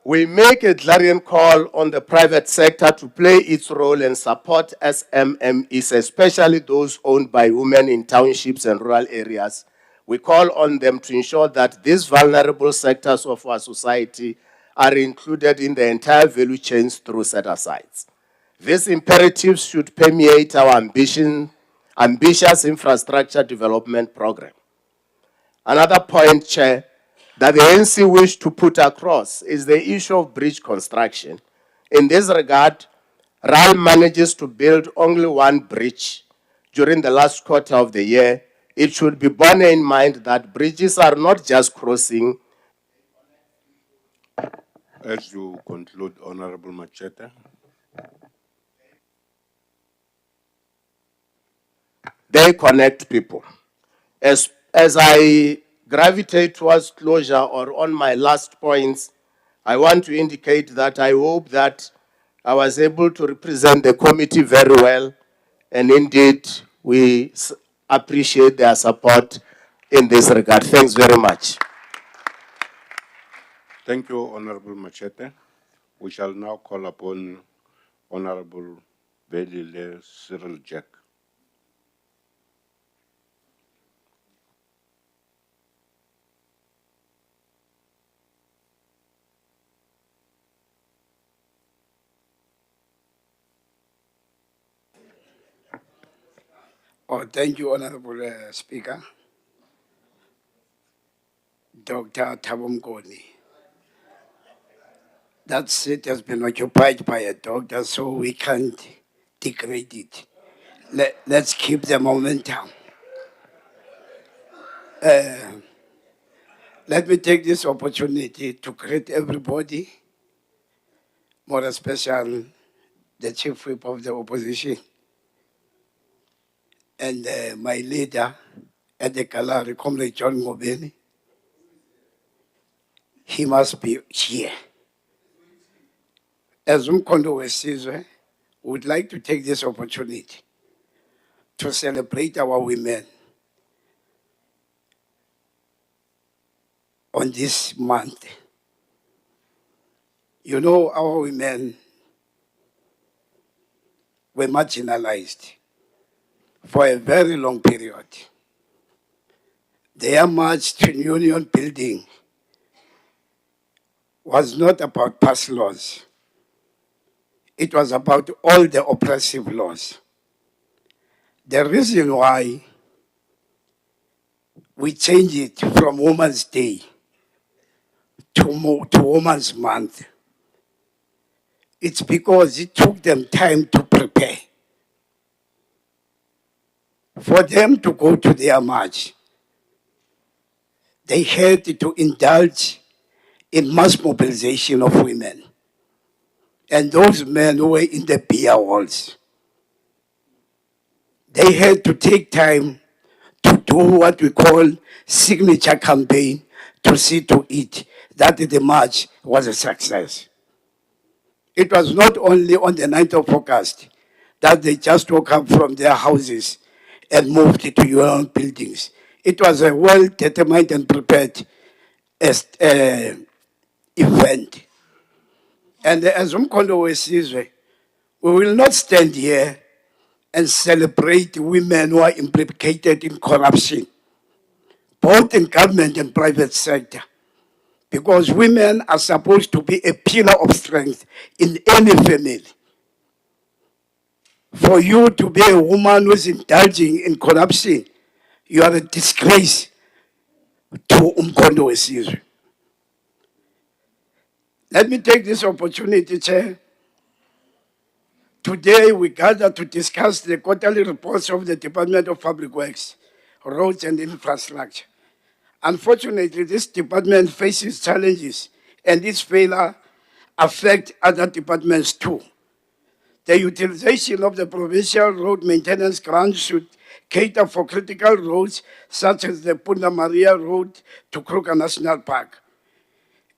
We make a clarion call on the private sector to play its role and support SMMEs, especially those owned by women in townships and rural areas. We call on them to ensure that these vulnerable sectors of our society are included in the entire value chains through set-asides. These imperatives should permeate our ambitious infrastructure development program. Another point, Chair, that the ANC wish to put across is the issue of bridge construction. In this regard, RAL manages to build only one bridge during the last quarter of the year. It should be borne in mind that bridges are not just crossing. As you conclude, Honorable Machete. They connect people. As I gravitate towards closure or on my last points, I want to indicate that I hope that I was able to represent the committee very well, and indeed we appreciate their support in this regard. Thanks very much. Thank you, Honorable Machete. We shall now call upon Honorable Velile Cyril Jack. Oh, thank you, Honorable Speaker. Dr. Tabumgoni. That seat has been occupied by a doctor, so we can't degrade it. Let's keep the momentum. Let me take this opportunity to greet everybody, more especially the Chief Whip of the opposition and my leader at the Kalari, Comrade John Ngobeni. He must be here. As Umkondo Wesizwe, would like to take this opportunity to celebrate our women on this month. You know, our women were marginalized for a very long period. Their march to union building was not about past laws. It was about all the oppressive laws. The reason why we changed it from Women's Day to Women's Month, it's because it took them time to prepare. For them to go to their march, they had to indulge in mass mobilization of women. And those men who were in the beer halls, they had to take time to do what we call signature campaign to see to it that the march was a success. It was not only on the 9th of August that they just woke up from their houses and moved to your own buildings. It was a well-determined and prepared event. And as Umkondo Wesizwe, we will not stand here and celebrate women who are implicated in corruption, both in government and private sector, because women are supposed to be a pillar of strength in any family. For you to be a woman who is indulging in corruption, you are a disgrace to Umkondo Wesizwe. Let me take this opportunity, Chair. Today we gather to discuss the quarterly reports of the Department of Public Works, Roads and Infrastructure. Unfortunately, this department faces challenges and its failure affect other departments too. The utilization of the provincial road maintenance grant should cater for critical roads such as the Punda Maria Road to Kruger National Park.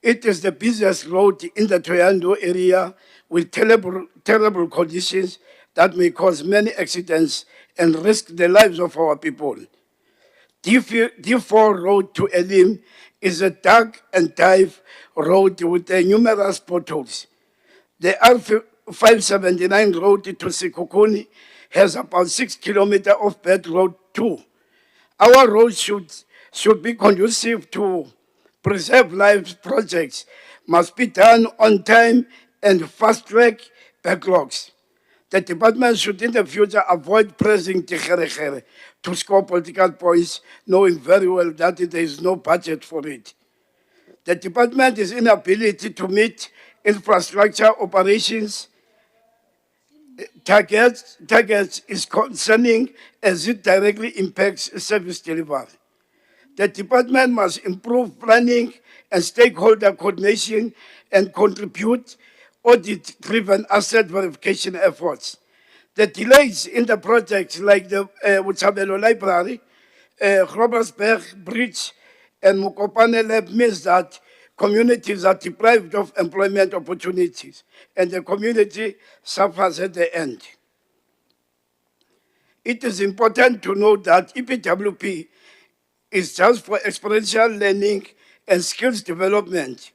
It is the busiest road in the Toyando area with terrible conditions that may cause many accidents and risk the lives of our people. D4 road to Elim is a dark and dive road with numerous potholes. The R579 road to Sikukuni has about 6 kilometers of bad road too. Our roads should be conducive to preserve lives. Projects must be done on time and fast-track backlogs. The department should in the future avoid pressing Tikherekhere to score political points, knowing very well that there is no budget for it. The department's inability to meet infrastructure operations targets is concerning as it directly impacts service delivery. The department must improve planning and stakeholder coordination and contribute audit-driven asset verification efforts. The delays in the projects like the Wuchabelo Library, Groblersberg Bridge, and Mukopane Lab means that communities are deprived of employment opportunities and the community suffers at the end. It is important to note that EPWP is just for experiential learning and skills development.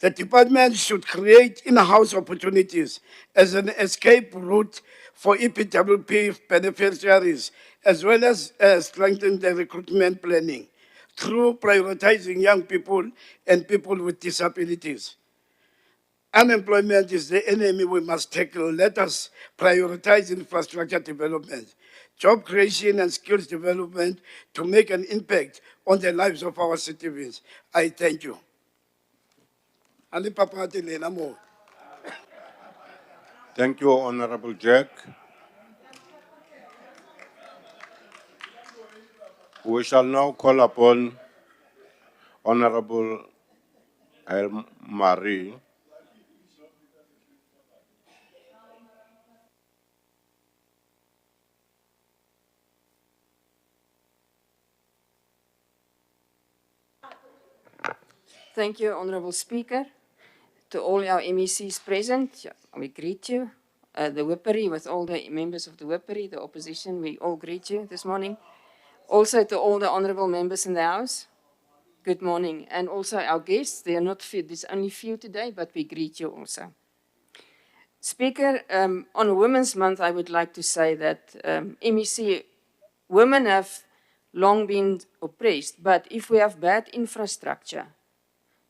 The department should create in-house opportunities as an escape route for EPWP beneficiaries, as well as strengthen the recruitment planning through prioritizing young people and people with disabilities. Unemployment is the enemy we must tackle. Let us prioritize infrastructure development, job creation and skills development to make an impact on the lives of our citizens. I thank you. Thank you, Honorable Jack. We shall now call upon Honorable Marie. Thank you, Honourable Speaker. To all our MECs present, we greet you. The Whippery, with all the members of the Whippery, the opposition, we all greet you this morning. Also to all the honourable members in the House, good morning. And also our guests, they are not few, there's only few today, but we greet you also. Speaker, on Women's Month, I would like to say that MEC, women have long been oppressed, but if we have bad infrastructure,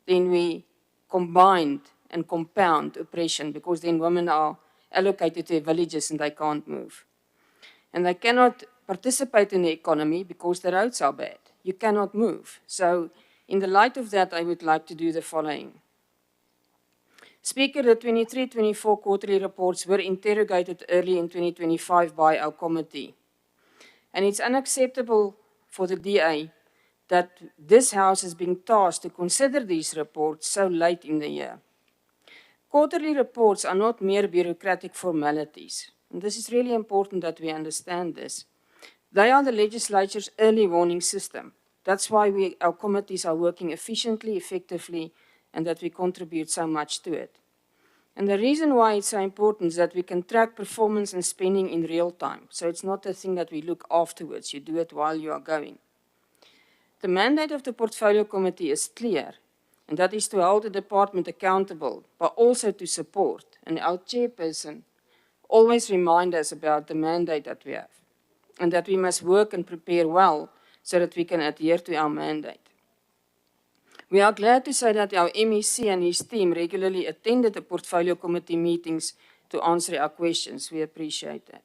then we combined and compound oppression, because then women are allocated to villages and they can't move. And they cannot participate in the economy because the roads are bad. You cannot move. So in the light of that, I would like to do the following. Speaker, the 23-24 quarterly reports were interrogated early in 2025 by our committee. And it's unacceptable for the DA that this House is being tasked to consider these reports so late in the year. Quarterly reports are not mere bureaucratic formalities. And this is really important that we understand this. They are the legislature's early warning system. That's why our committees are working efficiently, effectively, and that we contribute so much to it. And the reason why it's so important is that we can track performance and spending in real time. So it's not a thing that we look afterwards. You do it while you are going. The mandate of the Portfolio Committee is clear, and that is to hold the department accountable, but also to support. And our chairperson always reminds us about the mandate that we have, and that we must work and prepare well so that we can adhere to our mandate. We are glad to say that our MEC and his team regularly attended the Portfolio Committee meetings to answer our questions. We appreciate that.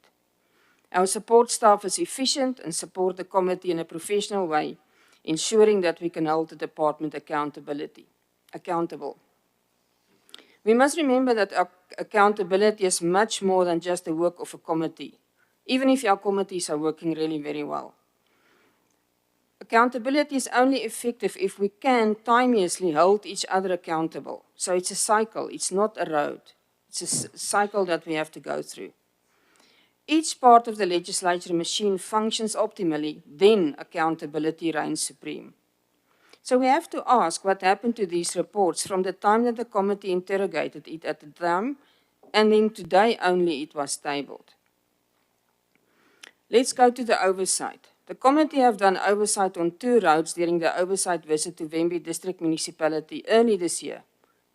Our support staff is efficient and support the committee in a professional way, ensuring that we can hold the department accountable. We must remember that our accountability is much more than just the work of a committee, even if our committees are working really very well. Accountability is only effective if we can timelessly hold each other accountable. So it's a cycle, it's not a road. It's a cycle that we have to go through. Each part of the legislature machine functions optimally, then accountability reigns supreme. So we have to ask what happened to these reports from the time that the committee interrogated it at the time, and then today only it was tabled. Let's go to the oversight. The committee have done oversight on 2 roads during the oversight visit to Wembe District Municipality early this year,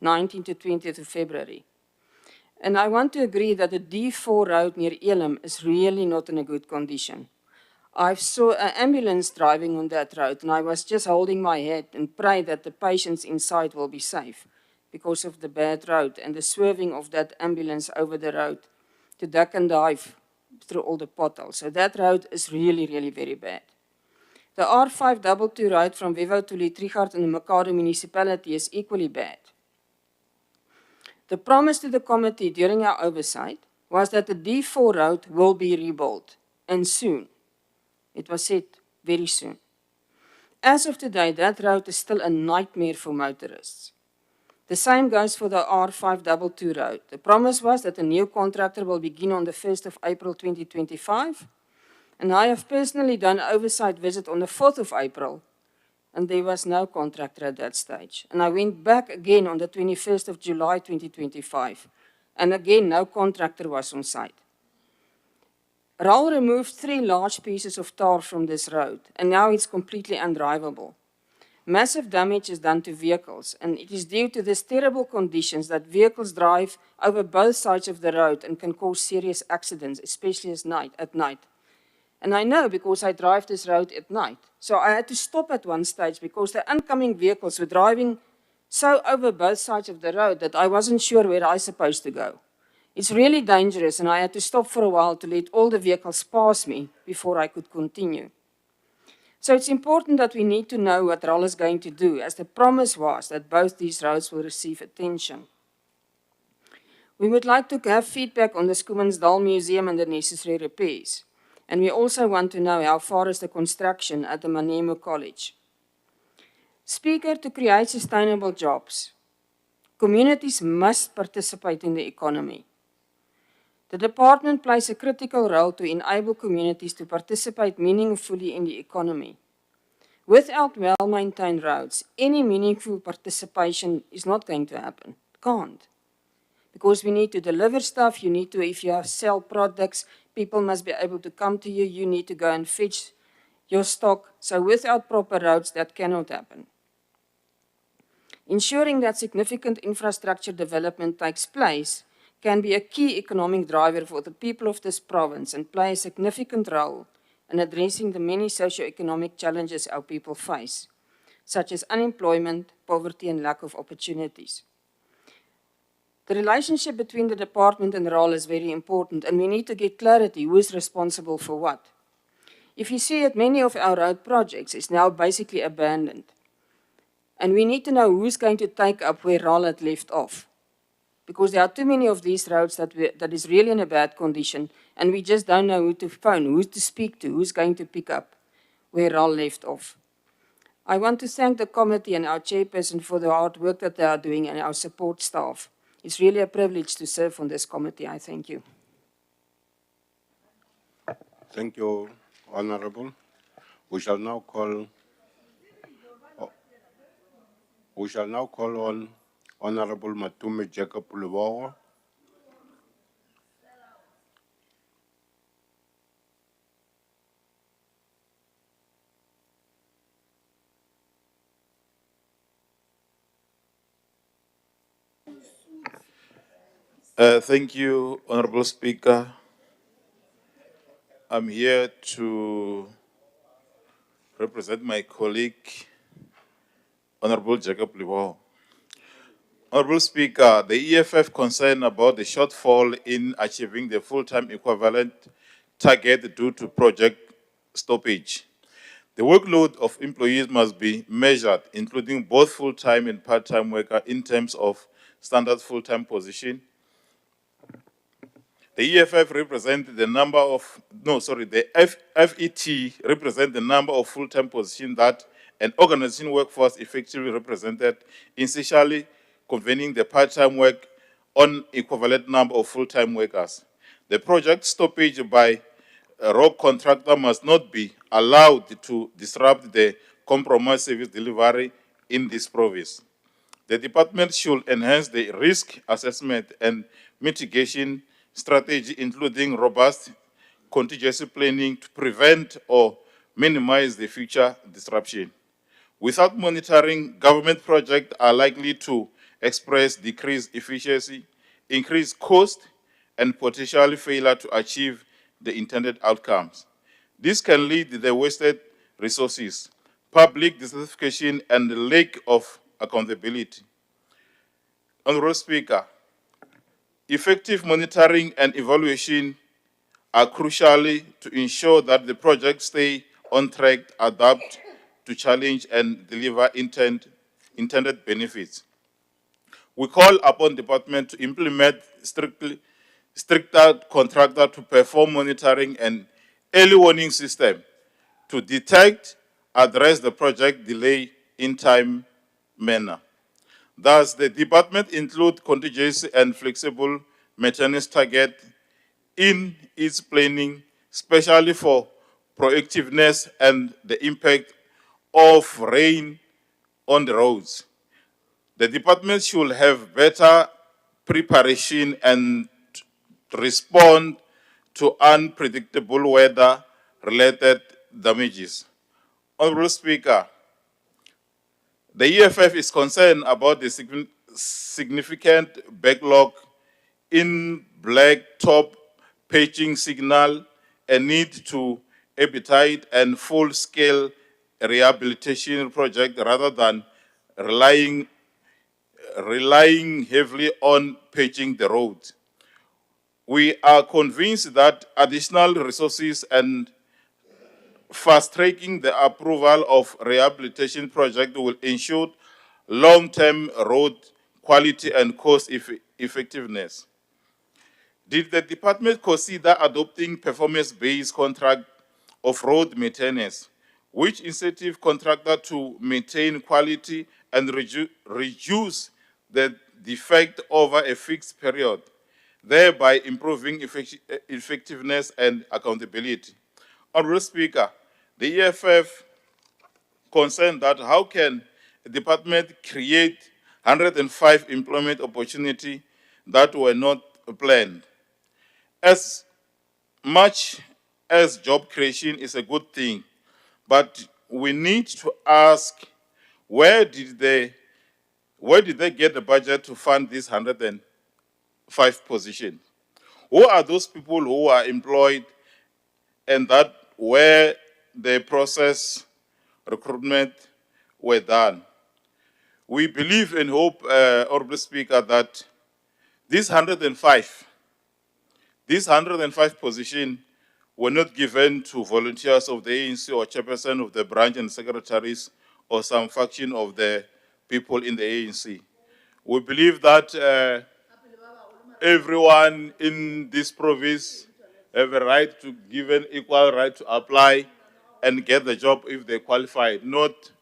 19th to 20th of February. And I want to agree that the D4 road near Elim is really not in a good condition. I saw an ambulance driving on that road, and I was just holding my head and pray that the patients inside will be safe because of the bad road and the swerving of that ambulance over the road to duck and dive through all the potholes. So that road is really, really very bad. The R522 road from Vivo to Litrigard in the Makado municipality is equally bad. The promise to the committee during our oversight was that the D4 road will be rebuilt, and soon. It was said very soon. As of today, that road is still a nightmare for motorists. The same goes for the R522 road. The promise was that a new contractor will begin on the 1st of April 2025, and I have personally done an oversight visit on the 4th of April, and there was no contractor at that stage. And I went back again on the 21st of July 2025, and again no contractor was on site. RAL removed 3 large pieces of tar from this road, and now it's completely undrivable. Massive damage is done to vehicles, and it is due to these terrible conditions that vehicles drive over both sides of the road and can cause serious accidents, especially at night. And I know because I drive this road at night. So I had to stop at one stage because the oncoming vehicles were driving so over both sides of the road that I wasn't sure where I was supposed to go. It's really dangerous, and I had to stop for a while to let all the vehicles pass me before I could continue. So it's important that we need to know what RAL is going to do, as the promise was that both these roads will receive attention. We would like to have feedback on the Schoemansdal Museum and the necessary repairs. And we also want to know how far is the construction at the Manemo College. Speaker, to create sustainable jobs, communities must participate in the economy. The department plays a critical role to enable communities to participate meaningfully in the economy. Without well-maintained roads, any meaningful participation is not going to happen. It can't. Because we need to deliver stuff, if you sell products, people must be able to come to you, you need to go and fetch your stock. So without proper roads, that cannot happen. Ensuring that significant infrastructure development takes place can be a key economic driver for the people of this province and play a significant role in addressing the many socio-economic challenges our people face, such as unemployment, poverty, and lack of opportunities. The relationship between the department and RAL is very important, and we need to get clarity who is responsible for what. If you see it, many of our road projects is now basically abandoned. And we need to know who's going to take up where RAL had left off. Because there are too many of these roads that is really in a bad condition, and we just don't know who to phone, who to speak to, who's going to pick up where RAL left off. I want to thank the committee and our chairperson for the hard work that they are doing and our support staff. It's really a privilege to serve on this committee. I thank you. Thank you, Honorable. We shall now call on Honorable Matume Jacob Lubowo. Thank you, Honorable Speaker. I'm here to represent my colleague, Honorable Jacob Libo. Honorable Speaker, the EFF concerned about the shortfall in achieving the full-time equivalent target due to project stoppage. The workload of employees must be measured, including both full-time and part-time workers in terms of standard full-time position. The EFF represents the number of, the FET represents the number of full-time positions that an organization workforce effectively represented, essentially convening the part-time work on equivalent number of full-time workers. The project stoppage by a road contractor must not be allowed to disrupt the compromised service delivery in this province. The department should enhance the risk assessment and mitigation strategy, including robust contingency planning to prevent or minimize the future disruption. Without monitoring, government projects are likely to express decreased efficiency, increased cost, and potentially failure to achieve the intended outcomes. This can lead to the wasted resources, public dissatisfaction, and the lack of accountability. Honorable Speaker, effective monitoring and evaluation are crucial to ensure that the projects stay on track, adapt to challenge, and deliver intended benefits. We call upon the department to implement stricter contractor to perform monitoring and early warning system to detect, address the project delay in time manner. Thus, the department include contingency and flexible maintenance target in its planning, especially for proactiveness and the impact of rain on the roads. The department should have better preparation and respond to unpredictable weather-related damages. Honorable Speaker, the EFF is concerned about the significant backlog in blacktop patching signal and need to appetite and full-scale rehabilitation project rather than relying heavily on patching the road. We are convinced that additional resources and fast-tracking the approval of rehabilitation project will ensure long-term road quality and cost effectiveness. Did the department consider adopting performance-based contract of road maintenance, which incentive contractor to maintain quality and reduce the defect over a fixed period, thereby improving effectiveness and accountability? Honorable Speaker, the EFF concerned that how can the department create 105 employment opportunities that were not planned? As much as job creation is a good thing, but we need to ask, where did they get the budget to fund these 105 positions? Who are those people who are employed and that where the process recruitment were done? We believe and hope, Honorable Speaker, that these 105 positions were not given to volunteers of the ANC or chairperson of the branch and secretaries or some faction of the people in the ANC. We believe that everyone in this province have a right to given equal right to apply and get the job if they qualify, not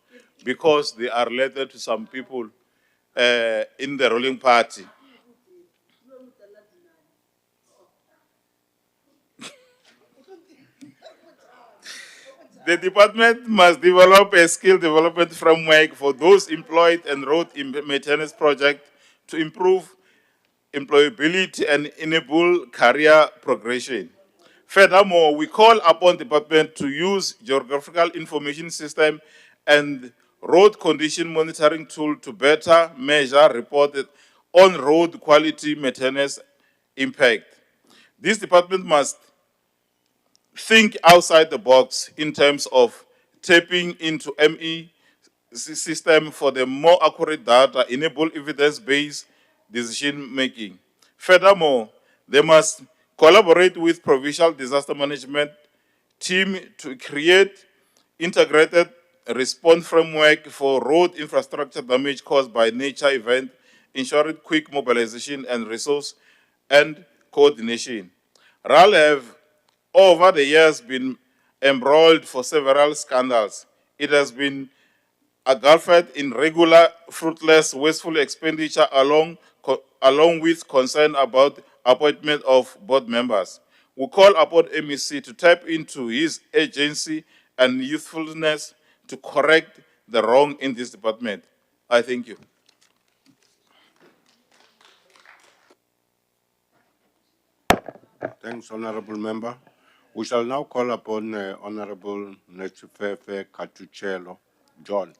because they are related to some people in the ruling party. The department must develop a skill development framework for those employed and road maintenance project to improve employability and enable career progression. Furthermore, we call upon the department to use geographical information system and road condition monitoring tool to better measure reported on road quality maintenance impact. This department must think outside the box in terms of tapping into ME system for the more accurate data, enable evidence-based decision-making. Furthermore, they must collaborate with provincial disaster management team to create integrated response framework for road infrastructure damage caused by nature event, ensuring quick mobilization and resource and coordination. RAL have over the years been embroiled for several scandals. It has been engulfed in regular, fruitless, wasteful expenditure along along with concern about appointment of board members. We call upon MEC to tap into his agency and youthfulness to correct the wrong in this department. I thank you. Thanks, Honorable Member. We shall now call upon Honorable Nechifefe Katuchelo John.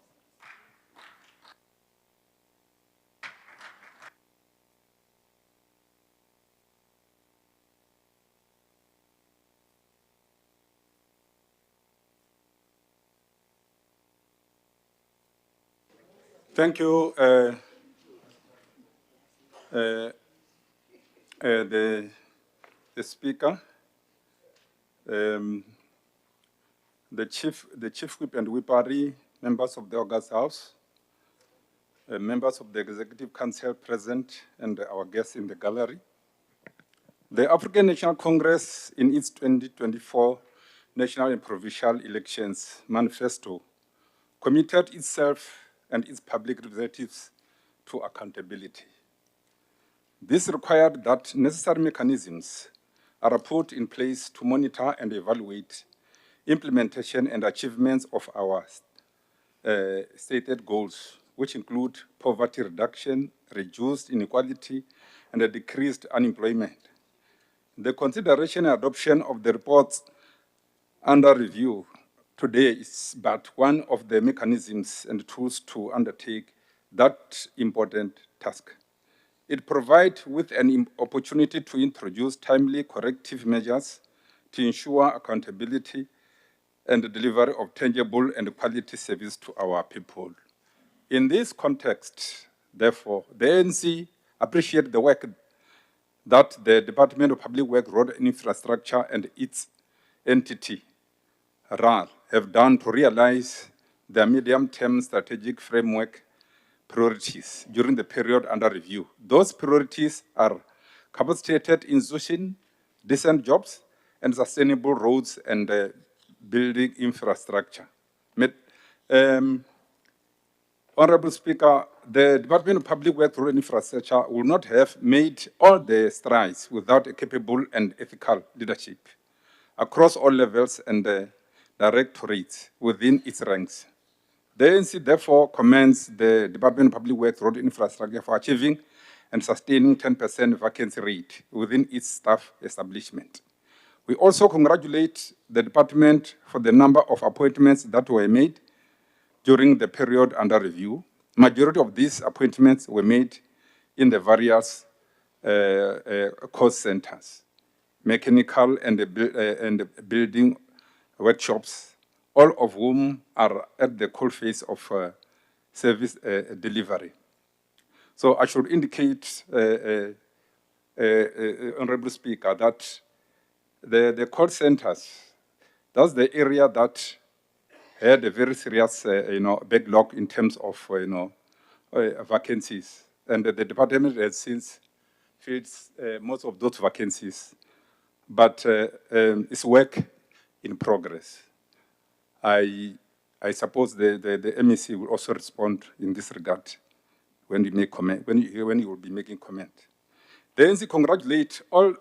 Thank you, the Speaker, the Chief Whip and Whippery, members of the August House, members of the Executive Council present, and our guests in the gallery. The African National Congress, in its 2024 national and provincial elections manifesto, committed itself and its public representatives to accountability. This required that necessary mechanisms are put in place to monitor and evaluate implementation and achievements of our stated goals, which include poverty reduction, reduced inequality, and a decreased unemployment. The consideration and adoption of the reports under review today is but one of the mechanisms and tools to undertake that important task. It provides with an opportunity to introduce timely corrective measures to ensure accountability and the delivery of tangible and quality service to our people. In this context, therefore, the ANC appreciates the work that the Department of Public Works, Road and Infrastructure and its entity, RAL, have done to realize their medium-term strategic framework priorities during the period under review. Those priorities are capacitated institutions, decent jobs, and sustainable roads and building infrastructure. Honorable Speaker, the Department of Public Works, Road and Infrastructure will not have made all the strides without a capable and ethical leadership across all levels and directorates within its ranks. The ANC therefore commends the Department of Public Works, Road and Infrastructure for achieving and sustaining 10% vacancy rate within its staff establishment. We also congratulate the department for the number of appointments that were made during the period under review. Majority of these appointments were made in the various cost centers, mechanical and building workshops, all of whom are at the coalface of service delivery. So I should indicate, Honorable Speaker, that the call centers, that's the area that had a very serious backlog in terms of vacancies. And the department has since filled most of those vacancies, but it's work in progress. I suppose the MEC will also respond in this regard when you make comment, when you will be making comment. The ANC congratulate all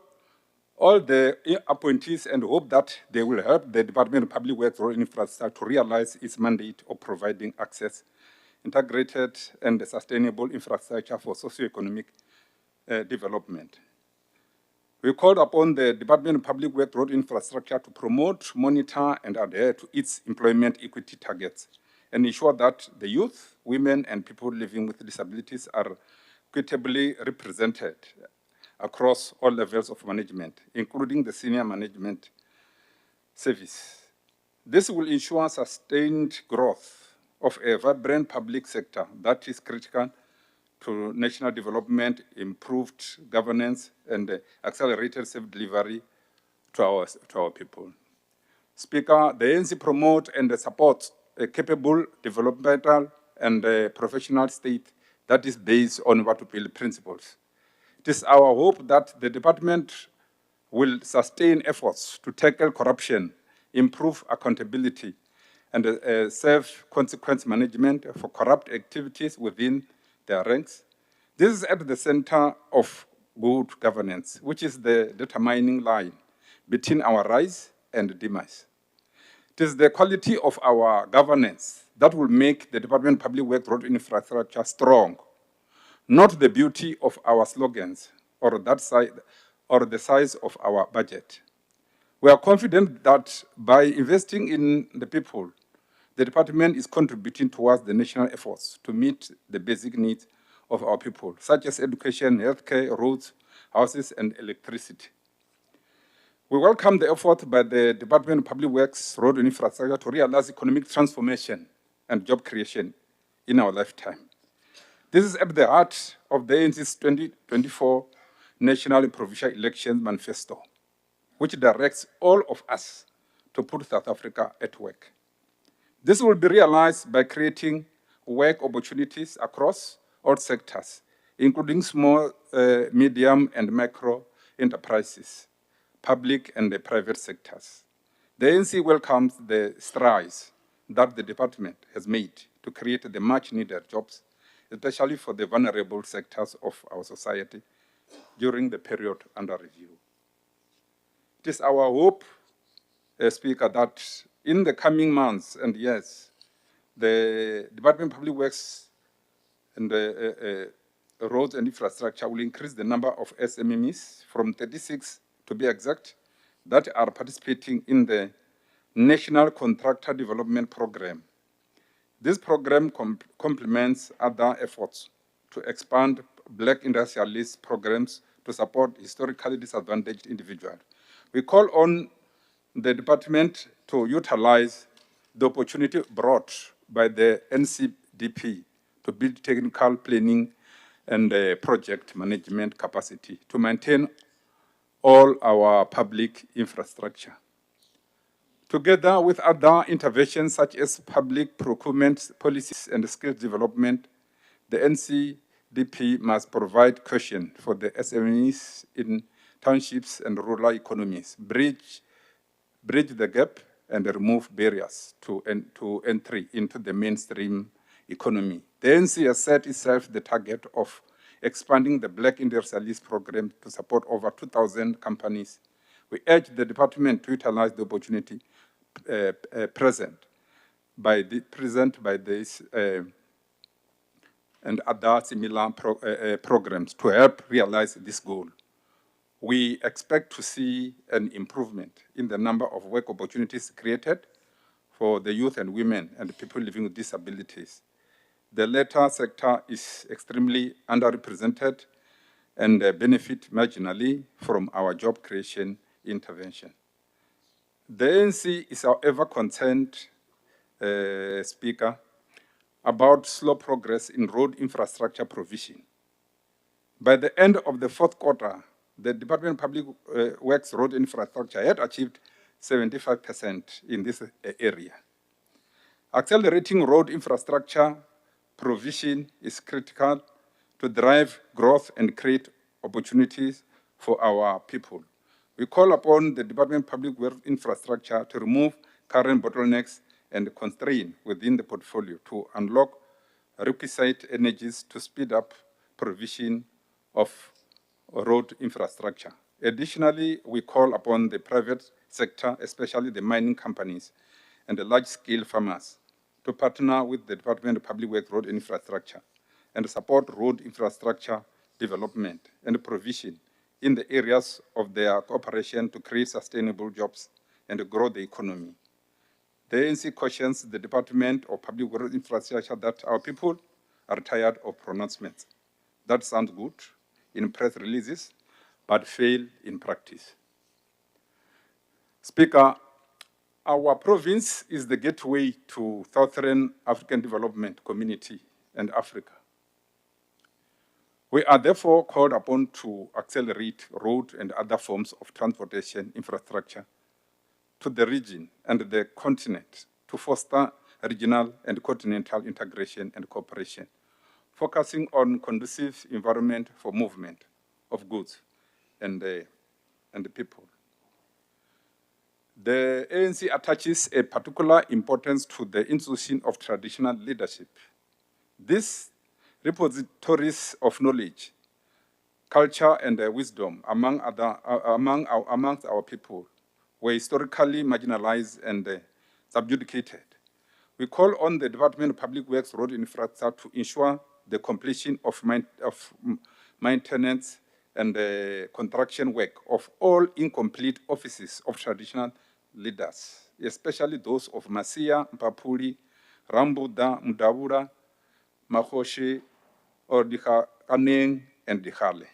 the appointees and hope that they will help the Department of Public Works and Infrastructure to realize its mandate of providing access, integrated and sustainable infrastructure for socio-economic development. We called upon the Department of Public Works, Road Infrastructure to promote, monitor, and adhere to its employment equity targets and ensure that the youth, women, and people living with disabilities are equitably represented across all levels of management, including the senior management service. This will ensure sustained growth of a vibrant public sector that is critical to national development, improved governance, and accelerated service delivery to our people. Speaker, the ANC promotes and supports a capable, developmental, and professional state that is based on Watupi's principles. It is our hope that the department will sustain efforts to tackle corruption, improve accountability, and serve consequence management for corrupt activities within their ranks. This is at the center of good governance, which is the determining line between our rise and demise. It is the quality of our governance that will make the Department of Public Works Road Infrastructure strong, not the beauty of our slogans or the size of our budget. We are confident that by investing in the people, the department is contributing towards the national efforts to meet the basic needs of our people, such as education, healthcare, roads, houses, and electricity. We welcome the effort by the Department of Public Works, Road and Infrastructure to realize economic transformation and job creation in our lifetime. This is at the heart of the ANC's 2024 National and Provincial Elections Manifesto, which directs all of us to put South Africa at work. This will be realized by creating work opportunities across all sectors, including small, medium, and micro enterprises, public and the private sectors. The ANC welcomes the strides that the department has made to create the much-needed jobs, especially for the vulnerable sectors of our society during the period under review. It is our hope, Speaker, that in the coming months and years, the Department of Public Works and the Roads and Infrastructure will increase the number of SMEs from 36, to be exact, that are participating in the National Contractor Development Program. This program complements other efforts to expand Black industrialist programs to support historically disadvantaged individuals. We call on the department to utilize the opportunity brought by the NCDP to build technical planning and project management capacity to maintain all our public infrastructure. Together with other interventions such as public procurement policies and skills development, the NCDP must provide cushion for the SMEs in townships and rural economies, bridge the gap and remove barriers to entry into the mainstream economy. The ANC has set itself the target of expanding the Black Industrialist Program to support over 2,000 companies. We urge the department to utilize the opportunity present by this and other similar programs to help realize this goal. We expect to see an improvement in the number of work opportunities created for the youth and women and people living with disabilities. The latter sector is extremely underrepresented and benefit marginally from our job creation intervention. The ANC is, however, concerned, Speaker, about slow progress in road infrastructure provision. By the end of the fourth quarter, the Department of Public Works Road Infrastructure had achieved 75% in this area. Accelerating road infrastructure provision is critical to drive growth and create opportunities for our people. We call upon the Department of Public Works Infrastructure to remove current bottlenecks and constraints within the portfolio to unlock requisite energies to speed up provision of road infrastructure. Additionally, we call upon the private sector, especially the mining companies and the large-scale farmers, to partner with the Department of Public Works Road Infrastructure and support road infrastructure development and provision in the areas of their cooperation to create sustainable jobs and grow the economy. The ANC cautions the Department of Public Works Infrastructure that our people are tired of pronouncements that sound good in press releases, but fail in practice. Speaker, our province is the gateway to Southern African Development Community and Africa. We are therefore called upon to accelerate road and other forms of transportation infrastructure to the region and the continent to foster regional and continental integration and cooperation, focusing on conducive environment for movement of goods and people. The ANC attaches a particular importance to the institution of traditional leadership. This repositories of knowledge, culture, and wisdom amongst our people were historically marginalized and subjugated. We call on the Department of Public Works Road Infrastructure to ensure the completion of maintenance and construction work of all incomplete offices of traditional leaders, especially those of Masia, Mpapuli, Rambuda, Mudabura, Mahoshi, Ordika, Kaneng, and Dihale.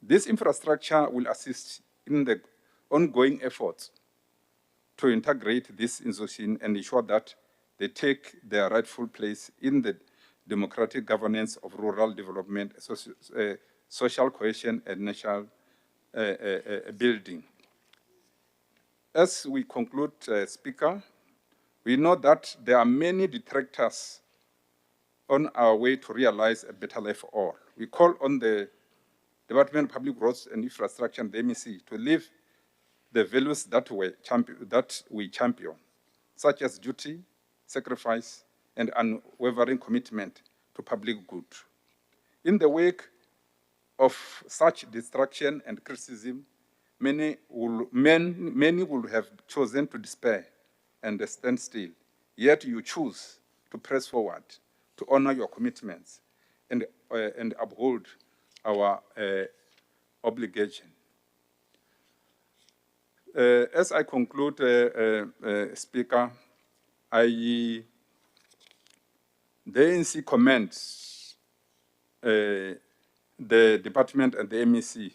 This infrastructure will assist in the ongoing efforts to integrate this institution and ensure that they take their rightful place in the democratic governance of rural development, social cohesion, and national building. As we conclude, Speaker, we know that there are many detractors on our way to realize a better life for all. We call on the Department of Public Roads and Infrastructure and the MEC to live the values that we champion, such as duty, sacrifice, and unwavering commitment to public good. In the wake of such distraction and criticism, many would have chosen to despair and stand still. Yet you choose to press forward, to honor your commitments, and uphold our obligation. As I conclude, Speaker, the ANC commends the department and the MEC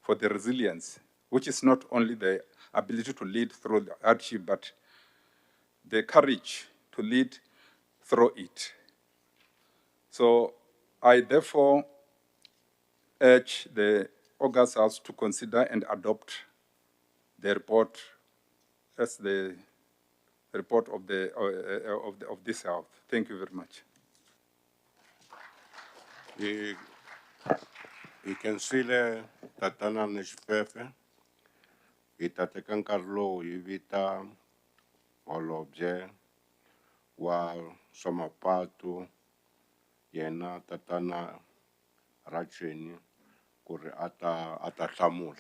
for the resilience, which is not only the ability to lead through the hardship, but the courage to lead through it. So I therefore urge the August House to consider and adopt the report as the report of this House. Thank you very much. I can see the tatana nishpepe. Itatekan karlo ivita olobje wa somapatu yena tatana racheni kuri ata samul.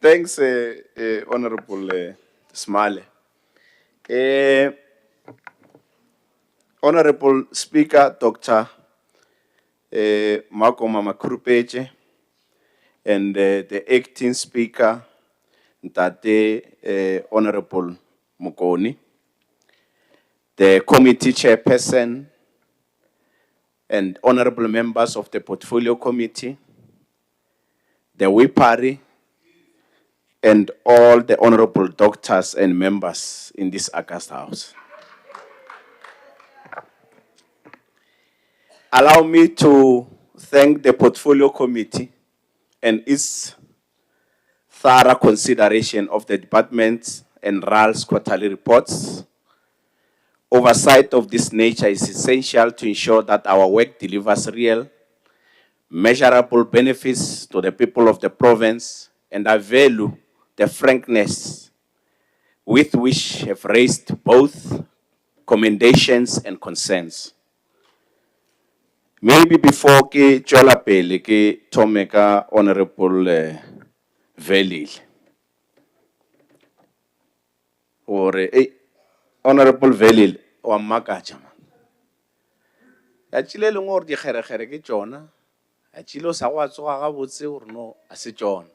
Thanks, Honorable Smale. Honorable Speaker, Dr. Makoma Makrupeche, and the acting Speaker, Ntate Honorable Mukoni, the committee chairperson, and honorable members of the Portfolio Committee, the WIPARI, and all the honorable doctors and members in this August House. Allow me to thank the Portfolio Committee and its thorough consideration of the department's and RAL's quarterly reports. Oversight of this nature is essential to ensure that our work delivers real, measurable benefits to the people of the province, and I value the frankness with which have raised both commendations and concerns. Maybe before ke chola pele ke Tomeka Honorable Velile. Or Honorable Velile wa makacha. Achile lungor di khere ke tsona. Achilo sa wa tsoga ga botse or no a se tsona.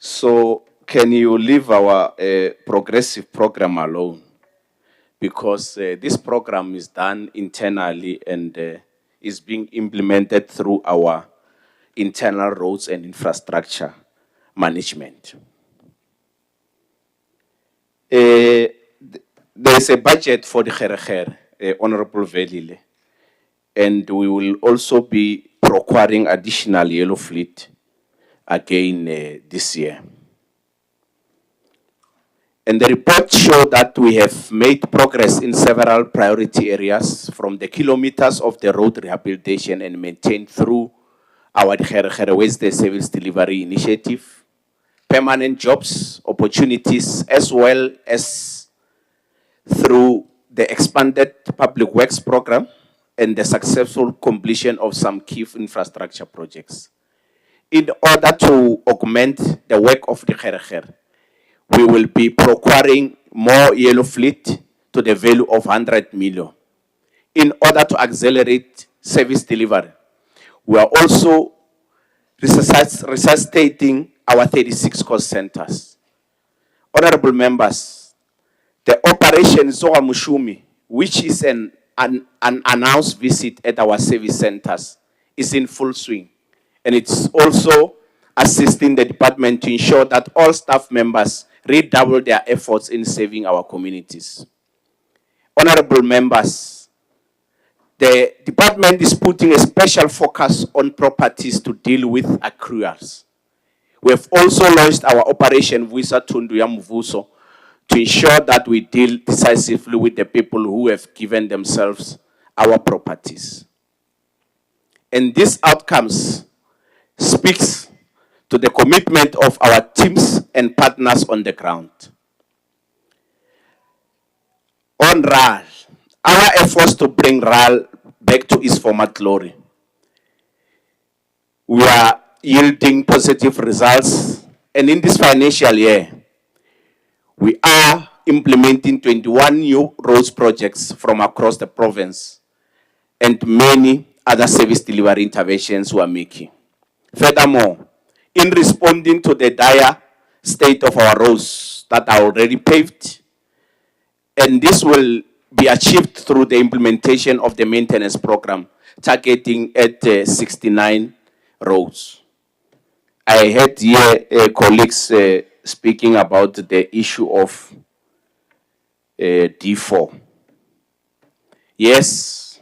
So can you leave our progressive program alone? Because this program is done internally and is being implemented through our internal roads and infrastructure management. There is a budget for the Khere, Honorable Velile, and we will also be procuring additional yellow fleet again this year. And the report showed that we have made progress in several priority areas, from the kilometers of the road rehabilitation and maintained through our Wednesday Service Delivery Initiative, permanent jobs, opportunities, as well as through the expanded Public Works program and the successful completion of some key infrastructure projects. In order to augment the work of the Kherekhere, we will be procuring more yellow fleet to the value of 100 million. In order to accelerate service delivery, we are also resuscitating our 36 cost centers. Honorable members, the Operation Zoa Mushumi, which is an announced visit at our service centers, is in full swing. And it's also assisting the department to ensure that all staff members redouble their efforts in saving our communities. Honorable members, the department is putting a special focus on properties to deal with accruals. We have also launched our Operation Visa Tundu ya Mvuso to ensure that we deal decisively with the people who have given themselves our properties. And these outcomes speaks to the commitment of our teams and partners on the ground. On RAL, our efforts to bring RAL back to its former glory, we are yielding positive results, and in this financial year, we are implementing 21 new roads projects from across the province and many other service delivery interventions we are making. Furthermore, in responding to the dire state of our roads that are already paved, and this will be achieved through the implementation of the maintenance program, targeting at 69 roads. I heard here colleagues speaking about the issue of D4. Yes,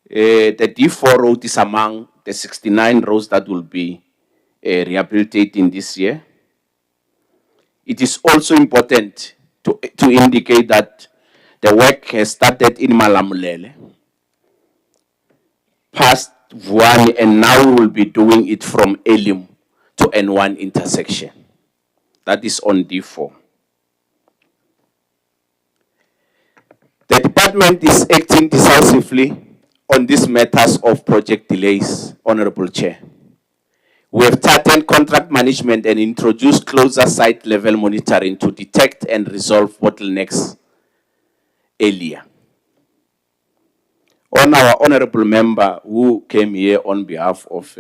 the D4 road is among the 69 roads that will be rehabilitating this year. It is also important to indicate that the work has started in Malamulele, past Vuani, and now we will be doing it from Elim to N1 intersection. That is on D4. The department is acting decisively on these matters of project delays, Honorable Chair. We have tightened contract management and introduced closer site-level monitoring to detect and resolve bottlenecks earlier. On our honorable member who came here on behalf of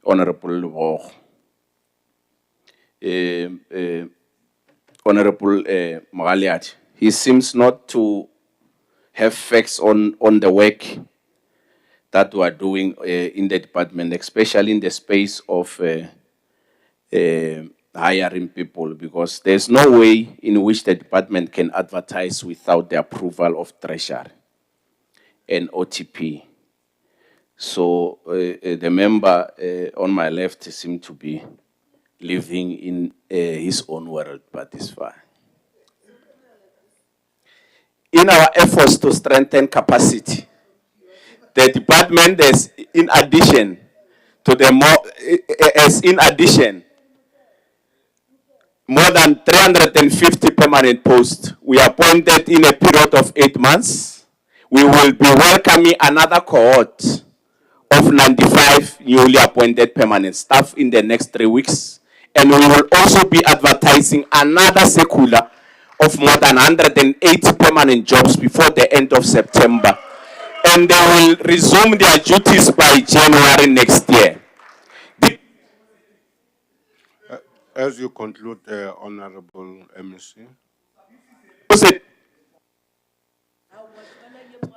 Honorable Lebogo, Honorable Magaliat, he seems not to have facts on the work that we are doing in the department, especially in the space of hiring people, because there's no way in which the department can advertise without the approval of Treasury and OTP. So the member on my left seemed to be living in his own world, but it's fine. In our efforts to strengthen capacity, the department is, in addition to the more than 350 permanent posts we appointed in a period of 8 months. We will be welcoming another cohort of 95 newly appointed permanent staff in the next 3 weeks. And we will also be advertising another circular of more than 180 permanent jobs before the end of September. And they will resume their duties by January next year. As you conclude, Honorable MC.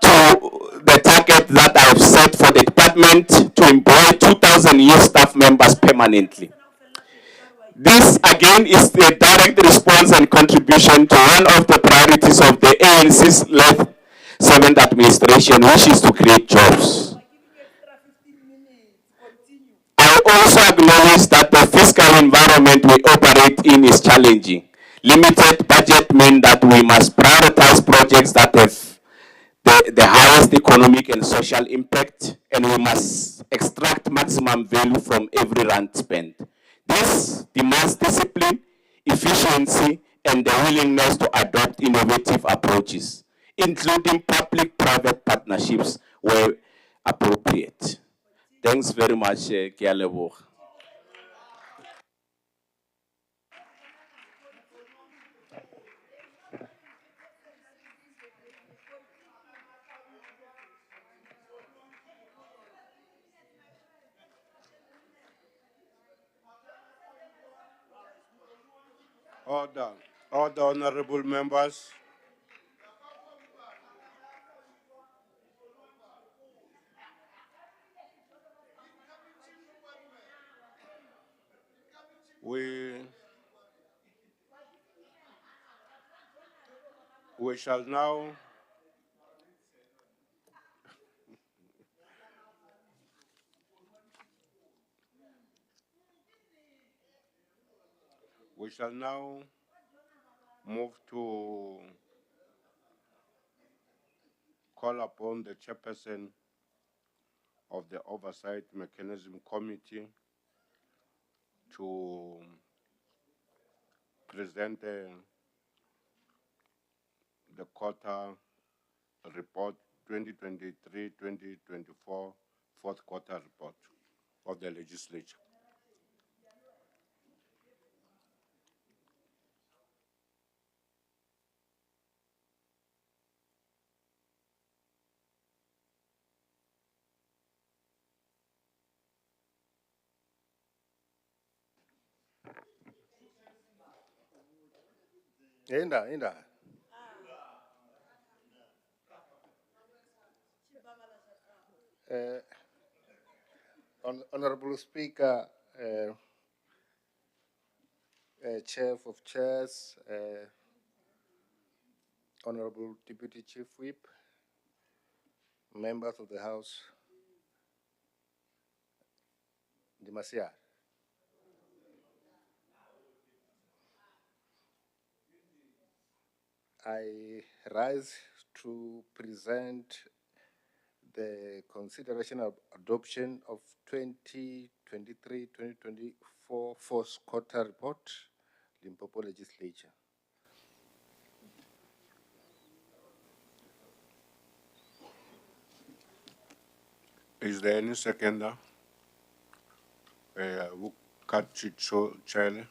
To the target that I have set for the department to employ 2,000 new staff members permanently. This again is a direct response and contribution to one of the priorities of the ANC's led seventh administration wishes to create jobs. I also acknowledge that the fiscal environment we operate in is challenging. Limited budget means that we must prioritize projects that have the highest economic and social impact, and we must extract maximum value from every rand spent. This demands discipline, efficiency, and the willingness to adopt innovative approaches, including public-private partnerships where appropriate. Thanks very much, Ke a leboga. Order. Order, honorable members. We shall now move to call upon the chairperson of the Oversight Mechanism Committee to present the quarter report 2023-2024 fourth quarter report of the legislature. Inda. Honorable Speaker, Chair of Chairs, Honorable Deputy Chief Whip, members of the House, Dimasia. I rise to present the consideration of adoption of 2023-2024 fourth quarter report, Limpopo Legislature. Is there any seconder? Vukachicho Chele.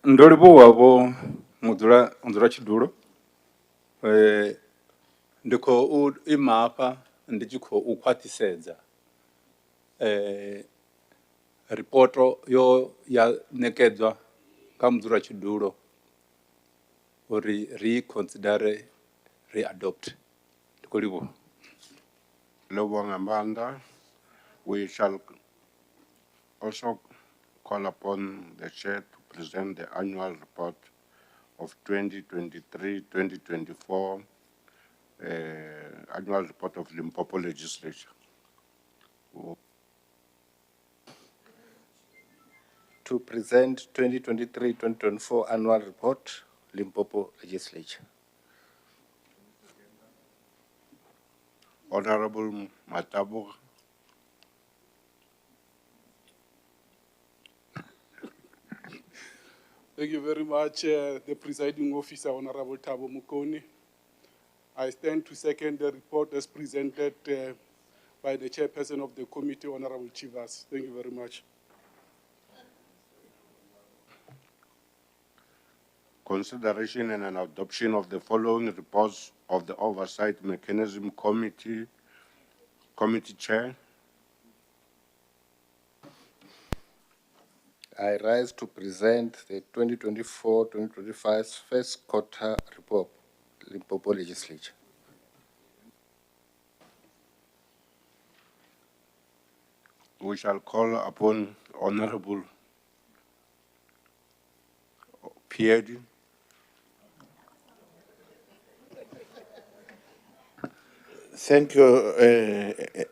Ndolibo wabo mudura chiduro. Ndiko imapa ndijiko ukwatisedza. Reporto yo ya nekedzwa ka mudura chiduro ori reconsider readopt. Ndiko libo. Lobongambanda, we shall also call upon the chair to present the annual report of 2023-2024 annual report of Limpopo Legislature. To present 2023-2024 annual report, Limpopo Legislature. Honorable Matabo. Thank you very much, the presiding officer, Honorable Thabo Mokoni. I stand to second the report as presented by the chairperson of the committee, Honorable Chivas. Thank you very much. Consideration and an adoption of the following reports of the Oversight Mechanism Committee Chair. I rise to present the 2024-2025 first quarter report, Limpopo Legislature. We shall call upon Honorable Piedi. Thank you,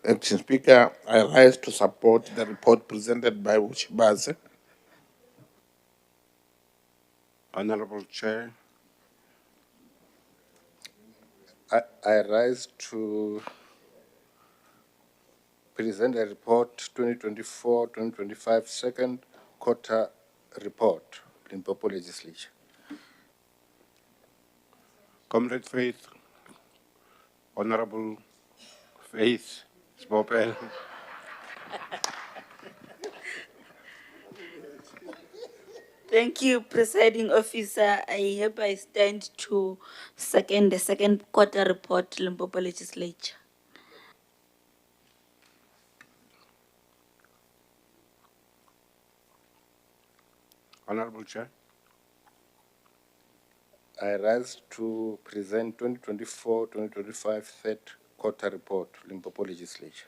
Acting Speaker. I rise to support the report presented by Uchibaze. Honorable Chair, I rise to present a report 2024-2025 second quarter report, Limpopo Legislature. Comrade Faith, Honorable Faith Spopel. Thank you, Presiding Officer. I hereby stand to second the second quarter report, Limpopo Legislature. Honorable Chair, I rise to present 2024-2025 third quarter report, Limpopo Legislature.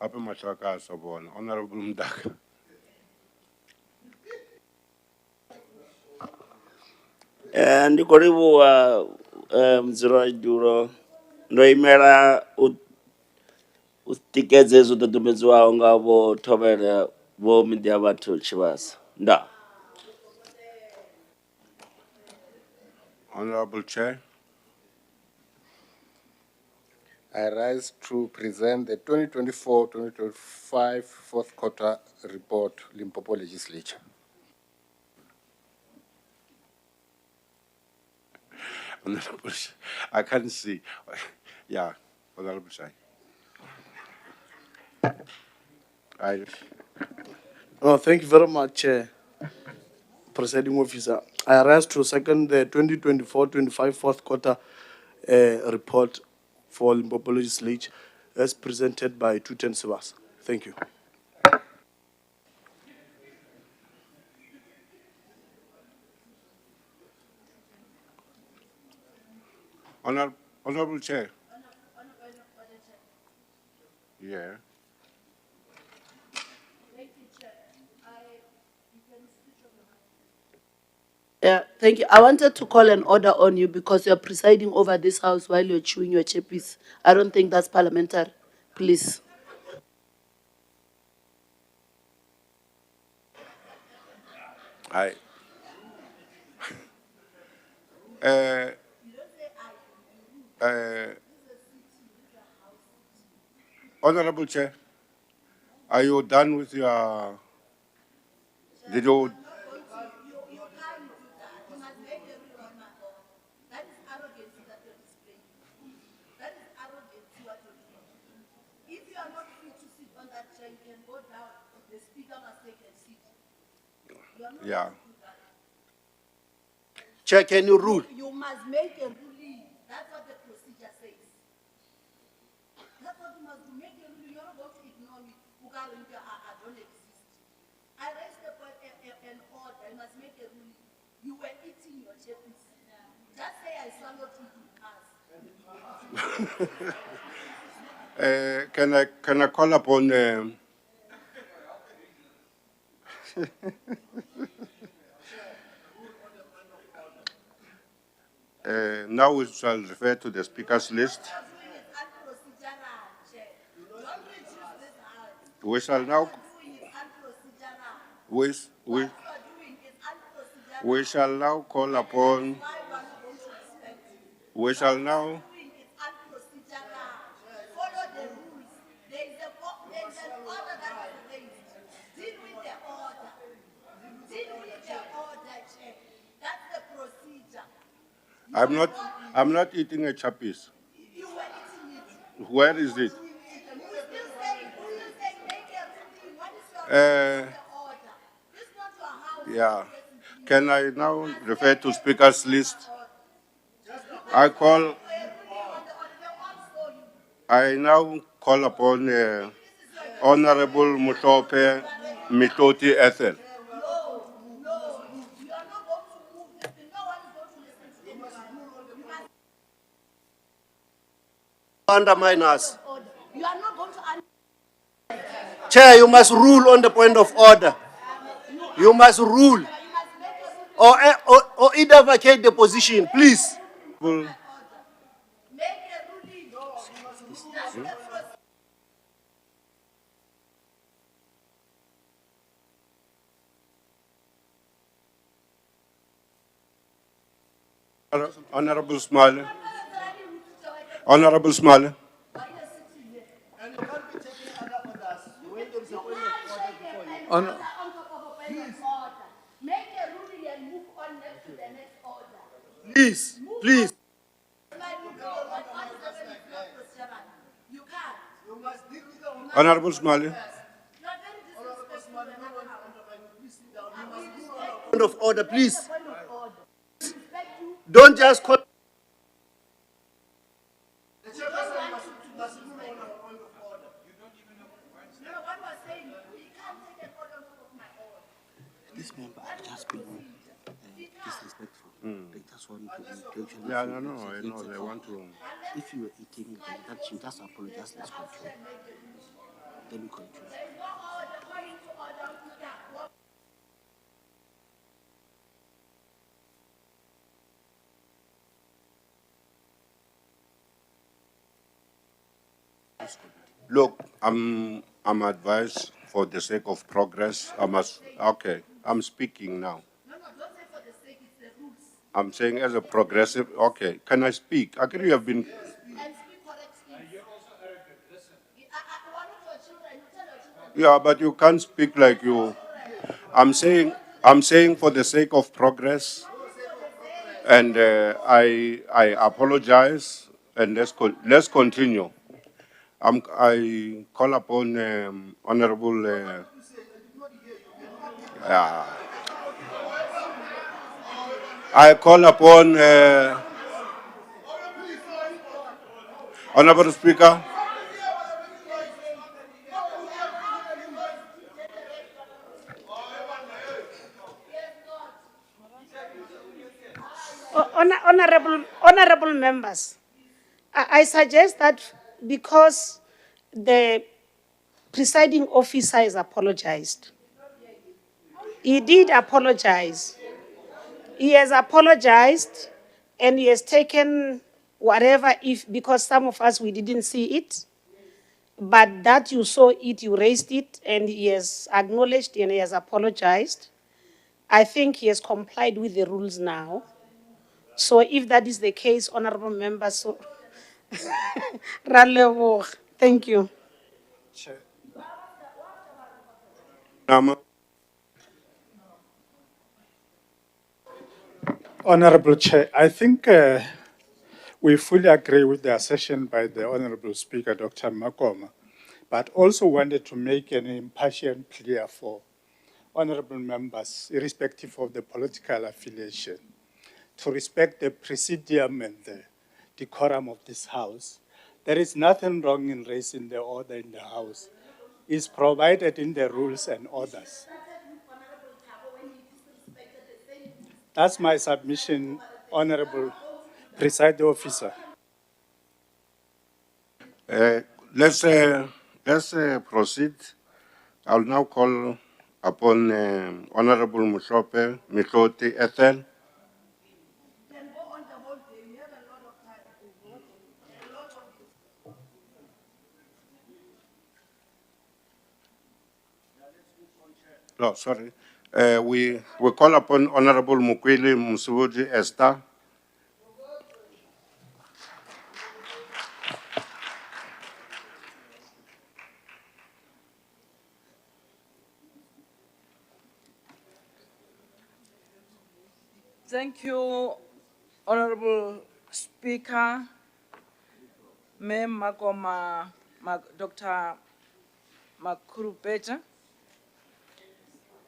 Apa Machaka Sobon, Honorable Mdaka. Ndikoribu mziro duro ndo imela utikedze zododomedziwaho nga vho Thobela vho Media Batho Chivasa. Nda. Honorable Chair, I rise to present the 2024-2025 fourth quarter report, Limpopo Legislature. Honorable, I can't see. Yeah, Honorable Chair. Oh, thank you very much, Presiding Officer. I rise to second the 2024-25 fourth quarter report for Limpopo Legislature as presented by Tuten Sivas. Thank you. Honorable Chair. Yeah. Yeah, thank you. I wanted to call an order on you because you're presiding over this house while you're chewing your chippies. I don't think that's parliamentary. Please. Honorable Chair, are you done with your? Did you? Yeah. Chair, can you rule? You must make a ruling. That's what the procedure says. That's what you must do. Make a ruling. You're not going to ignore me. I don't exist. I raised an order. You must make a ruling. You were eating your chippies. Just say I swallowed it in us. Can I call upon? Now we shall refer to the speakers list. We shall now. We shall now call upon. We shall now. Follow the rules. There is an order that is raised. Deal with the order. Deal with the order, Chair. That's the procedure. I'm not eating a chappies. You were eating it. Where is it? Yeah. Can I now refer to speakers list? I now call upon Honorable Mutope Mitoti Ethel. Undermine us. You are not going to. Chair, you must rule on the point of order. You must rule. or either vacate the position, please. Honorable Smale. Honorable Smale. Hon- Please, please. Honorable Smale. Point of order, please. Don't just call. This member had just been disrespectful. They just want to engage in Yeah, no, I know they want to. If you were eating, then that you just apologize. Let's continue. Then we continue. Look, I'm advised for the sake of progress. I must. Okay, I'm speaking now. I'm saying as a progressive. Okay, can I speak? I agree. You have been. Yeah, but you can't speak like you. I'm saying for the sake of progress, and I apologize, and let's continue. I call upon Honorable. I call upon Honorable Speaker. Honorable members, I suggest that because the presiding officer has apologized. He did apologize. He has apologized and he has taken whatever, if because some of us we didn't see it, but that you saw it, you raised it, and he has acknowledged and he has apologized. I think he has complied with the rules now. So if that is the case, honorable members, so thank you. Honorable Chair, I think we fully agree with the assertion by the Honorable Speaker, Dr. Makoma, but also wanted to make an impartial clear for honorable members, irrespective of the political affiliation, to respect the presidium and the decorum of this House. There is nothing wrong in raising the order in the House. It's provided in the rules and orders. That's my submission, Honorable Presiding Officer. Let's proceed. I'll now call upon Honorable Mushope Mikoti Ethel. No, sorry. We call upon Honorable Mukwili Musubuji Esther. Thank you, Honorable Speaker, Ma'am Makoma, Dr. Makurupeta,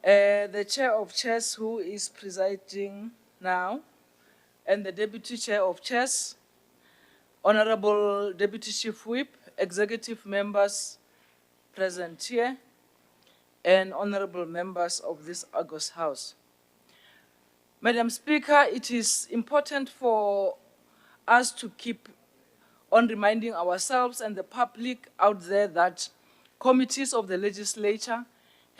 the Chair of Chairs who is presiding now, and the Deputy Chair of Chairs, Honorable Deputy Chief Whip, executive members present here, and honorable members of this August House. Madam Speaker, it is important for us to keep on reminding ourselves and the public out there that committees of the legislature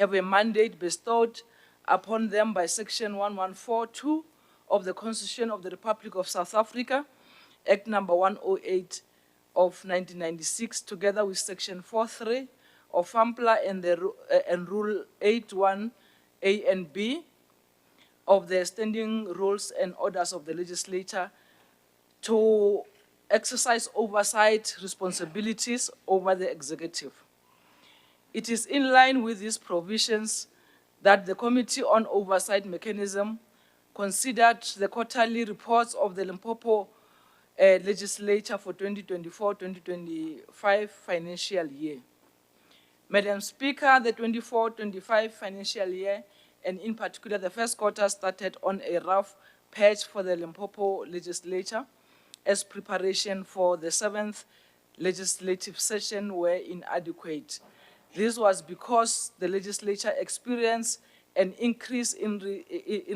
have a mandate bestowed upon them by Section 1142 of the Constitution of the Republic of South Africa, Act number 108 of 1996, together with Section 43 of FAMPLA and Rule 81A and B of the Standing Rules and Orders of the Legislature, to exercise oversight responsibilities over the executive. It is in line with these provisions that the Committee on Oversight Mechanism considered the quarterly reports of the Limpopo Legislature for 2024-2025 financial year. Madam Speaker, the 24-25 financial year, and in particular the first quarter, started on a rough patch for the Limpopo Legislature, as preparation for the 7th legislative session were inadequate. This was because the legislature experienced an increase in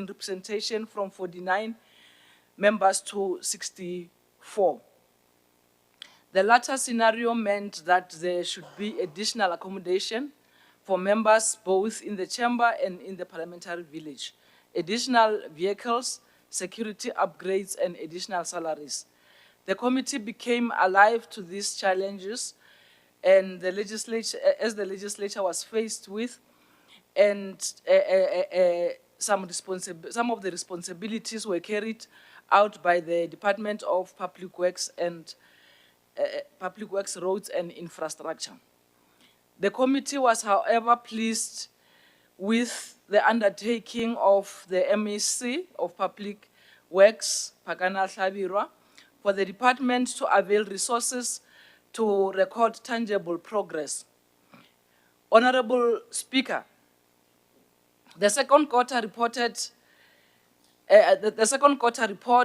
representation from 49 members to 64. The latter scenario meant that there should be additional accommodation for members both in the chamber and in the parliamentary village, additional vehicles, security upgrades, and additional salaries. The committee became alive to these challenges, and the legislature, as the legislature was faced with, and some of the responsibilities were carried out by the Department of Public Works and Public Works, Roads and Infrastructure. The committee was, however, pleased with the undertaking of the MEC of Public Works, Pagana Hlabirwa, for the department to avail resources to record tangible progress. Honorable Speaker, the second quarter report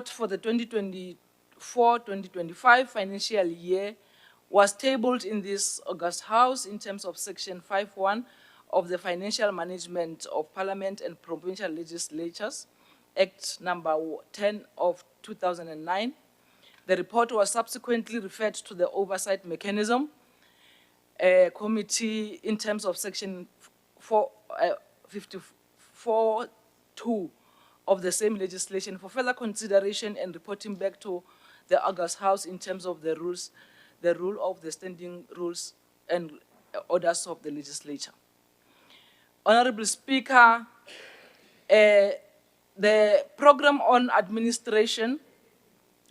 for the 2024-2025 financial year was tabled in this August House in terms of Section 5.1 of the Financial Management of Parliament and Provincial Legislatures, Act number 10 of 2009. The report was subsequently referred to the Oversight Mechanism Committee in terms of Section 54.2 of the same legislation for further consideration and reporting back to the August House in terms of the rules, the rule of the standing rules and orders of the legislature. Honorable Speaker, the program on administration,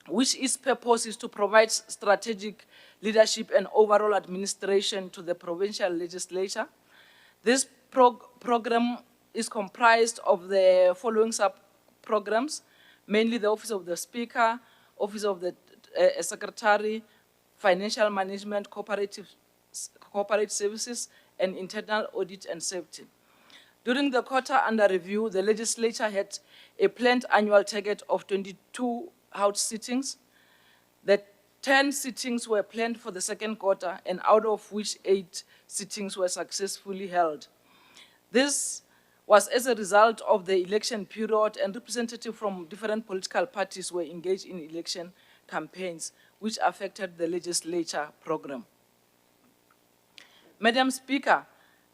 which its purpose is to provide strategic leadership and overall administration to the provincial legislature. This program is comprised of the following sub-programs, mainly the Office of the Speaker, Office of the Secretary, Financial Management, Corporate Services, and Internal Audit and Safety. During the quarter under review, the legislature had a planned annual target of 22 House sittings. The 10 sittings were planned for the second quarter, and out of which 8 sittings were successfully held. This was as a result of the election period, and representatives from different political parties were engaged in election campaigns, which affected the legislature program. Madam Speaker,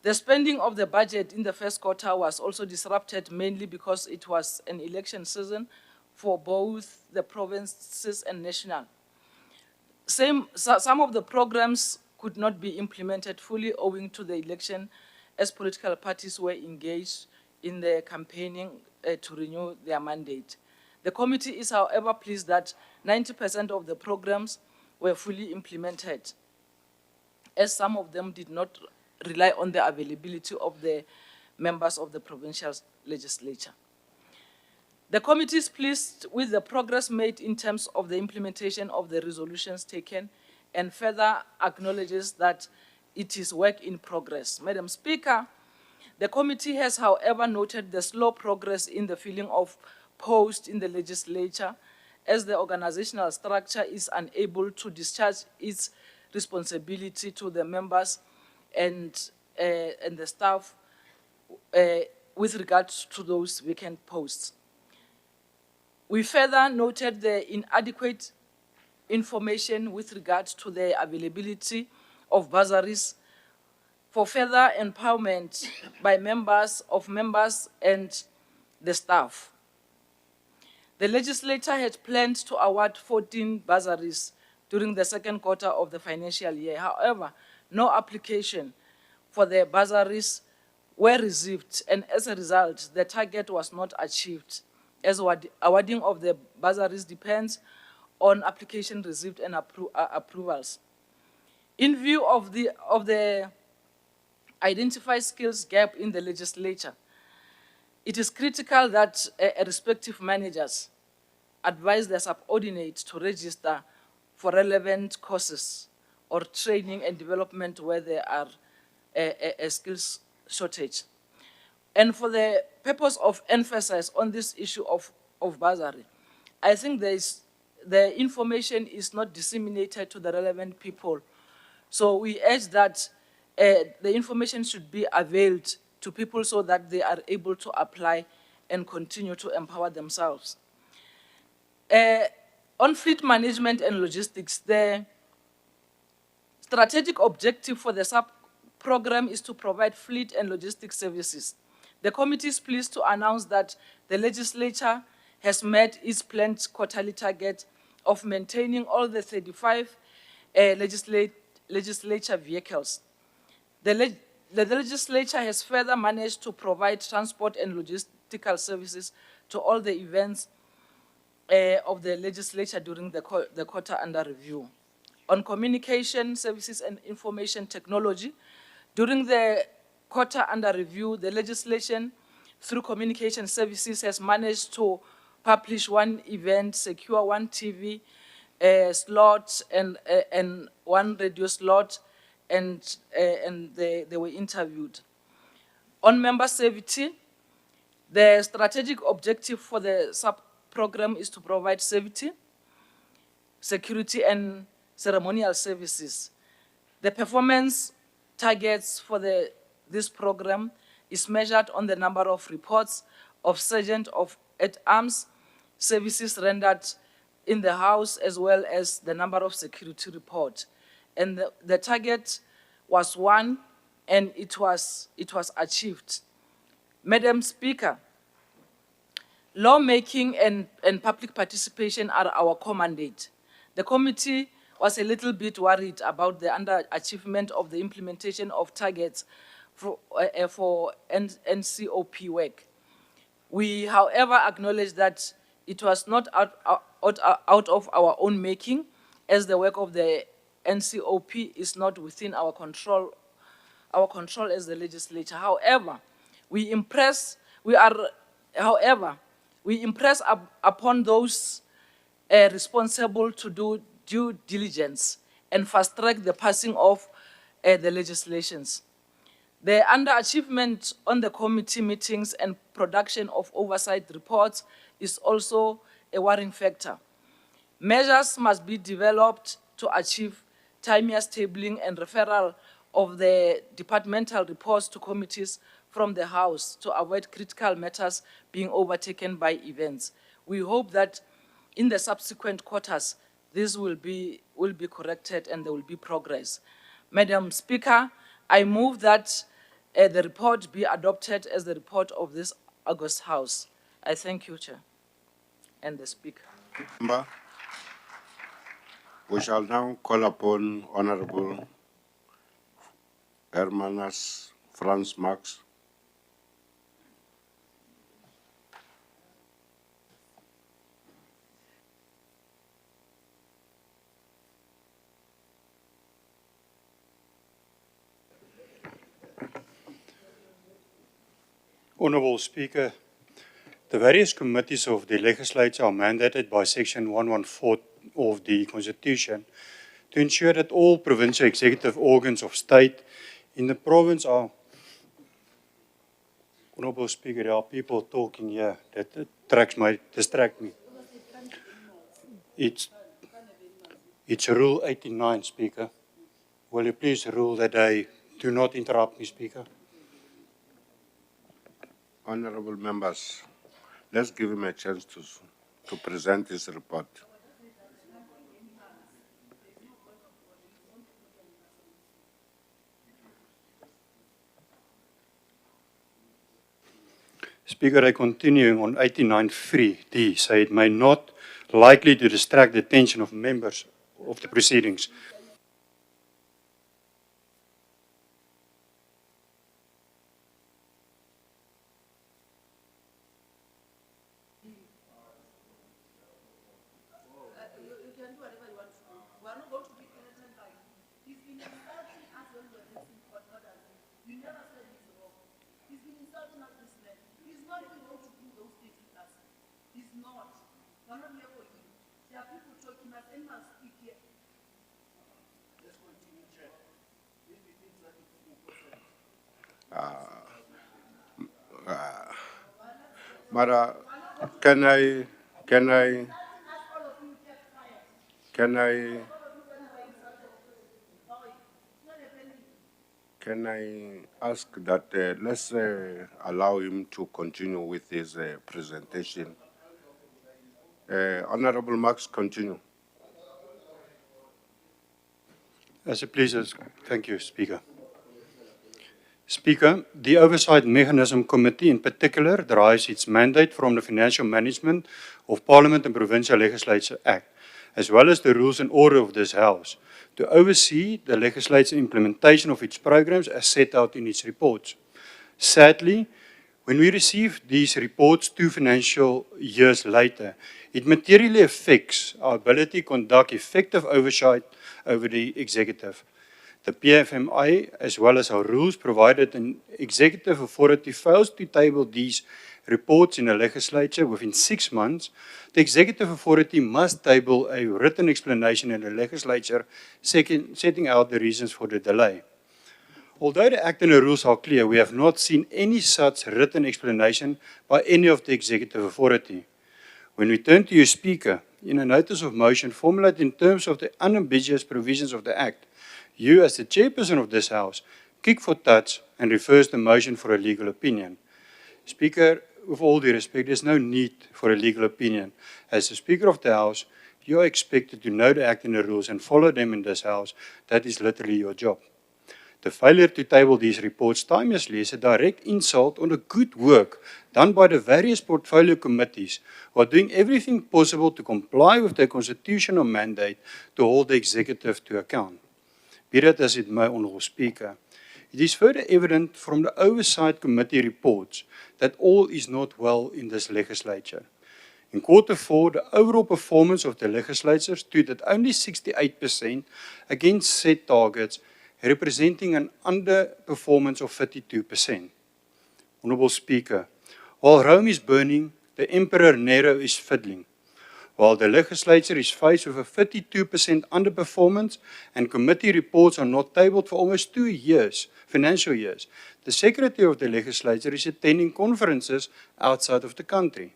the spending of the budget in the first quarter was also disrupted, mainly because it was an election season for both the provinces and national. Some of the programs could not be implemented fully owing to the election, as political parties were engaged in the campaigning to renew their mandate. The committee is, however, pleased that 90% of the programs were fully implemented, as some of them did not rely on the availability of the members of the provincial legislature. The committee is pleased with the progress made in terms of the implementation of the resolutions taken, and further acknowledges that it is work in progress. Madam Speaker, the committee has, however, noted the slow progress in the filling of posts in the legislature, as the organizational structure is unable to discharge its responsibility to the members and the staff with regard to those vacant posts. We further noted the inadequate information with regard to the availability of bursaries for further empowerment by members and the staff. The legislature had planned to award 14 bursaries during the second quarter of the financial year. However, no application for the bursaries were received, and as a result, the target was not achieved, as awarding of the bursaries depends on application received and approvals. In view of the identified skills gap in the legislature, it is critical that respective managers advise their subordinates to register for relevant courses or training and development where there are a skills shortage. And for the purpose of emphasis on this issue of bursary, I think the information is not disseminated to the relevant people. So we urge that the information should be availed to people so that they are able to apply and continue to empower themselves. On fleet management and logistics, the strategic objective for the sub-program is to provide fleet and logistics services. The committee is pleased to announce that the legislature has met its planned quarterly target of maintaining all the 35 legislature vehicles. The legislature has further managed to provide transport and logistical services to all the events of the legislature during the quarter under review. On communication services and information technology, during the quarter under review, the legislation through communication services has managed to publish one event, secure one TV slot and one radio slot, and they were interviewed. On member safety, the strategic objective for the sub-program is to provide safety, security, and ceremonial services. The performance targets for this program is measured on the number of reports of sergeant at arms services rendered in the house, as well as the number of security reports. And the target was 1, and it was achieved. Madam Speaker, lawmaking and public participation are our core mandate. The committee was a little bit worried about the underachievement of the implementation of targets for NCOP work. We, however, acknowledge that it was not out of our own making, as the work of the NCOP is not within our control as the legislature. However, we impress upon those responsible to do due diligence and fast-track the passing of the legislations. The underachievement on the committee meetings and production of oversight reports is also a worrying factor. Measures must be developed to achieve timeous tabling and referral of the departmental reports to committees from the House to avoid critical matters being overtaken by events. We hope that in the subsequent quarters, this will be corrected and there will be progress. Madam Speaker, I move that the report be adopted as the report of this August House. I thank you, Chair, and the Speaker. We shall now call upon Honorable Hermanas Franz Max. Honourable Speaker, the various committees of the Legislature are mandated by Section 114 of the Constitution to ensure that all provincial executive organs of state in the province are... Honourable Speaker, there are people talking here that distract me. It's Rule 89, Speaker. Will you please rule that I do not interrupt me, Speaker? Honorable members, let's give him a chance to present his report. Speaker, I continuing on 89.3D, say it may not likely to distract the attention of members of the proceedings. Mara, can I, can I, can I, can I ask that let's allow him to continue with his presentation? Honorable Max, continue. As it pleases, thank you, Speaker. Speaker, the Oversight Mechanism Committee in particular derives its mandate from the Financial Management of Parliament and Provincial Legislature Act, as well as the rules and order of this House, to oversee the legislature implementation of its programs as set out in its reports. Sadly, when we receive these reports 2 financial years later, it materially affects our ability to conduct effective oversight over the executive. The PFMA, as well as our rules, provided an executive authority fails to table these reports in the legislature within 6 months, the executive authority must table a written explanation in the legislature setting out the reasons for the delay. Although the Act and the rules are clear, we have not seen any such written explanation by any of the executive authority. When we turn to you, Speaker, in a notice of motion formulated in terms of the unambiguous provisions of the Act, you, as the chairperson of this House, kick for touch and refers the motion for a legal opinion. Speaker, with all due respect, there's no need for a legal opinion. As the Speaker of the House, you are expected to know the Act and the rules and follow them in this House. That is literally your job. The failure to table these reports timelessly is a direct insult on the good work done by the various portfolio committees who are doing everything possible to comply with their constitutional mandate to hold the executive to account. Be that as it may, Honourable Speaker, it is further evident from the Oversight Committee reports that all is not well in this legislature. In Q4, the overall performance of the legislature stood at only 68% against set targets, representing an underperformance of 32%. Honourable Speaker, while Rome is burning, the Emperor Nero is fiddling. While the legislature is faced with a 32% underperformance and committee reports are not tabled for almost 2 years, financial years, the Secretary of the Legislature is attending conferences outside of the country.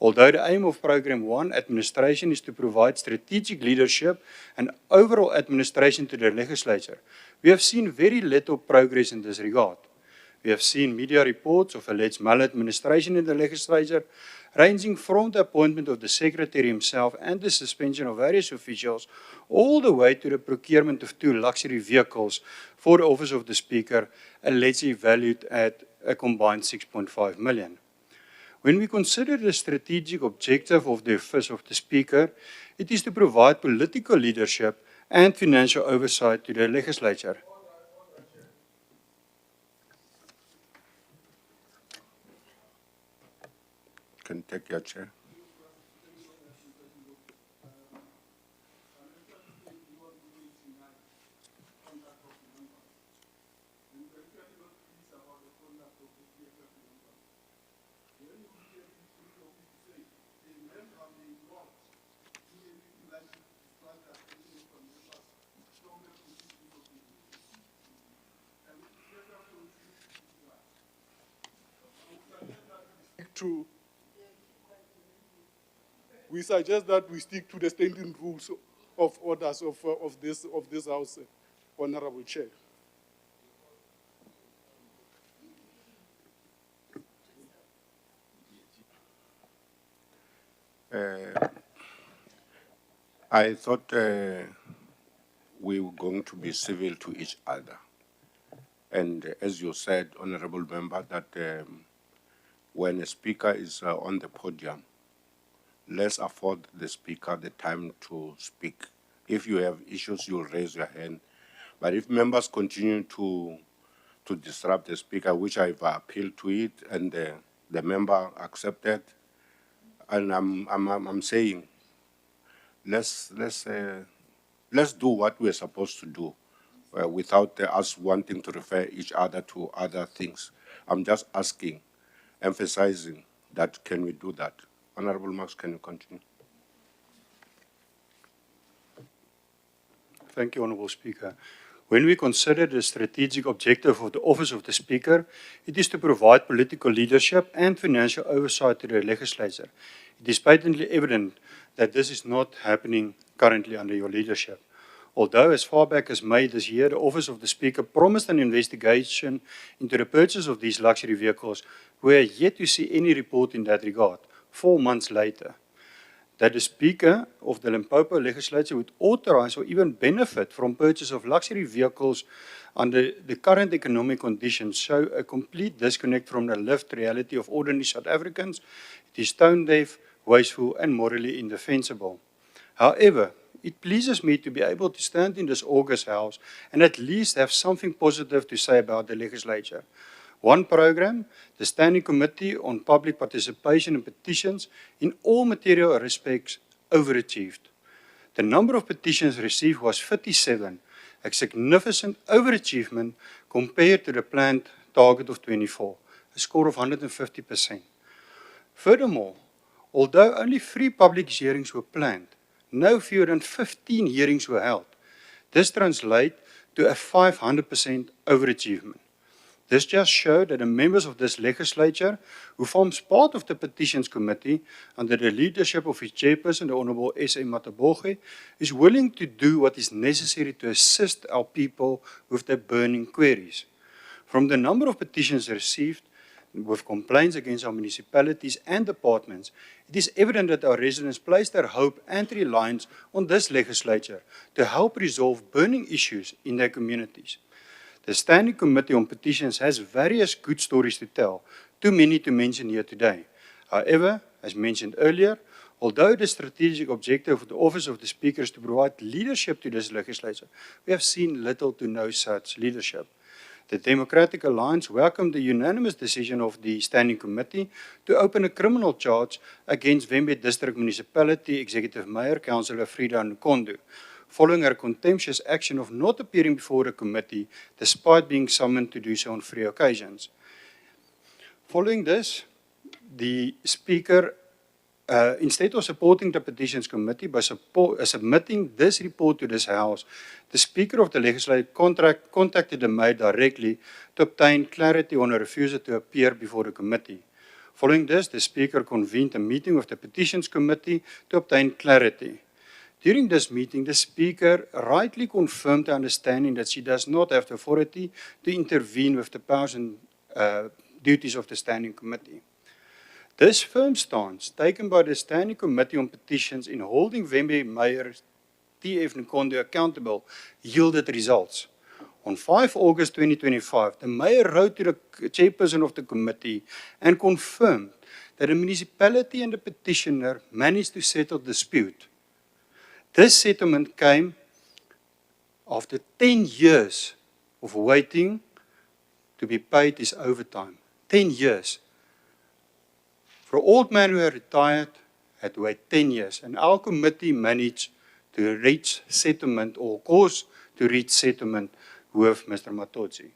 Although the aim of Program 1 administration is to provide strategic leadership and overall administration to the legislature, we have seen very little progress in this regard. We have seen media reports of alleged maladministration in the legislature, ranging from the appointment of the Secretary himself and the suspension of various officials, all the way to the procurement of 2 luxury vehicles for the Office of the Speaker, allegedly valued at a combined 6.5 million. When we consider the strategic objective of the Office of the Speaker, it is to provide political leadership and financial oversight to the legislature. Can take your chair. We suggest that we stick to the standing rules of orders of this House, Honourable Chair. I thought we were going to be civil to each other. And as you said, Honorable Member, that when a speaker is on the podium, let's afford the speaker the time to speak. If you have issues, you'll raise your hand. But if members continue to disrupt the speaker, which I've appealed to it, and the member accepted, and I'm saying, let's do what we're supposed to do, without us wanting to refer each other to other things. I'm just asking, emphasizing that can we do that? Honorable Max, can you continue? Thank you, Honourable Speaker. When we consider the strategic objective of the Office of the Speaker, it is to provide political leadership and financial oversight to the Legislature. It is patently evident that this is not happening currently under your leadership. Although as far back as May this year, the Office of the Speaker promised an investigation into the purchase of these luxury vehicles, we are yet to see any report in that regard, 4 months later. That the Speaker of the Limpopo Legislature would authorize or even benefit from purchase of luxury vehicles under the current economic conditions show a complete disconnect from the lived reality of ordinary South Africans. It is tone deaf, wasteful, and morally indefensible. However, it pleases me to be able to stand in this August House and at least have something positive to say about the Legislature. One program, the Standing Committee on Public Participation in Petitions, in all material respects, overachieved. The number of petitions received was 57, a significant overachievement compared to the planned target of 24, a score of 150%. Furthermore, although only 3 public hearings were planned, no fewer than 15 hearings were held. This translates to a 500% overachievement. This just showed that the members of this legislature, who forms part of the Petitions Committee under the leadership of its chairperson, the Honourable S.A. Mataboge, is willing to do what is necessary to assist our people with their burning queries. From the number of petitions received with complaints against our municipalities and departments, it is evident that our residents place their hope and reliance on this legislature to help resolve burning issues in their communities. The Standing Committee on Petitions has various good stories to tell, too many to mention here today. However, as mentioned earlier, although the strategic objective of the Office of the Speaker is to provide leadership to this legislature, we have seen little to no such leadership. The Democratic Alliance welcomed the unanimous decision of the Standing Committee to open a criminal charge against Vembe District Municipality Executive Mayor, Councillor Frida Nkondo, following her contemptuous action of not appearing before the committee despite being summoned to do so on 3 occasions. Following this, the Speaker, instead of supporting the Petitions Committee by submitting this report to this House, the Speaker of the Legislature contacted the Mayor directly to obtain clarity on her refusal to appear before the committee. Following this, the Speaker convened a meeting with the Petitions Committee to obtain clarity. During this meeting, the Speaker rightly confirmed the understanding that she does not have the authority to intervene with the powers and duties of the Standing Committee. This firm stance taken by the Standing Committee on Petitions in holding Vembe Mayor T.F. Nkondo accountable yielded results. On 5 August 2025, the Mayor wrote to the chairperson of the committee and confirmed that the municipality and the petitioner managed to settle the dispute. This settlement came after 10 years of waiting to be paid his overtime. 10 years. For an old man who had retired, had to wait 10 years. And our committee managed to reach settlement or cause to reach settlement with Mr. Matodzi.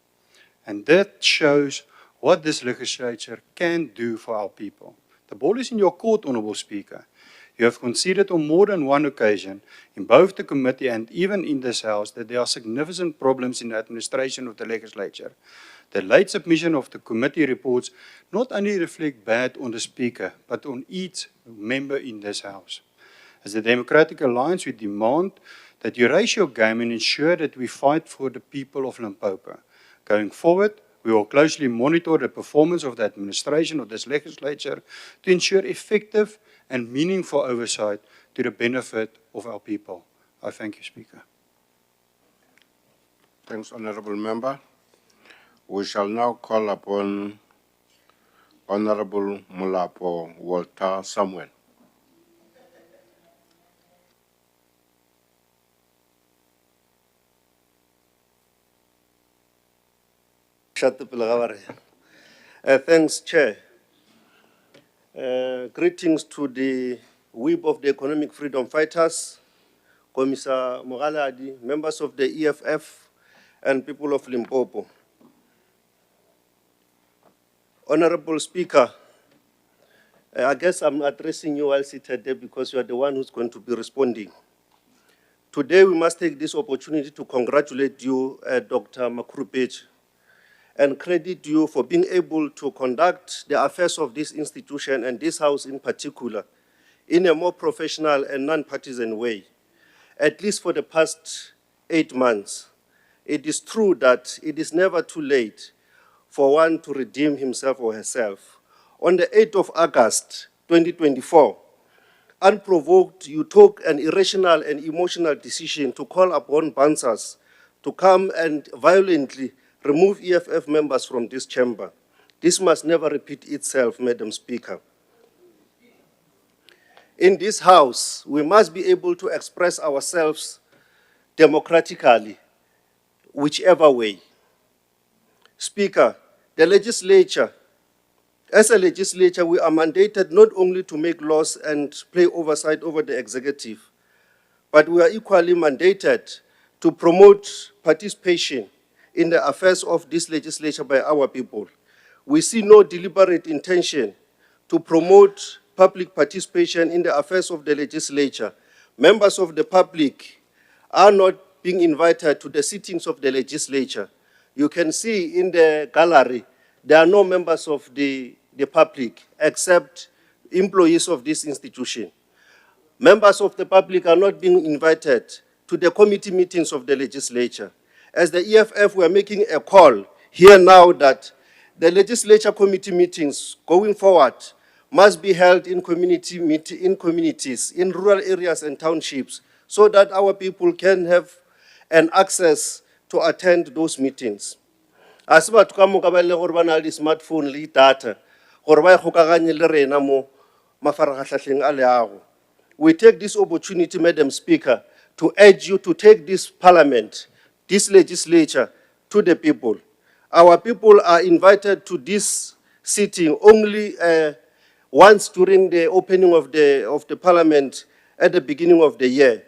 And that shows what this legislature can do for our people. The ball is in your court, Honourable Speaker. You have conceded on more than one occasion, in both the committee and even in this House, that there are significant problems in the administration of the legislature. The late submission of the committee reports not only reflect bad on the Speaker, but on each member in this House. As the Democratic Alliance, we demand that you raise your game and ensure that we fight for the people of Limpopo. Going forward, we will closely monitor the performance of the administration of this legislature to ensure effective and meaningful oversight to the benefit of our people. I thank you, Speaker. Thanks, Honourable Member. We shall now call upon Honorable Mulapo Walter Samuel. Thanks, Chair. Greetings to the whip of the Economic Freedom Fighters, Commissar Mogaladi, members of the EFF, and people of Limpopo. Honorable Speaker, I guess I'm addressing you while seated there because you are the one who's going to be responding. Today, we must take this opportunity to congratulate you, Dr. Makurupech, and credit you for being able to conduct the affairs of this institution and this house in particular in a more professional and non-partisan way, at least for the past 8 months. It is true that it is never too late for one to redeem himself or herself. On the 8th of August, 2024, unprovoked, you took an irrational and emotional decision to call upon Bansas to come and violently remove EFF members from this chamber. This must never repeat itself, Madam Speaker. In this house, we must be able to express ourselves democratically, whichever way. Speaker, the legislature, as a legislature, we are mandated not only to make laws and play oversight over the executive, but we are equally mandated to promote participation in the affairs of this legislature by our people. We see no deliberate intention to promote public participation in the affairs of the legislature. Members of the public are not being invited to the sittings of the legislature. You can see in the gallery, there are no members of the public except employees of this institution. Members of the public are not being invited to the committee meetings of the legislature. As the EFF, we are making a call here now that the legislature committee meetings going forward must be held in communities, in rural areas and townships, so that our people can have an access to attend those meetings. As ba tloka mo ka ba le gore ba na le smartphone le data, gore ba ikgokaganye le rena mo mafaratlhatlheng a leago. We take this opportunity, Madam Speaker, to urge you to take this parliament, this legislature, to the people. Our people are invited to this sitting only once during the opening of the parliament at the beginning of the year.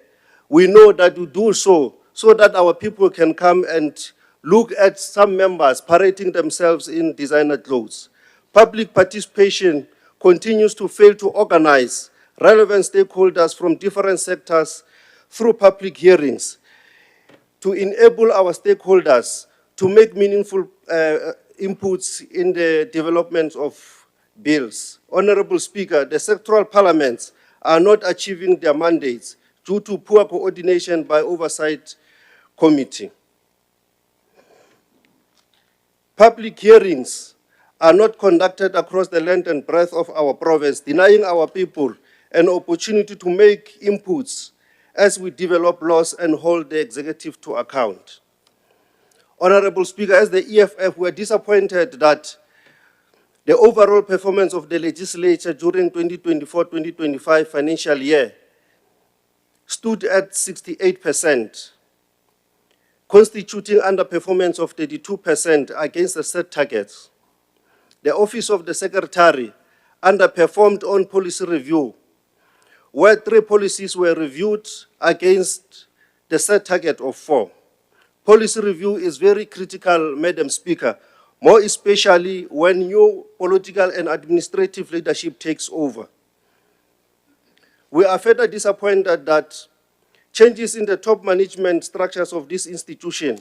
We know that we do so that our people can come and look at some members parading themselves in designer clothes. Public participation continues to fail to organize relevant stakeholders from different sectors through public hearings to enable our stakeholders to make meaningful inputs in the development of bills. Honorable Speaker, the sectoral parliaments are not achieving their mandates due to poor coordination by Oversight Committee. Public hearings are not conducted across the length and breadth of our province, denying our people an opportunity to make inputs as we develop laws and hold the executive to account. Honorable Speaker, as the EFF, we are disappointed that the overall performance of the legislature during 2024-2025 financial year stood at 68%, constituting underperformance of 32% against the set targets. The Office of the Secretary underperformed on policy review, where 3 policies were reviewed against the set target of 4. Policy review is very critical, Madam Speaker, more especially when new political and administrative leadership takes over. We are further disappointed that changes in the top management structures of this institution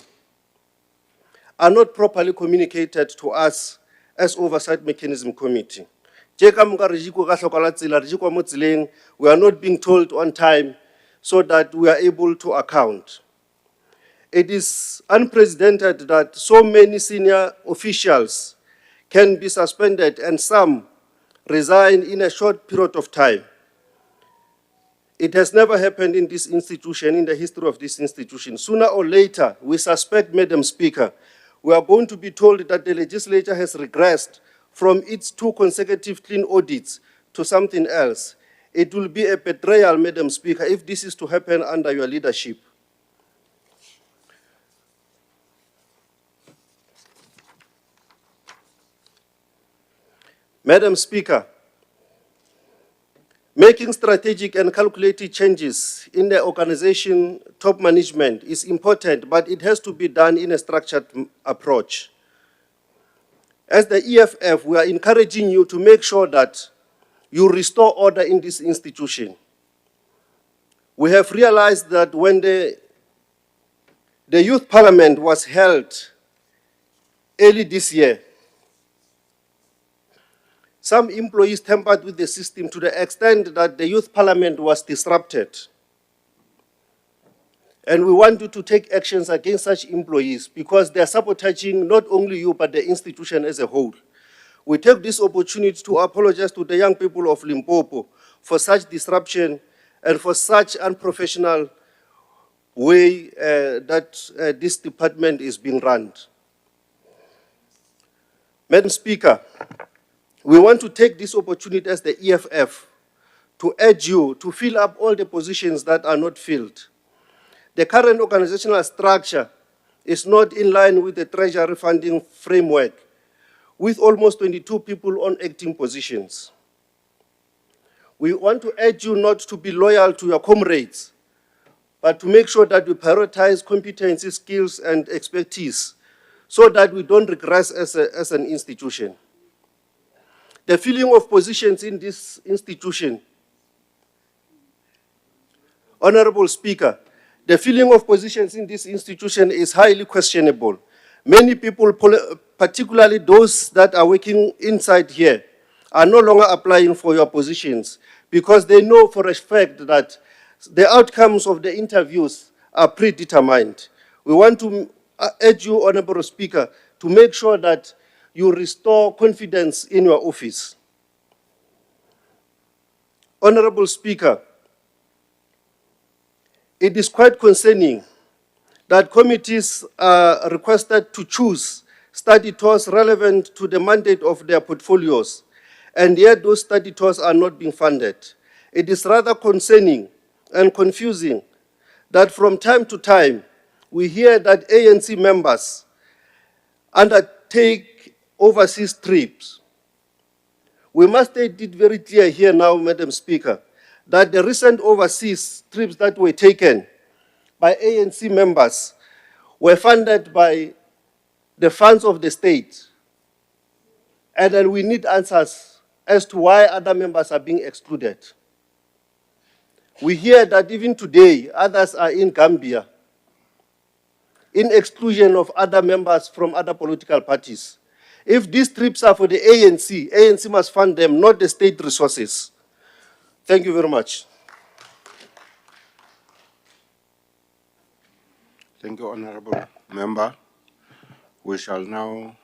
are not properly communicated to us as Oversight Mechanism Committee. We are not being told on time so that we are able to account. It is unprecedented that so many senior officials can be suspended and some resign in a short period of time. It has never happened in this institution, in the history of this institution. Sooner or later, we suspect, Madam Speaker, we are going to be told that the legislature has regressed from its 2 consecutive clean audits to something else. It will be a betrayal, Madam Speaker, if this is to happen under your leadership. Madam Speaker, making strategic and calculated changes in the organization top management is important, but it has to be done in a structured approach. As the EFF, we are encouraging you to make sure that you restore order in this institution. We have realized that when the Youth Parliament was held early this year, some employees tampered with the system to the extent that the Youth Parliament was disrupted. And we want you to take actions against such employees because they are sabotaging not only you, but the institution as a whole. We take this opportunity to apologize to the young people of Limpopo for such disruption and for such unprofessional way that this department is being run. Madam Speaker, we want to take this opportunity as the EFF to urge you to fill up all the positions that are not filled. The current organizational structure is not in line with the Treasury funding framework, with almost 22 people on acting positions. We want to urge you not to be loyal to your comrades, but to make sure that we prioritize competency, skills, and expertise so that we don't regress as an institution. The filling of positions in this institution, Honorable Speaker, the filling of positions in this institution is highly questionable. Many people, particularly those that are working inside here, are no longer applying for your positions because they know for a fact that the outcomes of the interviews are predetermined. We want to urge you, Honorable Speaker, to make sure that you restore confidence in your office. Honorable Speaker, it is quite concerning that committees are requested to choose study tours relevant to the mandate of their portfolios, and yet those study tours are not being funded. It is rather concerning and confusing that from time to time, we hear that ANC members undertake overseas trips. We must state it very clear here now, Madam Speaker, that the recent overseas trips that were taken by ANC members were funded by the funds of the state. And then we need answers as to why other members are being excluded. We hear that even today, others are in Gambia, in exclusion of other members from other political parties. If these trips are for the ANC, ANC must fund them, not the state resources. Thank you very much. Thank you, Honorable Member. We shall now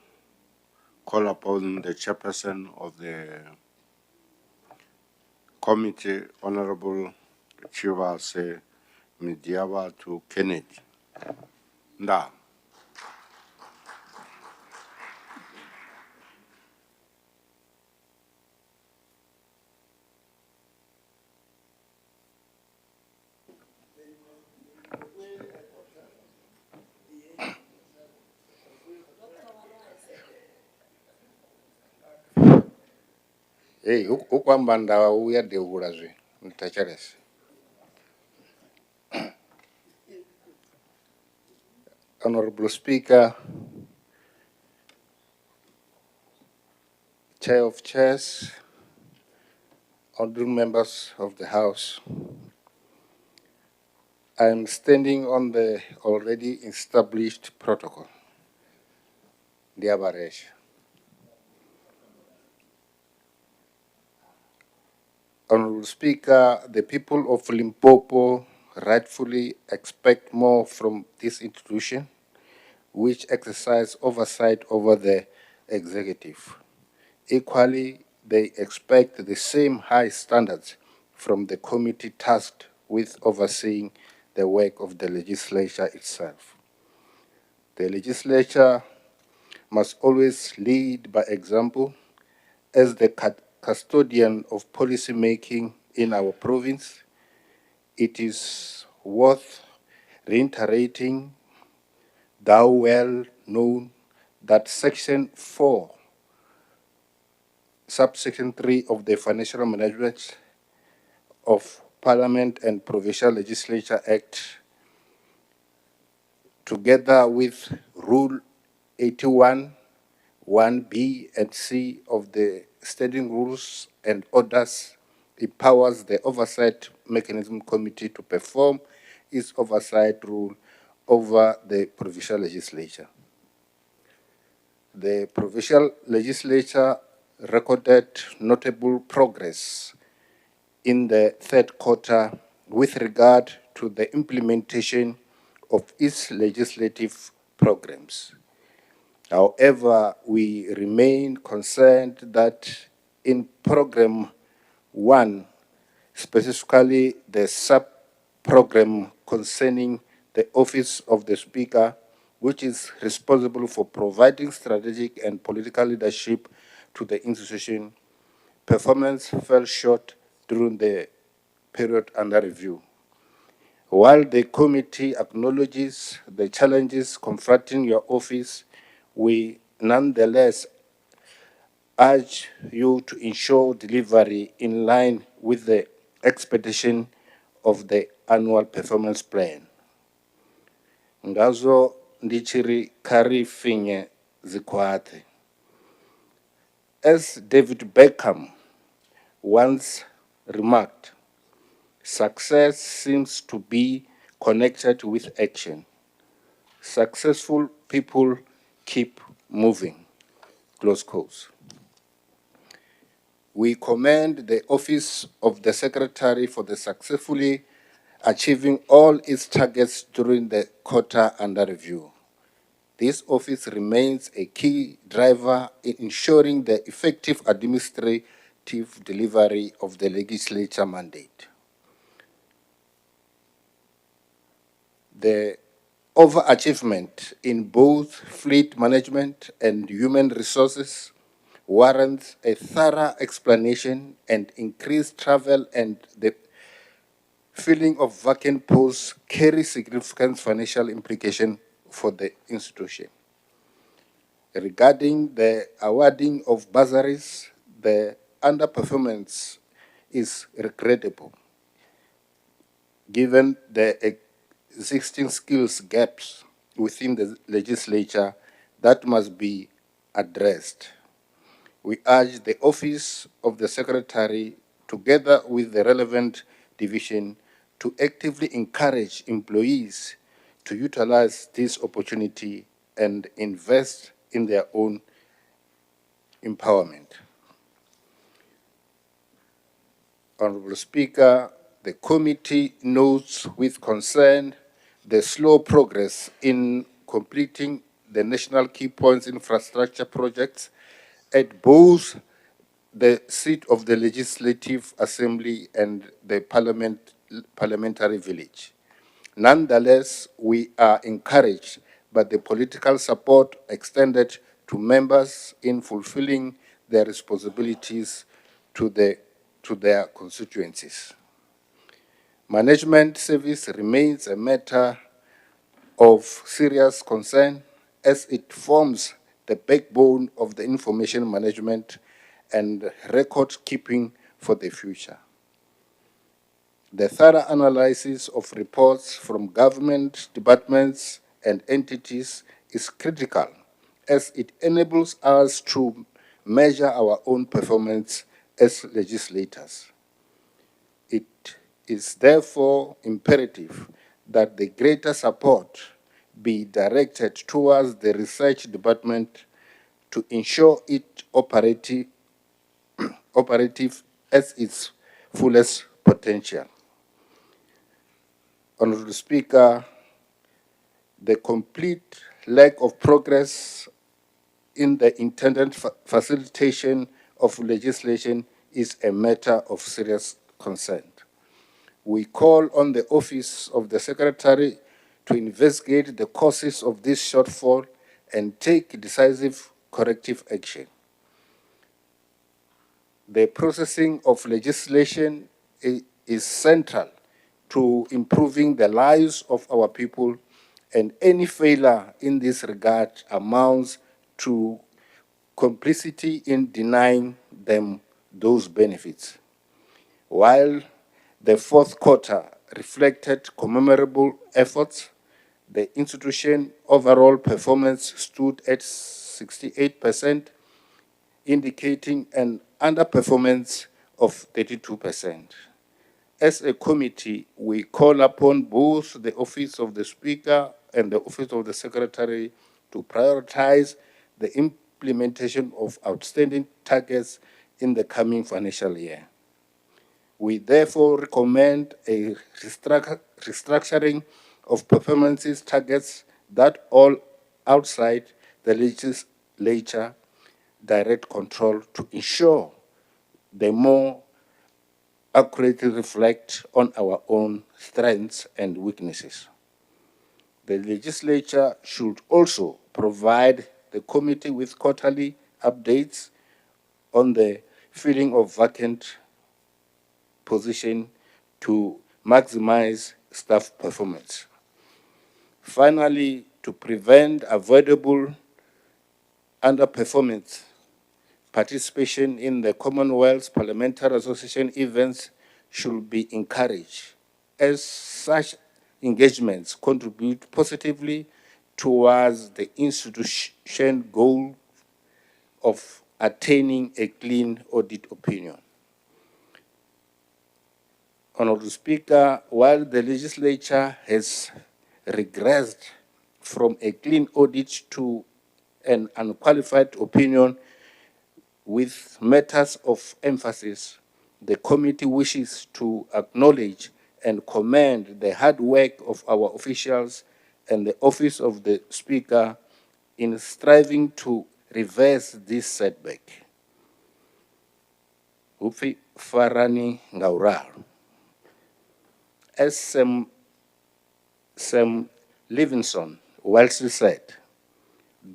call upon the chairperson of the committee, Honorable Chivase Midiawa to Kennedy. Nda. Hey, ukwamba ndawa uya deugula zwe, ntacherese. Honorable Speaker, Chair of Chairs, honorable members of the House, I am standing on the already established protocol, the average. Honorable Speaker, the people of Limpopo rightfully expect more from this institution, which exercise oversight over the executive. Equally, they expect the same high standards from the committee tasked with overseeing the work of the legislature itself. The legislature must always lead by example as the custodian of policy making in our province, it is worth reiterating, thou well known, that Section 4, Subsection 3 of the Financial Management of Parliament and Provincial Legislature Act, together with Rule 81, 1B and C of the Standing Rules and Orders, empowers the Oversight Mechanism Committee to perform its oversight role over the Provincial Legislature. The Provincial Legislature recorded notable progress in the third quarter with regard to the implementation of its legislative programs. However, we remain concerned that in Program 1, specifically the sub-program concerning the Office of the Speaker, which is responsible for providing strategic and political leadership to the institution, performance fell short during the period under review. While the committee acknowledges the challenges confronting your office, we nonetheless urge you to ensure delivery in line with the expectation of the annual performance plan. Ngazo ndichiri kari finye zikwate. As David Beckham once remarked, success seems to be connected with action. Successful people keep moving. Close quotes. We commend the Office of the Secretary for the successfully achieving all its targets during the quarter under review. This office remains a key driver in ensuring the effective administrative delivery of the legislature mandate. The overachievement in both fleet management and human resources warrants a thorough explanation, and increased travel and the filling of vacant posts carry significant financial implications for the institution. Regarding the awarding of bursaries, the underperformance is regrettable, given the existing skills gaps within the legislature that must be addressed. We urge the Office of the Secretary, together with the relevant division, to actively encourage employees to utilize this opportunity and invest in their own empowerment. Honorable Speaker, the committee notes with concern the slow progress in completing the national key points infrastructure projects at both the seat of the Legislative Assembly and the parliamentary village. Nonetheless, we are encouraged by the political support extended to members in fulfilling their responsibilities to their constituencies. Management service remains a matter of serious concern as it forms the backbone of the information management and record keeping for the future. The thorough analysis of reports from government departments and entities is critical as it enables us to measure our own performance as legislators. It is therefore imperative that the greater support be directed towards the research department to ensure it operative at its fullest potential. Honorable Speaker, the complete lack of progress in the intended facilitation of legislation is a matter of serious concern. We call on the Office of the Secretary to investigate the causes of this shortfall and take decisive corrective action. The processing of legislation is central to improving the lives of our people, and any failure in this regard amounts to complicity in denying them those benefits. While the fourth quarter reflected commendable efforts, the institution's overall performance stood at 68%, indicating an underperformance of 32%. As a committee, we call upon both the Office of the Speaker and the Office of the Secretary to prioritize the implementation of outstanding targets in the coming financial year. We therefore recommend a restructuring of performance targets that all outside the legislature direct control to ensure they more accurately reflect on our own strengths and weaknesses. The legislature should also provide the committee with quarterly updates on the filling of vacant positions to maximize staff performance. Finally, to prevent avoidable underperformance, participation in the Commonwealth Parliamentary Association events should be encouraged, as such engagements contribute positively towards the institution goal of attaining a clean audit opinion. Honorable Speaker, while the legislature has regressed from a clean audit to an unqualified opinion with matters of emphasis, the committee wishes to acknowledge and commend the hard work of our officials and the Office of the Speaker in striving to reverse this setback. Hufi Farani Ngaural. As Sam Livingston Wellesley said,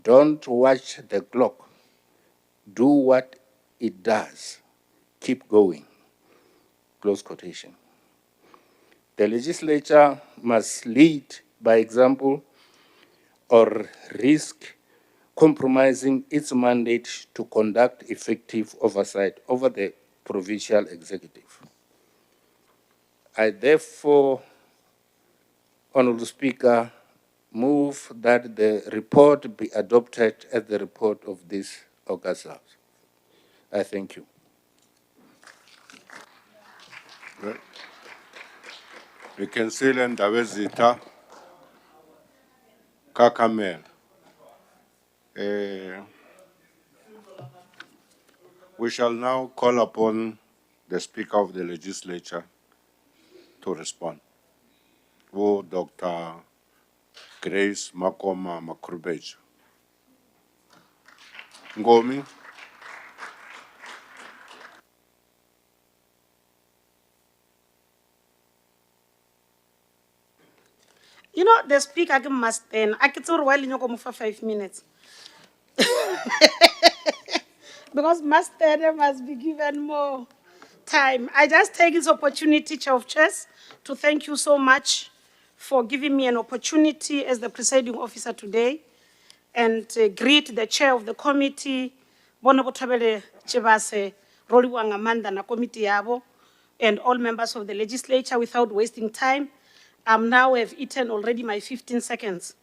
"Don't watch the clock, do what it does, keep going." Close quotation. The legislature must lead by example or risk compromising its mandate to conduct effective oversight over the provincial executive. I therefore, Honourable Speaker, move that the report be adopted as the report of this August House. I thank you. Right. We can seal and Davezita Kakamel. We shall now call upon the Speaker of the Legislature to respond. Wo Dr. Grace Makoma Makurbeja. Ngomi. You know, the speaker must then, I can tell while you go for 5 minutes. Because master must be given more time. I just take this opportunity, Chair of Chairs, to thank you so much for giving me an opportunity as the presiding officer today, and greet the chair of the committee, Bonobo Tabele Chebase, Roliwang Amanda na committee yabo, and all members of the legislature. Without wasting time, now have eaten already my 15 seconds.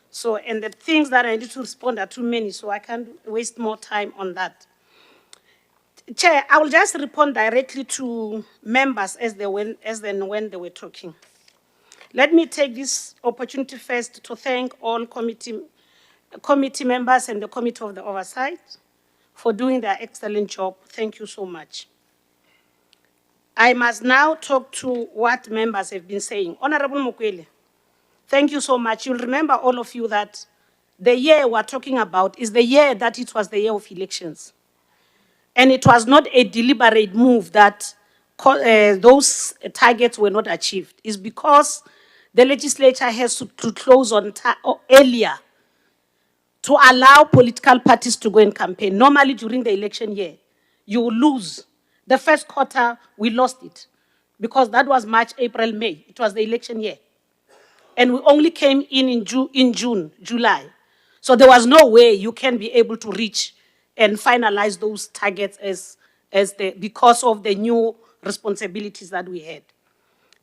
So, and the things that I need to respond are too many, so I can't waste more time on that. Chair, I will just respond directly to members as when they were talking. Let me take this opportunity first to thank all committee members and the Committee of the Oversight for doing their excellent job. Thank you so much. I must now talk to what members have been saying. Honorable Mukwele, thank you so much. You'll remember, all of you, that the year we're talking about is the year that it was the year of elections. And it was not a deliberate move that those targets were not achieved. It's because the legislature has to close on earlier to allow political parties to go and campaign. Normally, during the election year, you will lose The first quarter, we lost it because that was March, April, May. It was the election year. And we only came in June, July. So there was no way you can be able to reach and finalize those targets because of the new responsibilities that we had.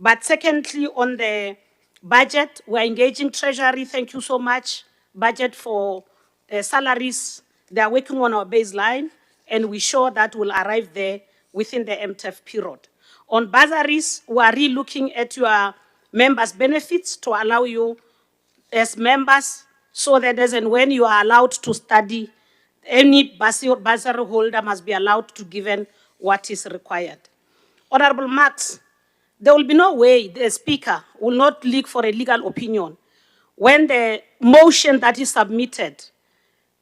But secondly, on the budget, we're engaging Treasury, thank you so much. Budget for salaries, they are working on our baseline, and we're sure that will arrive there within the MTF period. On bursaries, we are re-looking at your members' benefits to allow you as members, so that as and when you are allowed to study, any bursary holder must be allowed to given what is required. Honorable Marks, there will be no way the Speaker will not look for a legal opinion when the motion that is submitted,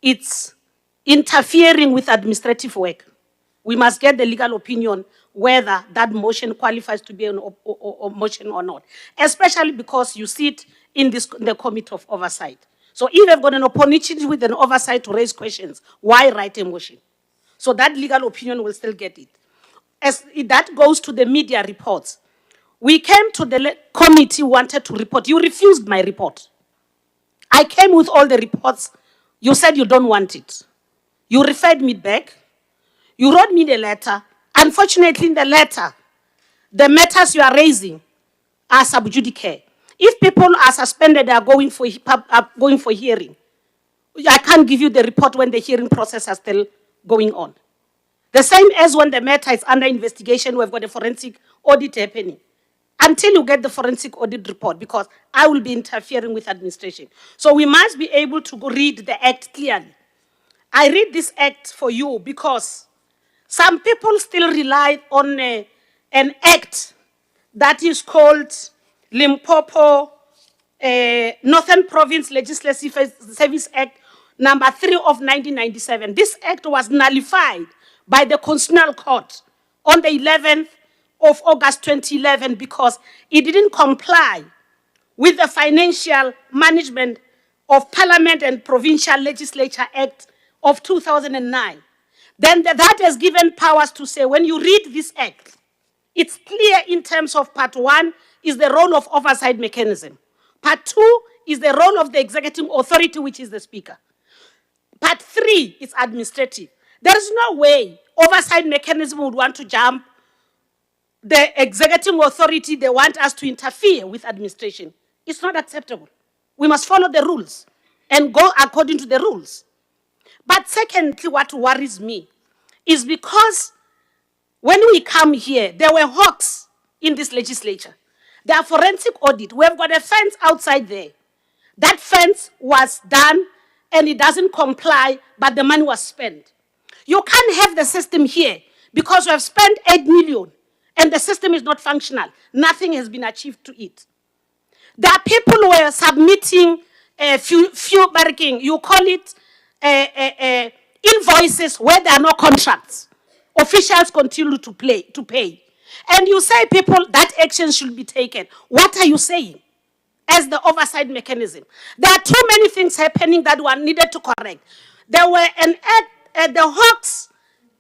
it's interfering with administrative work. We must get the legal opinion whether that motion qualifies to be a motion or not, especially because you sit in the Committee of Oversight. So if you've got an opportunity with an oversight to raise questions, why write a motion? So that legal opinion will still get it. As that goes to the media reports, we came to the committee, wanted to report. You refused my report. I came with all the reports. You said you don't want it. You referred me back. You wrote me the letter. Unfortunately, in the letter, the matters you are raising are sub judice. If people are suspended, they are going for hearing. I can't give you the report when the hearing process is still going on. The same as when the matter is under investigation, we've got a forensic audit happening. Until you get the forensic audit report, because I will be interfering with administration. So we must be able to read the act clearly. I read this act for you because some people still rely on an act that is called Limpopo Northern Province Legislative Service Act number 3 of 1997. This act was nullified by the Constitutional Court on the 11th of August 2011 because it didn't comply with the Financial Management of Parliament and Provincial Legislature Act of 2009. Then that has given powers to say, when you read this act, it's clear in terms of part 1 is the role of oversight mechanism. Part 2 is the role of the executive authority, which is the Speaker. Part 3 is administrative. There is no way oversight mechanism would want to jump the executive authority. They want us to interfere with administration. It's not acceptable. We must follow the rules and go according to the rules. But secondly, what worries me is because when we come here, there were hawks in this legislature. There are forensic audit. We've got a fence outside there. That fence was done and it doesn't comply, but the money was spent. You can't have the system here because we have spent 8 million and the system is not functional. Nothing has been achieved to it. There are people who are submitting few barking, you call it invoices where there are no contracts. Officials continue to pay. And you say people, that action should be taken. What are you saying as the oversight mechanism? There are too many things happening that were needed to correct. There were an act at the Hawks.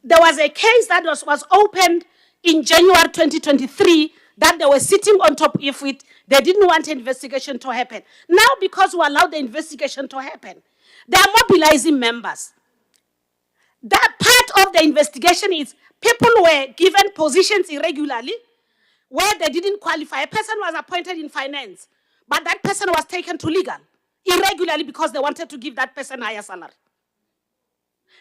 There was a case that was opened in January 2023 that they were sitting on top of it. They didn't want an investigation to happen. Now, because we allowed the investigation to happen, they are mobilizing members. That part of the investigation is people were given positions irregularly where they didn't qualify. A person was appointed in finance, but that person was taken to legal irregularly because they wanted to give that person a higher salary.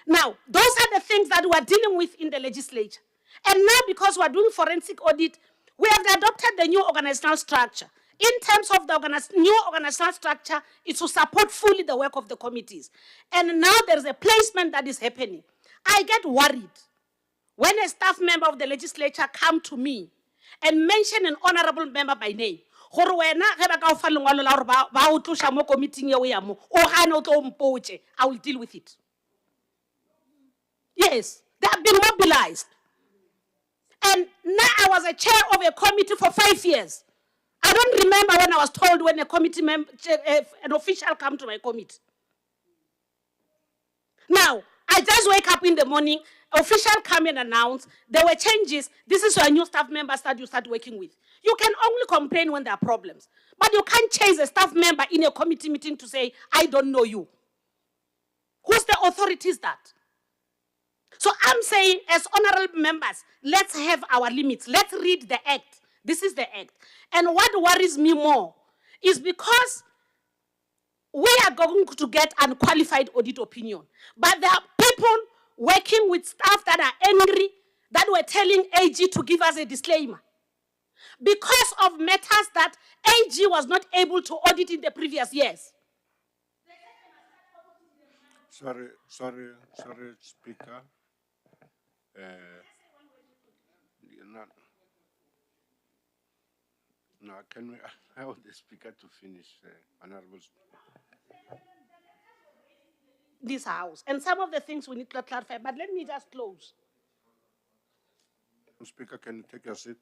Now, those are the things that we are dealing with in the legislature. And now, because we are doing forensic audit, we have adopted the new organizational structure. In terms of the new organizational structure, it's to support fully the work of the committees. And now there's a placement that is happening. I get worried when a staff member of the legislature come to me and mention an honorable member by name. I will deal with it. Yes, they have been mobilized. And now I was a chair of a committee for 5 years. I don't remember when I was told when a committee member, an official come to my committee. Now, I just wake up in the morning, official come and announce there were changes. This is your new staff members that you start working with. You can only complain when there are problems. But you can't chase a staff member in a committee meeting to say, I don't know you. Whose the authority is that? So I'm saying, as honorable members, let's have our limits. Let's read the act. This is the act. And what worries me more is because we are going to get unqualified audit opinion. But there are people working with staff that are angry, that were telling AG to give us a disclaimer. Because of matters that AG was not able to audit in the previous years. Sorry, Speaker. No, no, can we allow the Speaker to finish, Honorable? This house. And some of the things we need to clarify, but let me just close. Speaker, can you take your seat?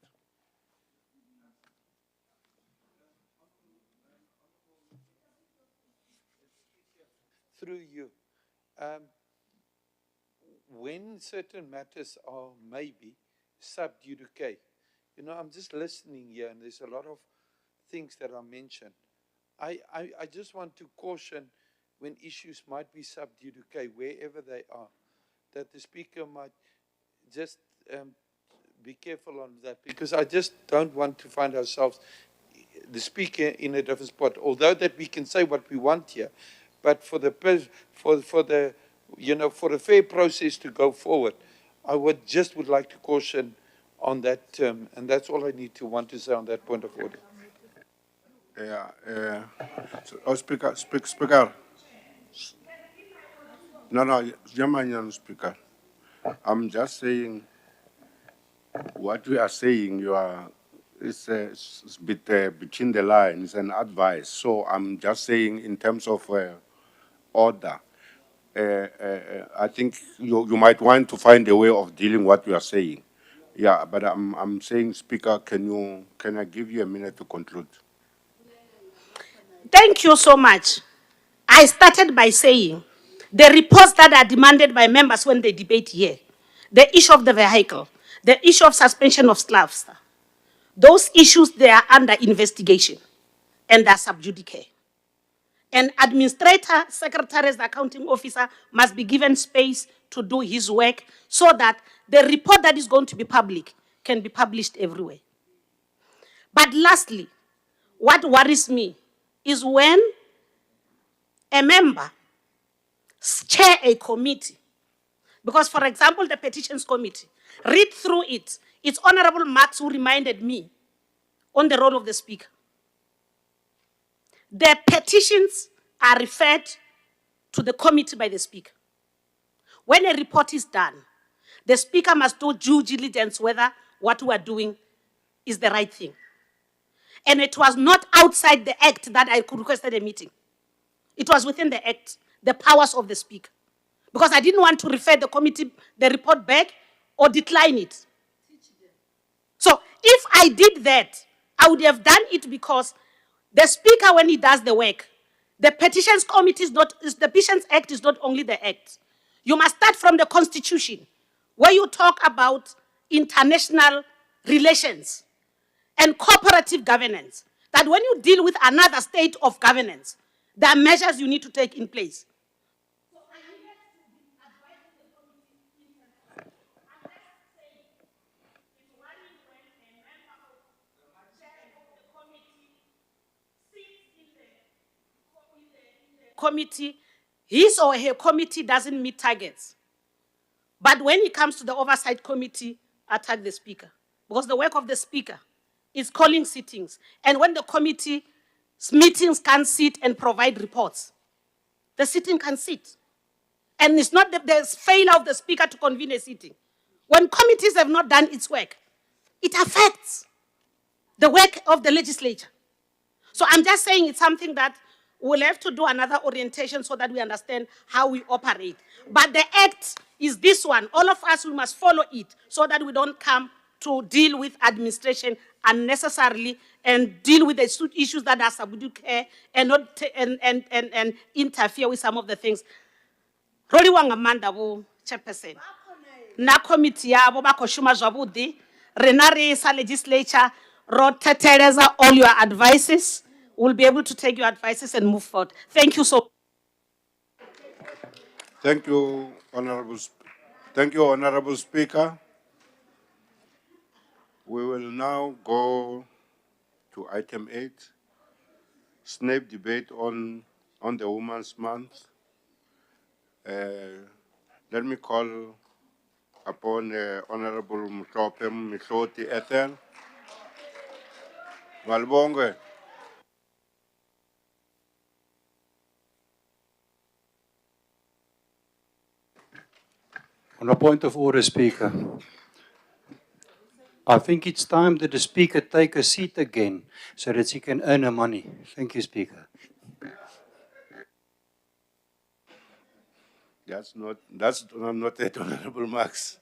Through you, when certain matters are maybe sub judice, I'm just listening here and there's a lot of things that are mentioned. I just want to caution when issues might be sub judice, wherever they are, that the Speaker might just be careful on that, because I just don't want to find ourselves, the Speaker, in a different spot. Although that we can say what we want here, but for the for a fair process to go forward, I would like to caution on that term, and that's all I want to say on that point of order. Yeah. Speaker. No, Speaker. I'm just saying what we are saying. It's a bit between the lines and advice. So I'm just saying in terms of order. I think you might want to find a way of dealing what you are saying. Yeah, but I'm saying, Speaker, can I give you a minute to conclude? Thank you so much. I started by saying the reports that are demanded by members when they debate here, the issue of the vehicle, the issue of suspension of staff, those issues, they are under investigation and are sub judice. An administrator, secretary, the accounting officer must be given space to do his work so that the report that is going to be public can be published everywhere. But lastly, what worries me is when a member chair a committee, because, for example, the petitions committee, read through it. It's Honorable Marx who reminded me on the role of the Speaker. The petitions are referred to the committee by the Speaker. When a report is done, the Speaker must do due diligence whether what we are doing is the right thing. And it was not outside the act that I could request a meeting. It was within the act, the powers of the Speaker. Because I didn't want to refer the committee, the report back, or decline it. So if I did that, I would have done it because the Speaker, when he does the work, the Petitions Committee the Petitions Act is not only the act. You must start from the Constitution, where you talk about international relations and cooperative governance. That when you deal with another state of governance, there are measures you need to take in place. Committee, his or her committee doesn't meet targets. But when it comes to the Oversight Committee, attack the Speaker. Because the work of the Speaker is calling sittings. And when the committee's meetings can sit and provide reports, the sitting can sit. And it's not that there's failure of the Speaker to convene a sitting. When committees have not done its work, it affects the work of the legislature. So I'm just saying it's something that we'll have to do another orientation so that we understand how we operate. But the act is this one. All of us, we must follow it so that we don't come to deal with administration unnecessarily and deal with the issues that are sub judice and not and interfere with some of the things. roliwa nga maanḓa vho chairperson na committee yavho vha khou shuma zwavhuḓi rena ri sa legislature ro thetshelesa all your advices. We'll be able to take your advices and move forward. Thank you so. Thank you, Honorable Speaker. We will now go to item 8, SNAPE debate on the Women's Month. Let me call upon Honorable Mhlophe Mihloti Ethel. Malbonge. On a point of order, Speaker, I think it's time that the Speaker take a seat again so that she can earn her money. Thank you, Speaker. That's not it, Honorable Max.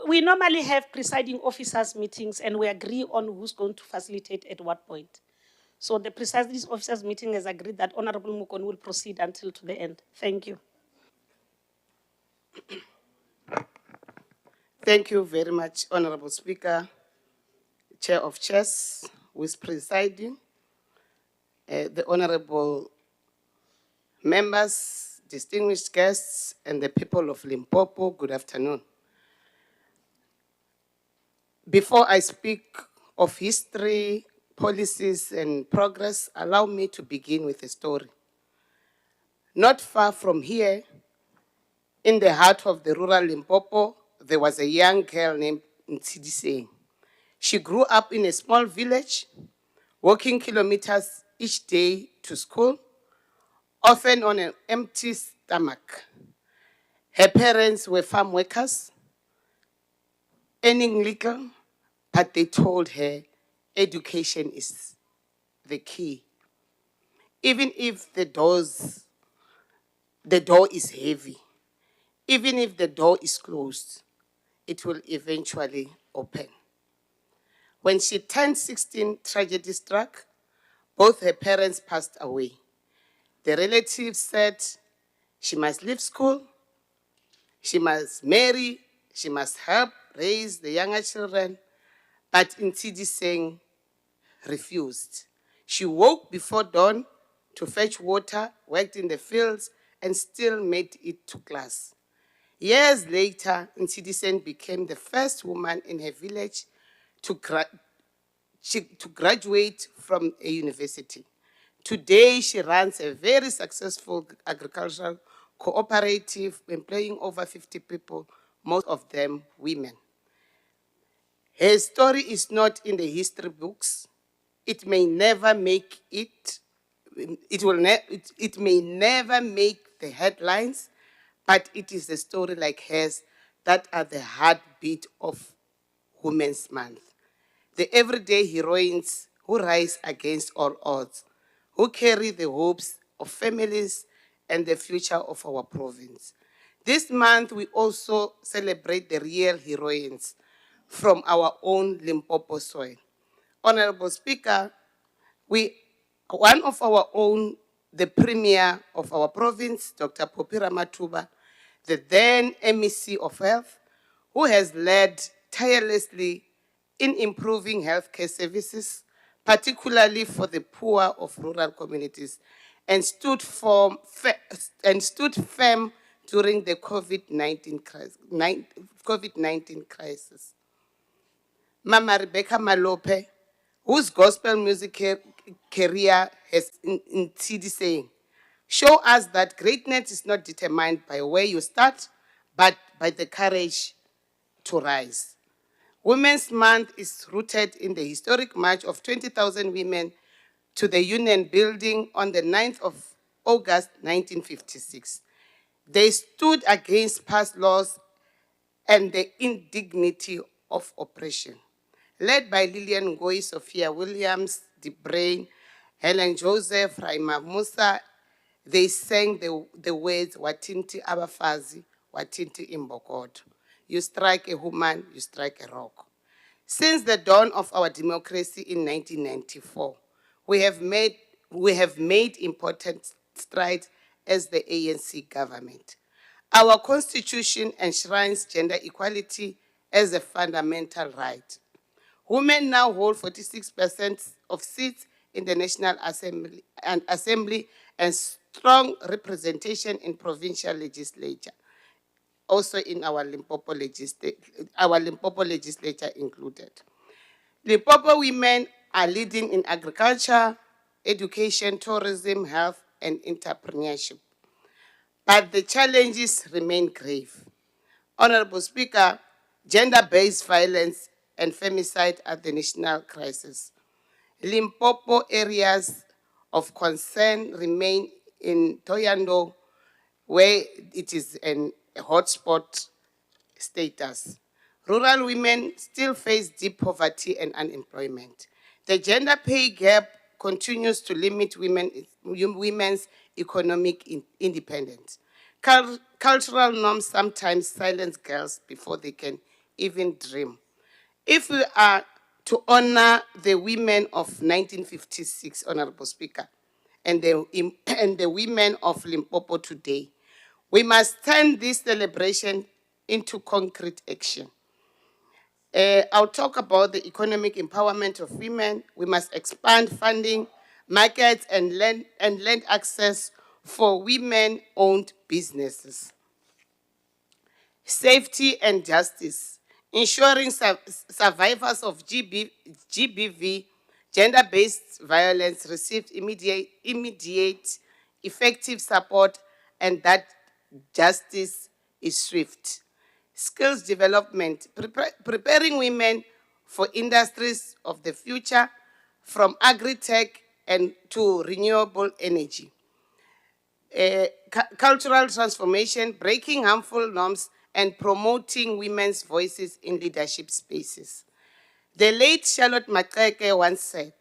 We normally have presiding officers meetings and we agree on who's going to facilitate at what point. So the presiding officers meeting has agreed that Honorable Mukoni will proceed until to the end. Thank you. Thank you very much, Honorable Speaker, Chair of Chairs, who is presiding, the Honorable members, distinguished guests, and the people of Limpopo, good afternoon. Before I speak of history, policies, and progress, allow me to begin with a story. Not far from here, in the heart of the rural Limpopo, there was a young girl named Ntsidiseng. She grew up in a small village, walking kilometers each day to school, often on an empty stomach. Her parents were farm workers, earning little, but they told her education is the key. Even if the door is heavy, even if the door is closed, it will eventually open. When she turned 16, tragedy struck. Both her parents passed away. The relatives said she must leave school, she must marry, she must help raise the younger children, but Ntsidiseng refused. She woke before dawn to fetch water, worked in the fields, and still made it to class. Years later, Ntsidiseng became the first woman in her village to graduate from a university. Today, she runs a very successful agricultural cooperative employing over 50 people, most of them women. Her story is not in the history books. It may never make it may never make the headlines, but it is a story like hers that are the heartbeat of Women's Month. The everyday heroines who rise against all odds, who carry the hopes of families and the future of our province. This month, we also celebrate the real heroines from our own Limpopo soil. Honorable Speaker, one of our own, the Premier of our province, Dr. Popira Matuba, the then MEC of Health, who has led tirelessly in improving healthcare services, particularly for the poor of rural communities, and stood firm during the COVID-19 crisis. Mama Rebecca Malope, whose gospel music career has in Ntsidiseng, show us that greatness is not determined by where you start, but by the courage to rise. Women's Month is rooted in the historic march of 20,000 women to the Union Building on the 9th of August 1956. They stood against past laws and the indignity of oppression. Led by Lillian Ngoyi, Sophia Williams, De Brain, Helen Joseph, Raima Musa, they sang the words, Watinti Abafazi, Watinti Imbokodo. You strike a woman, you strike a rock. Since the dawn of our democracy in 1994, we have made important strides as the ANC government. Our constitution enshrines gender equality as a fundamental right. Women now hold 46% of seats in the National Assembly and strong representation in provincial legislature, also in our Limpopo legislature included. Limpopo women are leading in agriculture, education, tourism, health, and entrepreneurship. But the challenges remain grave. Honorable Speaker, gender-based violence and femicide are the national crisis. Limpopo areas of concern remain in Toyando, where it is a hotspot status. Rural women still face deep poverty and unemployment. The gender pay gap continues to limit women's economic independence. Cultural norms sometimes silence girls before they can even dream. If we are to honor the women of 1956, Honorable Speaker, and the women of Limpopo today, we must turn this celebration into concrete action. I'll talk about the economic empowerment of women. We must expand funding, markets, and land access for women-owned businesses. Safety and justice, ensuring survivors of GBV, gender-based violence, receive immediate, effective support, and that justice is swift. Skills development, preparing women for industries of the future, from agri-tech and to renewable energy. Cultural transformation, breaking harmful norms, and promoting women's voices in leadership spaces. The late Charlotte Maxeke once said,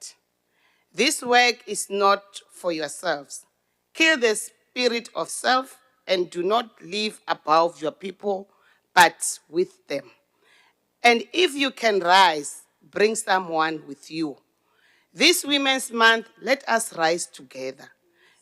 "This work is not for yourselves. Kill the spirit of self and do not live above your people, but with them. And if you can rise, bring someone with you." This Women's Month, let us rise together,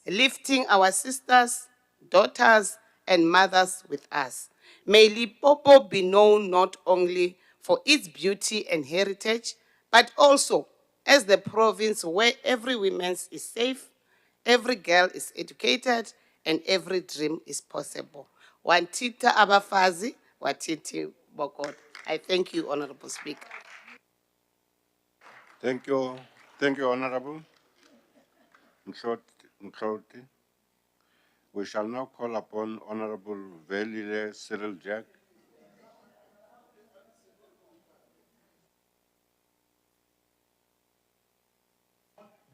lifting our sisters, daughters, and mothers with us. May Limpopo be known not only for its beauty and heritage, but also as the province where every woman is safe, every girl is educated, and every dream is possible. Wantita abafazi, watiti bokot. I thank you, Honorable Speaker. Thank you. Thank you, Honorable Mkhoti. We shall now call upon Honorable Velile Cyril Jack.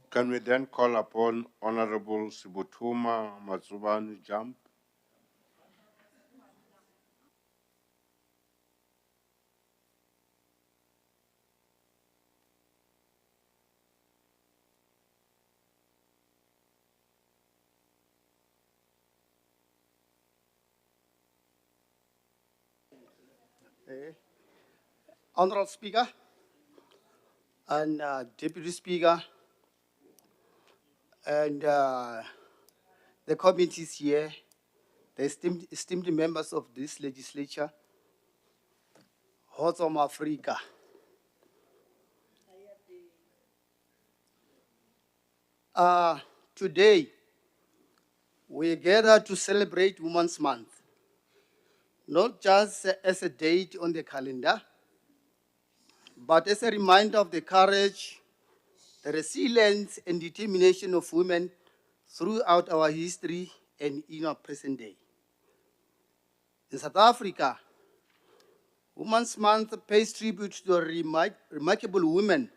Can we then call upon Honorable Sibutuma Matsubani Jump? Honorable Speaker and Deputy Speaker and the committees here, the esteemed members of this legislature, Hots of Africa. Today, we gather to celebrate Women's Month, not just as a date on the calendar, but as a reminder of the courage, the resilience, and determination of women throughout our history and in our present day. In South Africa, Women's Month pays tribute to a remarkable women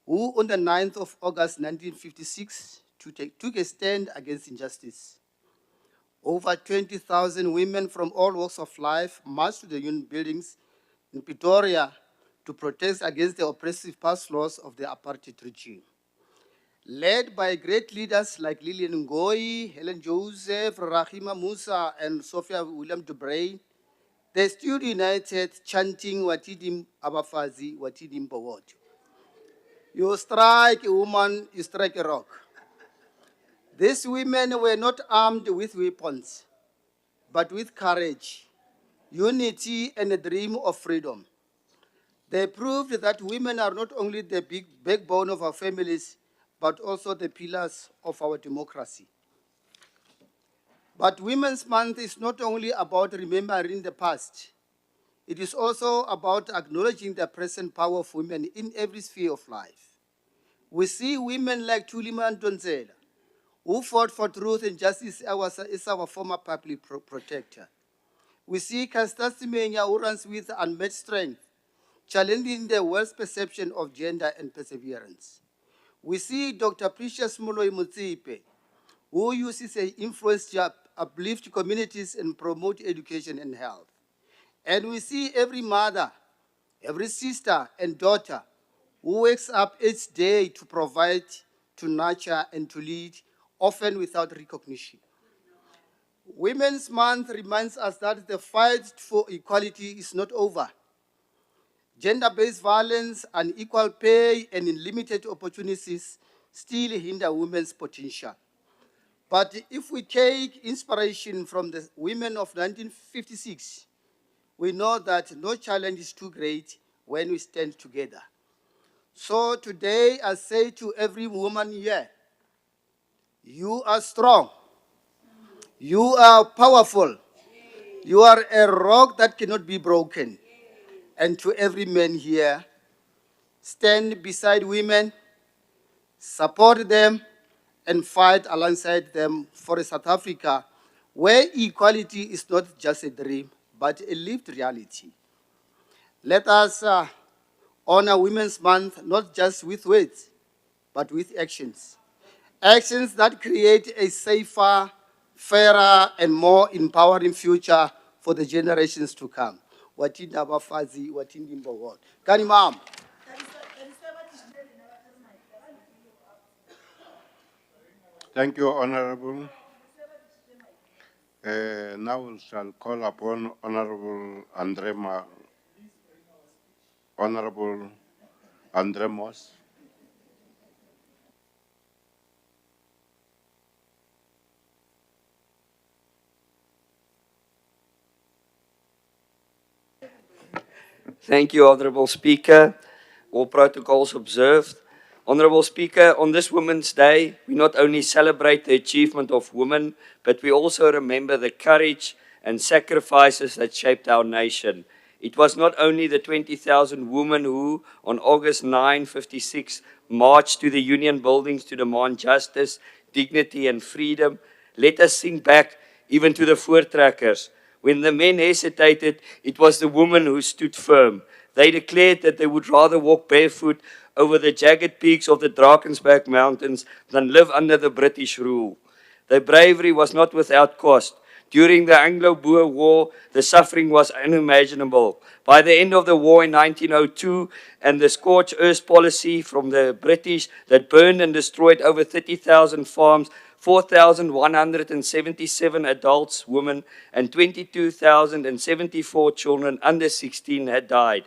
who, on the 9th of August 1956, took a stand against injustice. Over 20,000 women from all walks of life marched to the Union buildings in Pretoria to protest against the oppressive past laws of the apartheid regime. Led by great leaders like Lillian Ngoyi, Helen Joseph, Rahima Musa, and Sophia William Dubrain, they stood united, chanting Watidim Abafazi, Watidim Bawot. You strike a woman, you strike a rock. These women were not armed with weapons, but with courage, unity, and a dream of freedom. They proved that women are not only the big backbone of our families, but also the pillars of our democracy. But Women's Month is not only about remembering the past, it is also about acknowledging the present power of women in every sphere of life. We see women like Tulima Ndonzela, who fought for truth and justice as our former public protector. We see Caster Semenya, who runs with unmatched strength, challenging the world's perception of gender and perseverance. We see Dr. Precious Moloi Mutsipe, who uses her influence to uplift communities and promote education and health. And we see every mother, every sister and daughter who wakes up each day to provide, to nurture, and to lead, often without recognition. Women's Month reminds us that the fight for equality is not over. Gender-based violence, unequal pay, and limited opportunities still hinder women's potential. But if we take inspiration from the women of 1956, we know that no challenge is too great when we stand together. So today I say to every woman here, you are strong, you are powerful, you are a rock that cannot be broken. And to every man here, stand beside women, support them, and fight alongside them for a South Africa where equality is not just a dream, but a lived reality. Let us honor Women's Month not just with words, but with actions. Actions that create a safer, fairer, and more empowering future for the generations to come. Watindi abafazi, watindi mbowot. Kani ma'am. Thank you, Honorable. Now we shall call upon Honorable Honorable Andre Moss. Thank you, Honourable Speaker. All protocols observed. Honourable Speaker, on this Women's Day, we not only celebrate the achievement of women, but we also remember the courage and sacrifices that shaped our nation. It was not only the 20,000 women who, on August 9, 1956, marched to the Union buildings to demand justice, dignity, and freedom. Let us think back even to the voortrekkers. When the men hesitated, it was the women who stood firm. They declared that they would rather walk barefoot over the jagged peaks of the Drakensberg Mountains than live under the British rule. Their bravery was not without cost. During the Anglo-Boer War, the suffering was unimaginable. By the end of the war in 1902, and the scorched earth policy from the British that burned and destroyed over 30,000 farms, 4,177 adults, women, and 22,074 children under 16 had died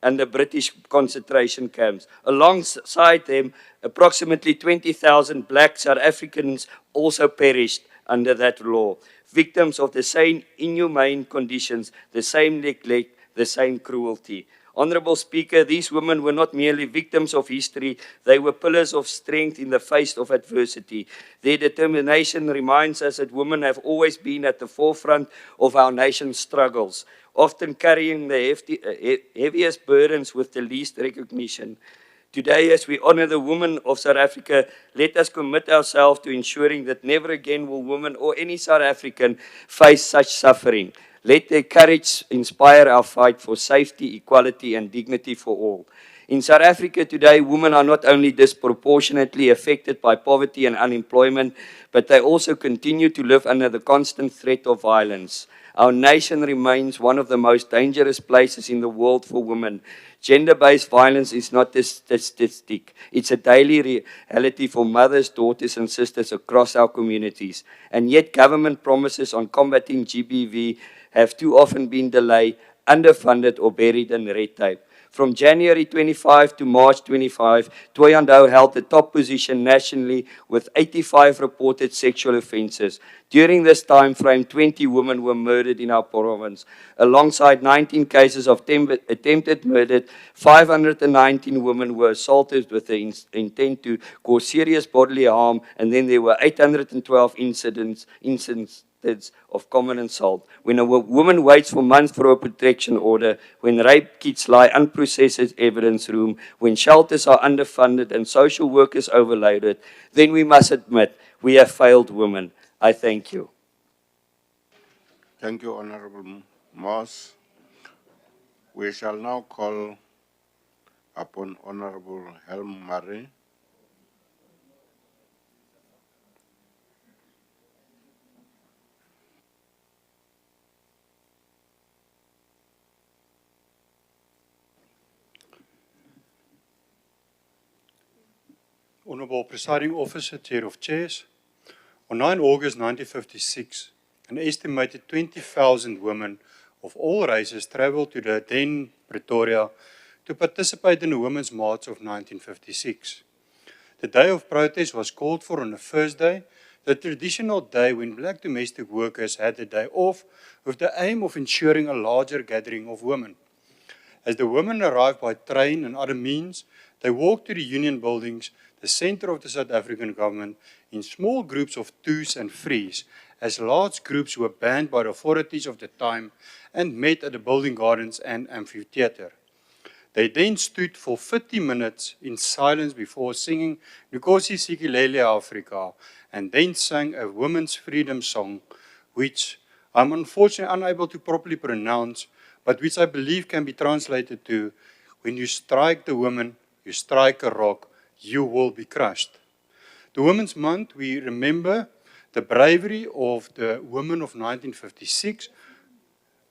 and the British concentration camps. Alongside them, approximately 20,000 black South Africans also perished under that law, victims of the same inhumane conditions, the same neglect, the same cruelty. Honourable Speaker, these women were not merely victims of history, they were pillars of strength in the face of adversity. Their determination reminds us that women have always been at the forefront of our nation's struggles, often carrying the heaviest burdens with the least recognition. Today, as we honor the women of South Africa, let us commit ourselves to ensuring that never again will women or any South African face such suffering. Let their courage inspire our fight for safety, equality, and dignity for all. In South Africa today, women are not only disproportionately affected by poverty and unemployment, but they also continue to live under the constant threat of violence. Our nation remains one of the most dangerous places in the world for women. Gender-based violence is not a statistic. It's a daily reality for mothers, daughters, and sisters across our communities. And yet government promises on combating GBV have too often been delayed, underfunded, or buried in red tape. From January 25 to March 25, Thohoyandou held the top position nationally with 85 reported sexual offences. During this time frame, 20 women were murdered in our province. Alongside 19 cases of attempted murder, 519 women were assaulted with the intent to cause serious bodily harm, and then there were 812 incidents of common assault. When a woman waits for months for a protection order, when rape kits lie unprocessed evidence room, when shelters are underfunded and social workers overloaded, then we must admit we have failed women. I thank you. Thank you, Honorable Moss. We shall now call upon Honorable Helm Murray. Honorable Presiding Officer, Chair of Chairs, on 9 August 1956, an estimated 20,000 women of all races traveled to the then Pretoria to participate in the Women's March of 1956. The day of protest was called for on the first day, the traditional day when black domestic workers had the day off, with the aim of ensuring a larger gathering of women. As the women arrived by train and other means, they walked to the union buildings, the centre of the South African government, in small groups of twos and threes, as large groups were banned by the authorities of the time and met at the building gardens and amphitheatre. They then stood for 50 minutes in silence before singing Nkosi Sikelel' Afrika, and then sang a women's freedom song, which I'm unfortunately unable to properly pronounce, but which I believe can be translated to, when you strike the woman, you strike a rock, you will be crushed. The Women's Month, we remember the bravery of the women of 1956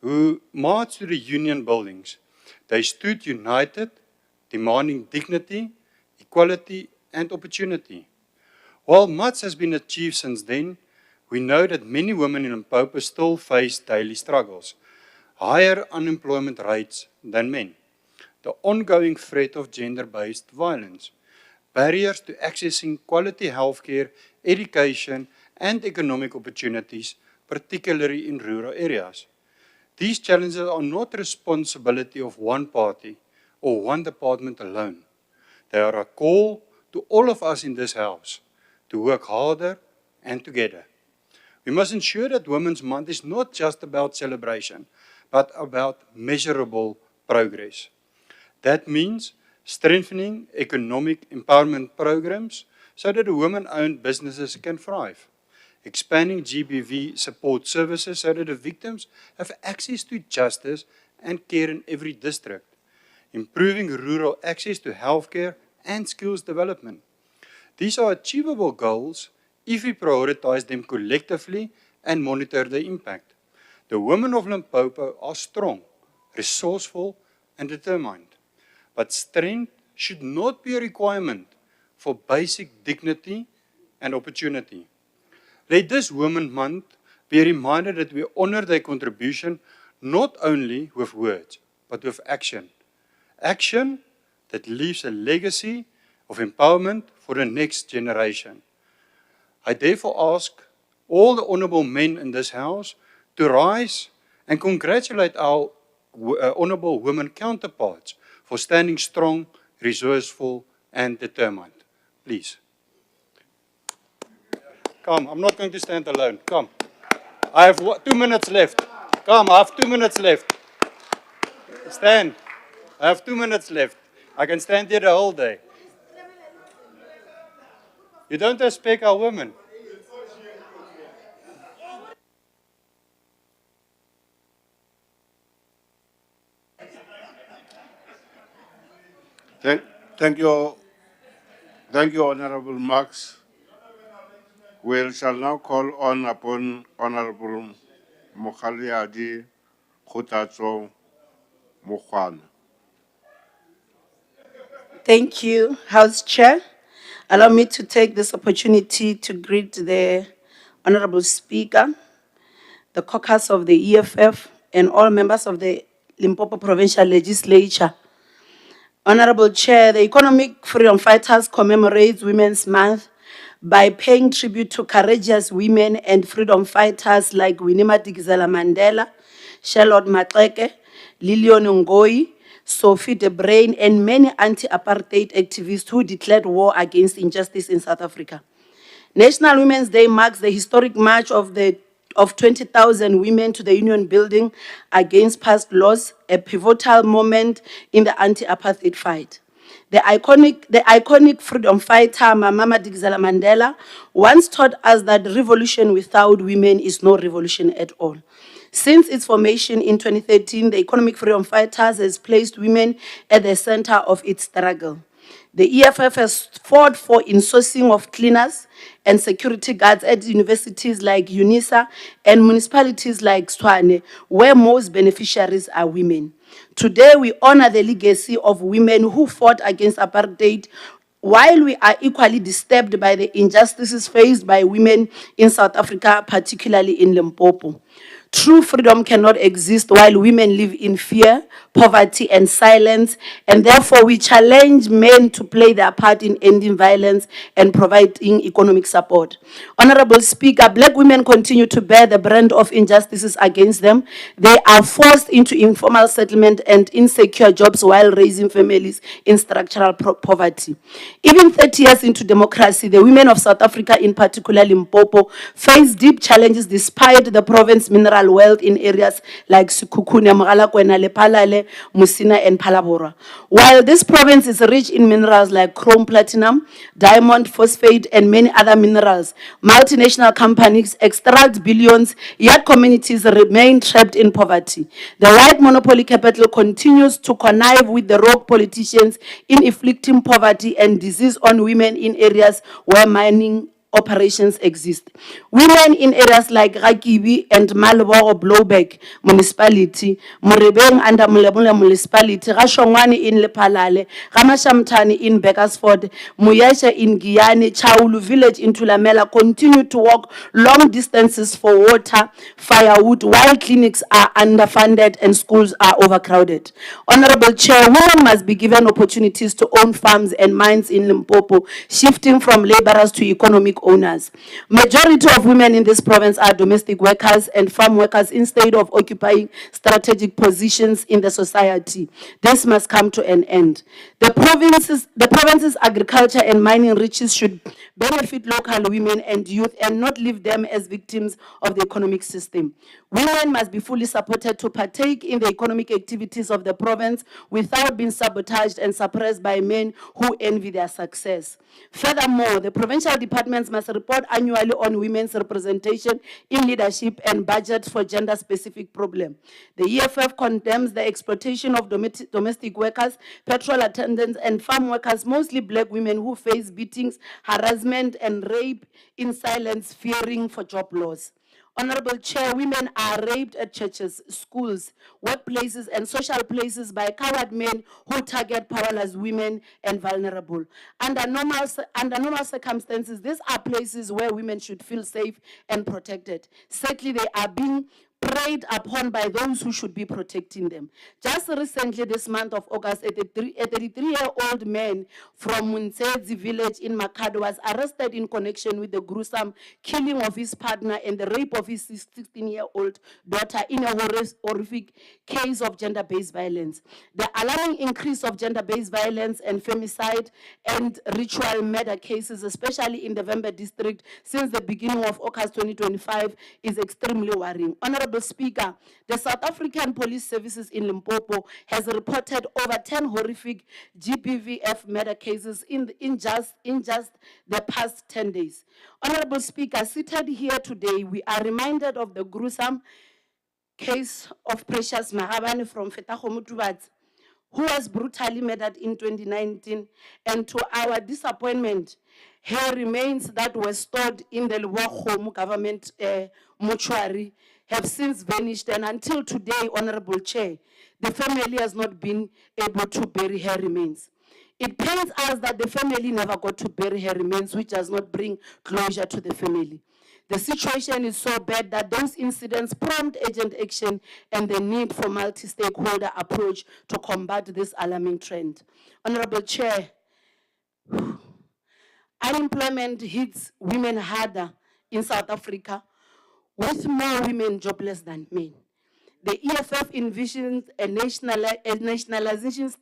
who marched to the union buildings. They stood united, demanding dignity, equality, and opportunity. While much has been achieved since then, we know that many women in Limpopo still face daily struggles, higher unemployment rates than men, the ongoing threat of gender-based violence, barriers to accessing quality healthcare, education, and economic opportunities, particularly in rural areas. These challenges are not the responsibility of one party or one department alone. They are a call to all of us in this house to work harder and together. We must ensure that Women's Month is not just about celebration, but about measurable progress. That means strengthening economic empowerment programs so that the women-owned businesses can thrive, expanding GBV support services so that the victims have access to justice and care in every district, improving rural access to healthcare and skills development. These are achievable goals if we prioritize them collectively and monitor the impact. The women of Limpopo are strong, resourceful, and determined. But strength should not be a requirement for basic dignity and opportunity. Let this Women's Month be a reminder that we honor their contribution not only with words, but with action. Action that leaves a legacy of empowerment for the next generation. I therefore ask all the honourable men in this House to rise and congratulate our honourable women counterparts for standing strong, resourceful, and determined. Please. Come, I'm not going to stand alone. Come. I have 2 minutes left. Come, I have 2 minutes left. Stand. I have 2 minutes left. I can stand here the whole day. You don't respect our women. Thank you, Honorable Marx. We shall now call on upon Honorable Mokgaleadi Kgothatso Mokgwana. Thank you, House Chair. Allow me to take this opportunity to greet the Honorable Speaker, the caucus of the EFF, and all members of the Limpopo Provincial Legislature. Honorable Chair, the Economic Freedom Fighters commemorates Women's Month by paying tribute to courageous women and freedom fighters like Winnie Madikizela Mandela, Charlotte Maxeke, Lilian Ngoyi, Sophie de Bruyn, and many anti-apartheid activists who declared war against injustice in South Africa. National Women's Day marks the historic march of 20,000 women to the Union Building against past laws, a pivotal moment in the anti-apartheid fight. The iconic freedom fighter, Mama Madikizela Mandela, once taught us that revolution without women is no revolution at all. Since its formation in 2013, the Economic Freedom Fighters has placed women at the center of its struggle. The EFF has fought for insourcing of cleaners and security guards at universities like UNISA and municipalities like Swane, where most beneficiaries are women. Today, we honor the legacy of women who fought against apartheid, while we are equally disturbed by the injustices faced by women in South Africa, particularly in Limpopo. True freedom cannot exist while women live in fear, poverty, and silence, and therefore we challenge men to play their part in ending violence and providing economic support. Honorable Speaker, Black women continue to bear the brunt of injustices against them. They are forced into informal settlement and insecure jobs while raising families in structural poverty. Even 30 years into democracy, the women of South Africa, in particular Limpopo, face deep challenges despite the province's mineral wealth in areas like Sekhukhune, Mogalakwena, Lephalale, Musina, and Phalaborwa. While this province is rich in minerals like chrome, platinum, diamond, phosphate, and many other minerals, multinational companies extract billions, yet communities remain trapped in poverty. The white monopoly capital continues to connive with the rogue politicians in inflicting poverty and disease on women in areas where mining operations exist. Women in areas like Rakibi and Malboro Blowback municipality, Morebeng under Mulebule municipality, Rashongwani in Lephalale, Ramashamtani in Beckersford, Muyeshe in Giyani, Chaulu village in Tulamela continue to walk long distances for water, firewood, while clinics are underfunded and schools are overcrowded. Honorable Chair, women must be given opportunities to own farms and mines in Limpopo, shifting from laborers to economic owners. Majority of women in this province are domestic workers and farm workers instead of occupying strategic positions in the society. This must come to an end. The province's agriculture and mining riches should benefit local women and youth and not leave them as victims of the economic system. Women must be fully supported to partake in the economic activities of the province without being sabotaged and suppressed by men who envy their success. Furthermore, the provincial departments must report annually on women's representation in leadership and budget for gender-specific problems. The EFF condemns the exploitation of domestic workers, petrol attendants, and farm workers, mostly Black women who face beatings, harassment, and rape in silence, fearing for job loss. Honorable Chair, women are raped at churches, schools, workplaces, and social places by coward men who target powerless women and vulnerable. Under normal circumstances, these are places where women should feel safe and protected. Sadly, they are being preyed upon by those who should be protecting them. Just recently, this month of August, a 33-year-old man from Munsezi village in Makhado was arrested in connection with the gruesome killing of his partner and the rape of his 16-year-old daughter in a horrific case of gender-based violence. The alarming increase of gender-based violence and femicide and ritual murder cases, especially in the Vembe district, since the beginning of August 2025, is extremely worrying. Honorable Speaker, the South African Police Services in Limpopo has reported over 10 horrific GBVF murder cases in just the past 10 days. Honorable Speaker, seated here today, we are reminded of the gruesome case of Precious Mahabane from Fetakhomutubats, who was brutally murdered in 2019, and to our disappointment, her remains that were stored in the Luwakhomu government mortuary have since vanished, and until today, Honorable Chair, the family has not been able to bury her remains. It pains us that the family never got to bury her remains, which does not bring closure to the family. The situation is so bad that those incidents prompt urgent action and the need for multi-stakeholder approach to combat this alarming trend. Honorable Chair, unemployment hits women harder in South Africa, with more women jobless than men. The EFF envisions a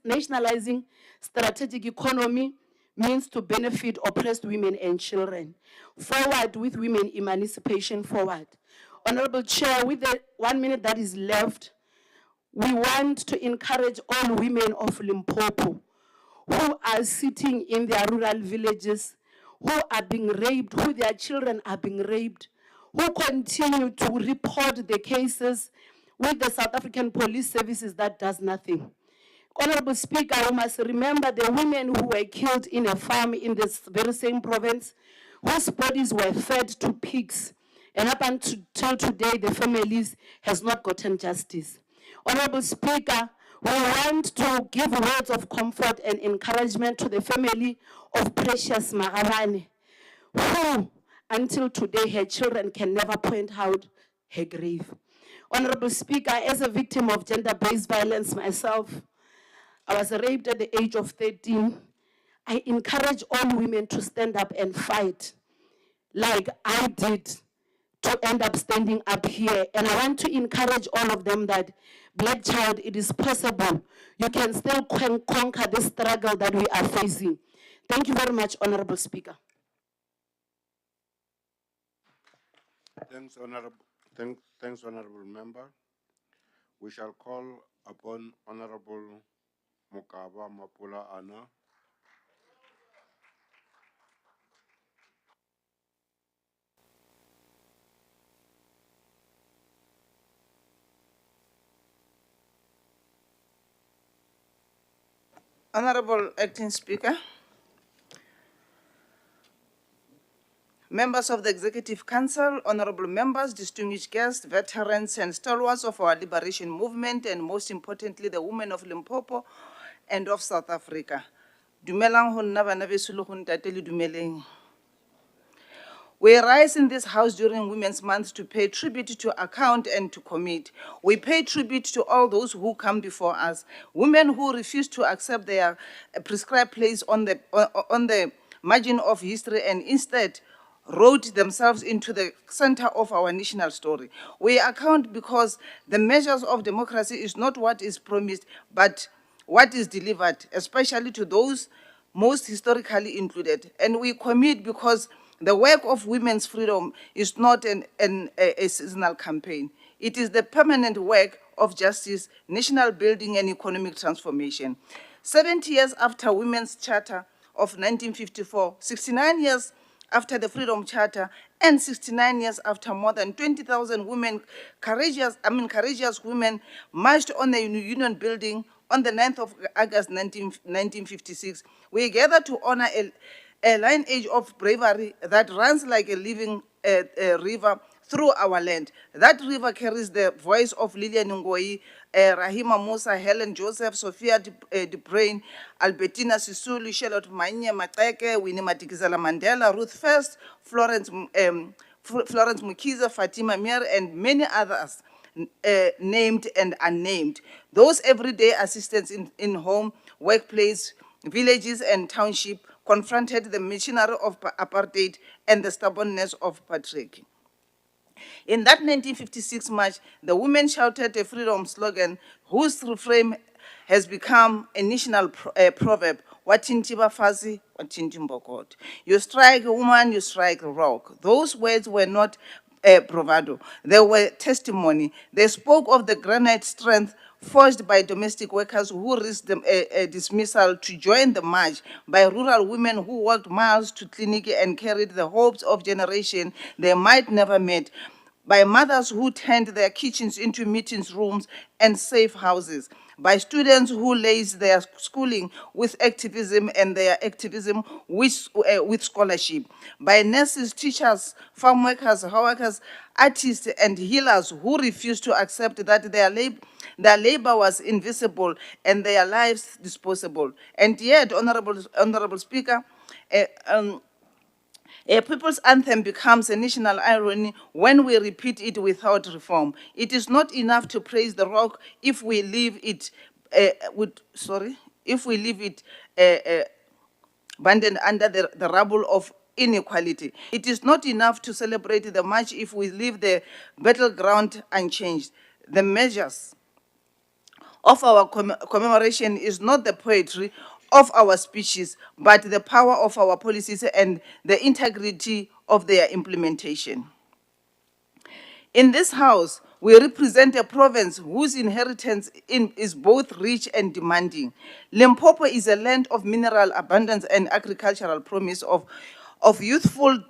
nationalizing strategic economy means to benefit oppressed women and children. Forward with women emancipation forward. Honorable Chair, with the 1 minute that is left, we want to encourage all women of Limpopo who are sitting in their rural villages, who are being raped, who their children are being raped, who continue to report the cases with the South African Police Services that does nothing. Honorable Speaker, we must remember the women who were killed in a farm in this very same province, whose bodies were fed to pigs. And up until today, the families has not gotten justice. Honorable Speaker, we want to give words of comfort and encouragement to the family of Precious Maharane, who until today her children can never point out her grave. Honorable Speaker, as a victim of gender-based violence myself, I was raped at the age of 13. I encourage all women to stand up and fight like I did to end up standing up here. And I want to encourage all of them that, Black child, it is possible. You can still conquer the struggle that we are facing. Thank you very much, Honorable Speaker. Thanks, Honorable Member. We shall call upon Honorable Mukaba Mapula Anna. Honorable Acting Speaker, members of the Executive Council, honorable members, distinguished guests, veterans, and stalwarts of our liberation movement, and most importantly, the women of Limpopo and of South Africa. Dumelang ho nna bana beso le ho ntate le dumeleng. We rise in this house during Women's Month to pay tribute to account and to commit. We pay tribute to all those who come before us, women who refuse to accept their prescribed place on the margin of history and instead wrote themselves into the center of our national story. We account because the measures of democracy is not what is promised, but what is delivered, especially to those most historically included. And we commit because the work of women's freedom is not a seasonal campaign. It is the permanent work of justice, national building, and economic transformation. 70 years after Women's Charter of 1954, 69 years after the Freedom Charter, and 69 years after more than 20,000 women, courageous women marched on the Union building on the 9th of August 1956, we gather to honor a lineage of bravery that runs like a living river through our land. That river carries the voice of Lillian Ngoyi, Rahima Musa, Helen Joseph, Sophia DeBrain, Albertina Sisulu, Charlotte Manye Mateke, Winnie Madikizela Mandela, Ruth First, Florence Mukiza, Fatima Mir, and many others named and unnamed. Those everyday assistants in home, workplace, villages, and township confronted the machinery of apartheid and the stubbornness of patriarchy. In that 1956 march, the women shouted a freedom slogan whose refrain has become a national proverb, Watinti bafazi, watinti mbokot. You strike a woman, you strike a rock. Those words were not bravado, they were testimony. They spoke of the granite strength forged by domestic workers who risked a dismissal to join the march, by rural women who walked miles to clinic and carried the hopes of generation they might never meet. by mothers who turned their kitchens into meetings rooms and safe houses, by students who lace their schooling with activism and their activism with scholarship, by nurses, teachers, farm workers, home workers, artists, and healers who refused to accept that their labor was invisible and their lives disposable. And yet, Honorable Speaker, a people's anthem becomes a national irony when we repeat it without reform. It is not enough to praise the rock if we leave it if we leave it abandoned under the rubble of inequality. It is not enough to celebrate the march if we leave the battleground unchanged. The measures of our commemoration is not the poetry of our speeches, but the power of our policies and the integrity of their implementation. In this house, we represent a province whose inheritance is both rich and demanding. Limpopo is a land of mineral abundance and agricultural promise of youthful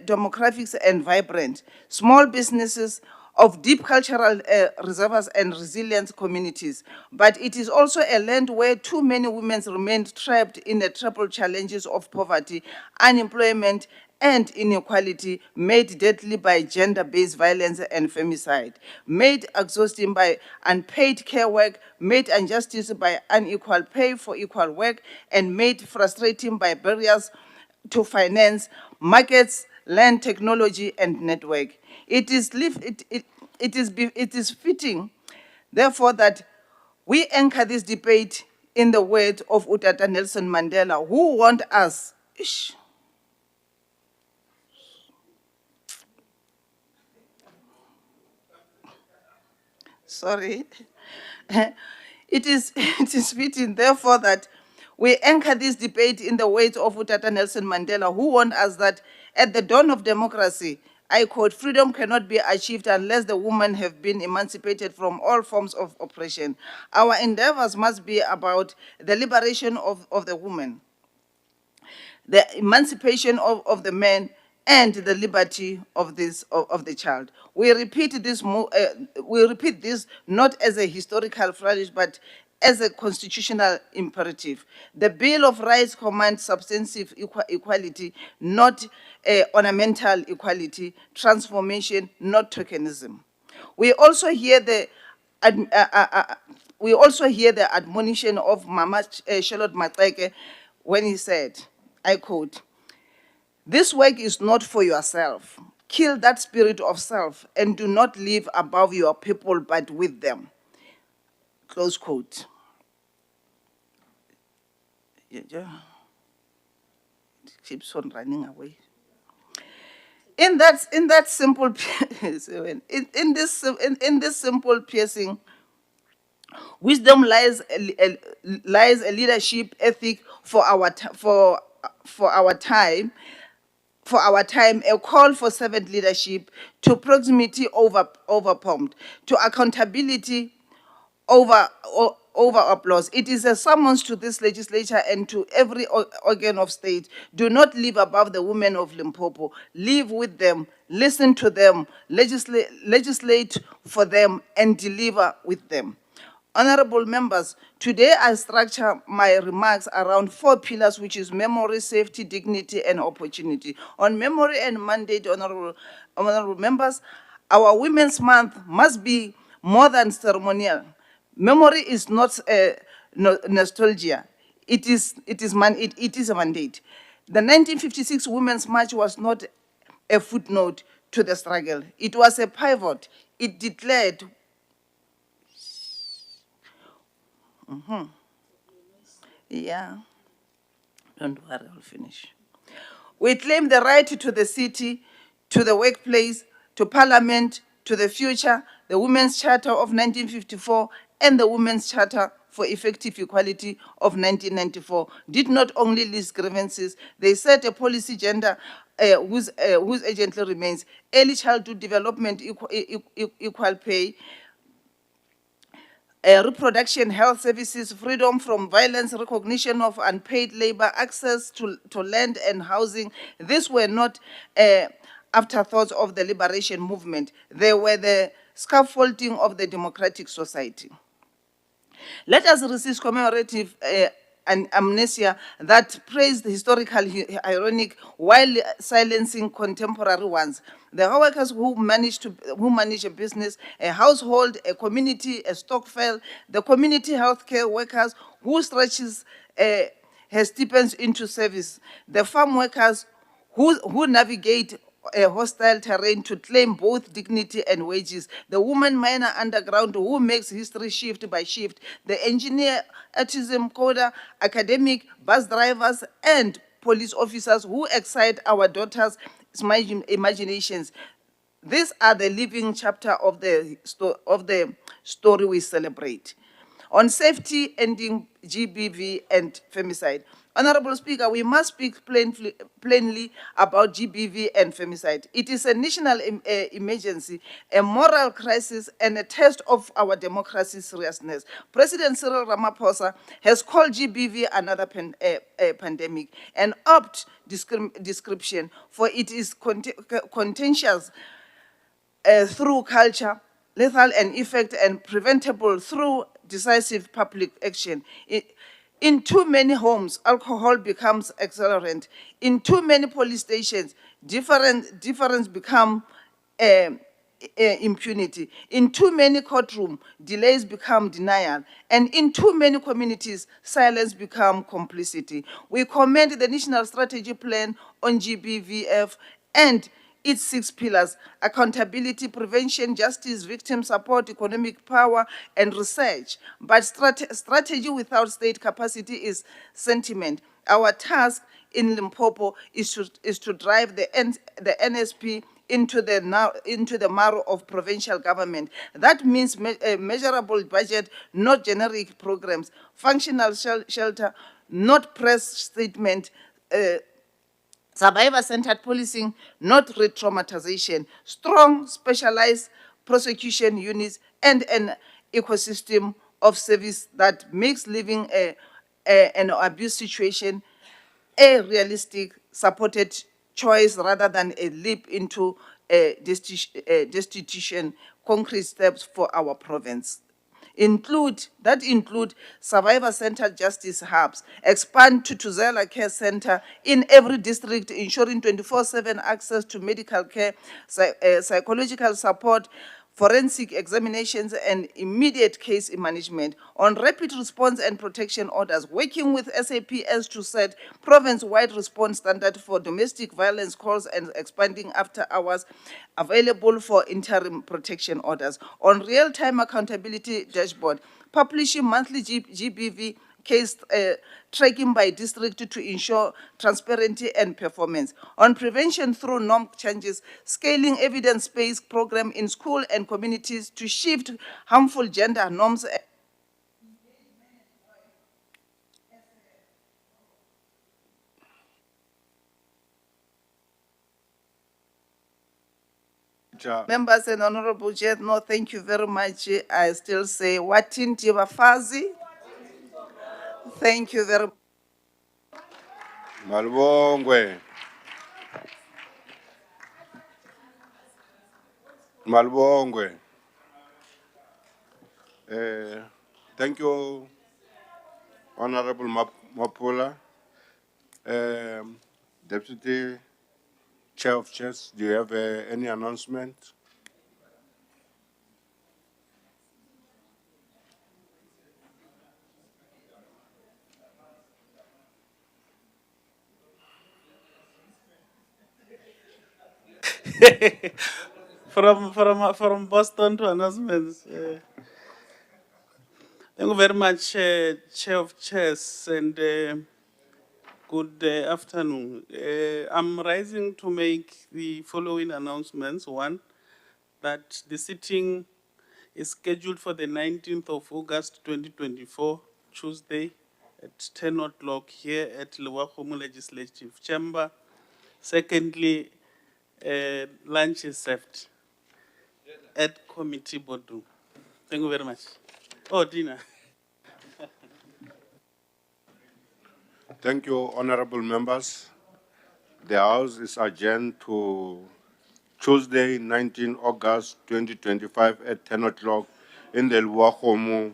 demographics and vibrant small businesses, of deep cultural reservoirs and resilient communities. But it is also a land where too many women remain trapped in the triple challenges of poverty, unemployment, and inequality, made deadly by gender-based violence and femicide, made exhausting by unpaid care work, made injustice by unequal pay for equal work, and made frustrating by barriers to finance, markets, land, technology, and network. It is fitting, therefore, that we anchor this debate in the words of Utata Nelson Mandela, who warned us. Sorry. It is fitting, therefore, that we anchor this debate in the words of Utata Nelson Mandela, who warned us that at the dawn of democracy, I quote, freedom cannot be achieved unless the women have been emancipated from all forms of oppression. Our endeavors must be about the liberation of the woman, the emancipation of the man, and the liberty of the child. We repeat this not as a historical flourish, but as a constitutional imperative. The Bill of Rights commands substantive equality, not ornamental equality, transformation, not tokenism. We also hear the admonition of Mama Charlotte Mateke when he said, I quote, "This work is not for yourself. Kill that spirit of self and do not live above your people, but with them." Close quote. Yeah. It keeps on running away. In that simple in this simple piercing wisdom lies a leadership ethic for our time, a call for servant leadership, to proximity over prompt, to accountability over applause. It is a summons to this legislature and to every organ of state. Do not live above the women of Limpopo. Live with them, listen to them, legislate for them, and deliver with them. Honorable members, today I structure my remarks around 4 pillars, which is memory, safety, dignity, and opportunity. On memory and mandate, honorable members, our Women's Month must be more than ceremonial. Memory is not nostalgia. It is a mandate. The 1956 Women's March was not a footnote to the struggle. It was a pivot. It declared Yeah, don't worry, I'll finish. We claim the right to the city, to the workplace, to parliament, to the future, the Women's Charter of 1954 and the Women's Charter for Effective Equality of 1994 did not only list grievances, they set a policy agenda whose agently remains early childhood development, equal pay, reproduction health services, freedom from violence, recognition of unpaid labor, access to land and housing. These were not afterthoughts of the liberation movement. They were the scaffolding of the democratic society. Let us resist commemorative and amnesia that praised the historical ironic while silencing contemporary ones. The workers who manage a business, a household, a community, a stockfile, the community healthcare workers who stretches her stipends into service, the farm workers who navigate a hostile terrain to claim both dignity and wages, the woman miner underground who makes history shift by shift, the engineer, artisan, coder, academic, bus drivers, and police officers who excite our daughters' imaginations. These are the living chapter of the story we celebrate. On safety, ending GBV and femicide. Honorable Speaker, we must speak plainly about GBV and femicide. It is a national emergency, a moral crisis, and a test of our democracy's seriousness. President Cyril Ramaphosa has called GBV another pandemic, an apt description, for it is contentious through culture, lethal and effect, and preventable through decisive public action. In too many homes, alcohol becomes accelerant. In too many police stations, difference become impunity. In too many courtrooms, delays become denial. And in too many communities, silence become complicity. We commend the National Strategy Plan on GBVF and its 6 pillars: accountability, prevention, justice, victim support, economic power, and research. But strategy without state capacity is sentiment. Our task in Limpopo is to drive the NSP into the marrow of provincial government. That means measurable budget, not generic programs, functional shelter, not press statement, survivor-centered policing, not re-traumatization, strong specialized prosecution units, and an ecosystem of service that makes living an abuse situation a realistic, supported choice rather than a leap into destitution. Concrete steps for our province include survivor-centered justice hubs, expand to Tuzela Care Center in every district, ensuring 24/7 access to medical care, psychological support, forensic examinations, and immediate case management. On rapid response and protection orders, working with SAPS to set province-wide response standard for domestic violence calls and expanding after hours available for interim protection orders. On real-time accountability dashboard, publishing monthly GBV case tracking by district to ensure transparency and performance. On prevention through norm changes, scaling evidence-based program in school and communities to shift harmful gender norms. Members and Honorable Chair, no, thank you very much. I still say, Watinti Wafazi. Thank you very much. Malbongwe. Malbongwe. Thank you, Honorable Mapula. Deputy Chair of Chairs, do you have any announcement? From Boston to announcements. Thank you very much, Chair of Chairs, and good afternoon. I'm rising to make the following announcements. One, that the sitting is scheduled for the 19th of August 2024, Tuesday, at 10 o'clock here at Lewakomo Legislative Chamber. Secondly, lunch is served at committee boardroom. Thank you very much. Oh, dinner. Thank you, honorable members. The House is adjourned to Tuesday, 19 August 2025 at 10 o'clock in the Luahomo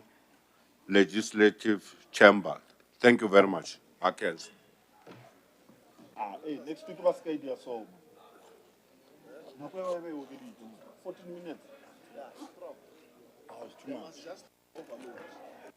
Legislative Chamber. Thank you very much. Akels. Next week, what's the idea? So, 14 minutes. Oh, it's too much.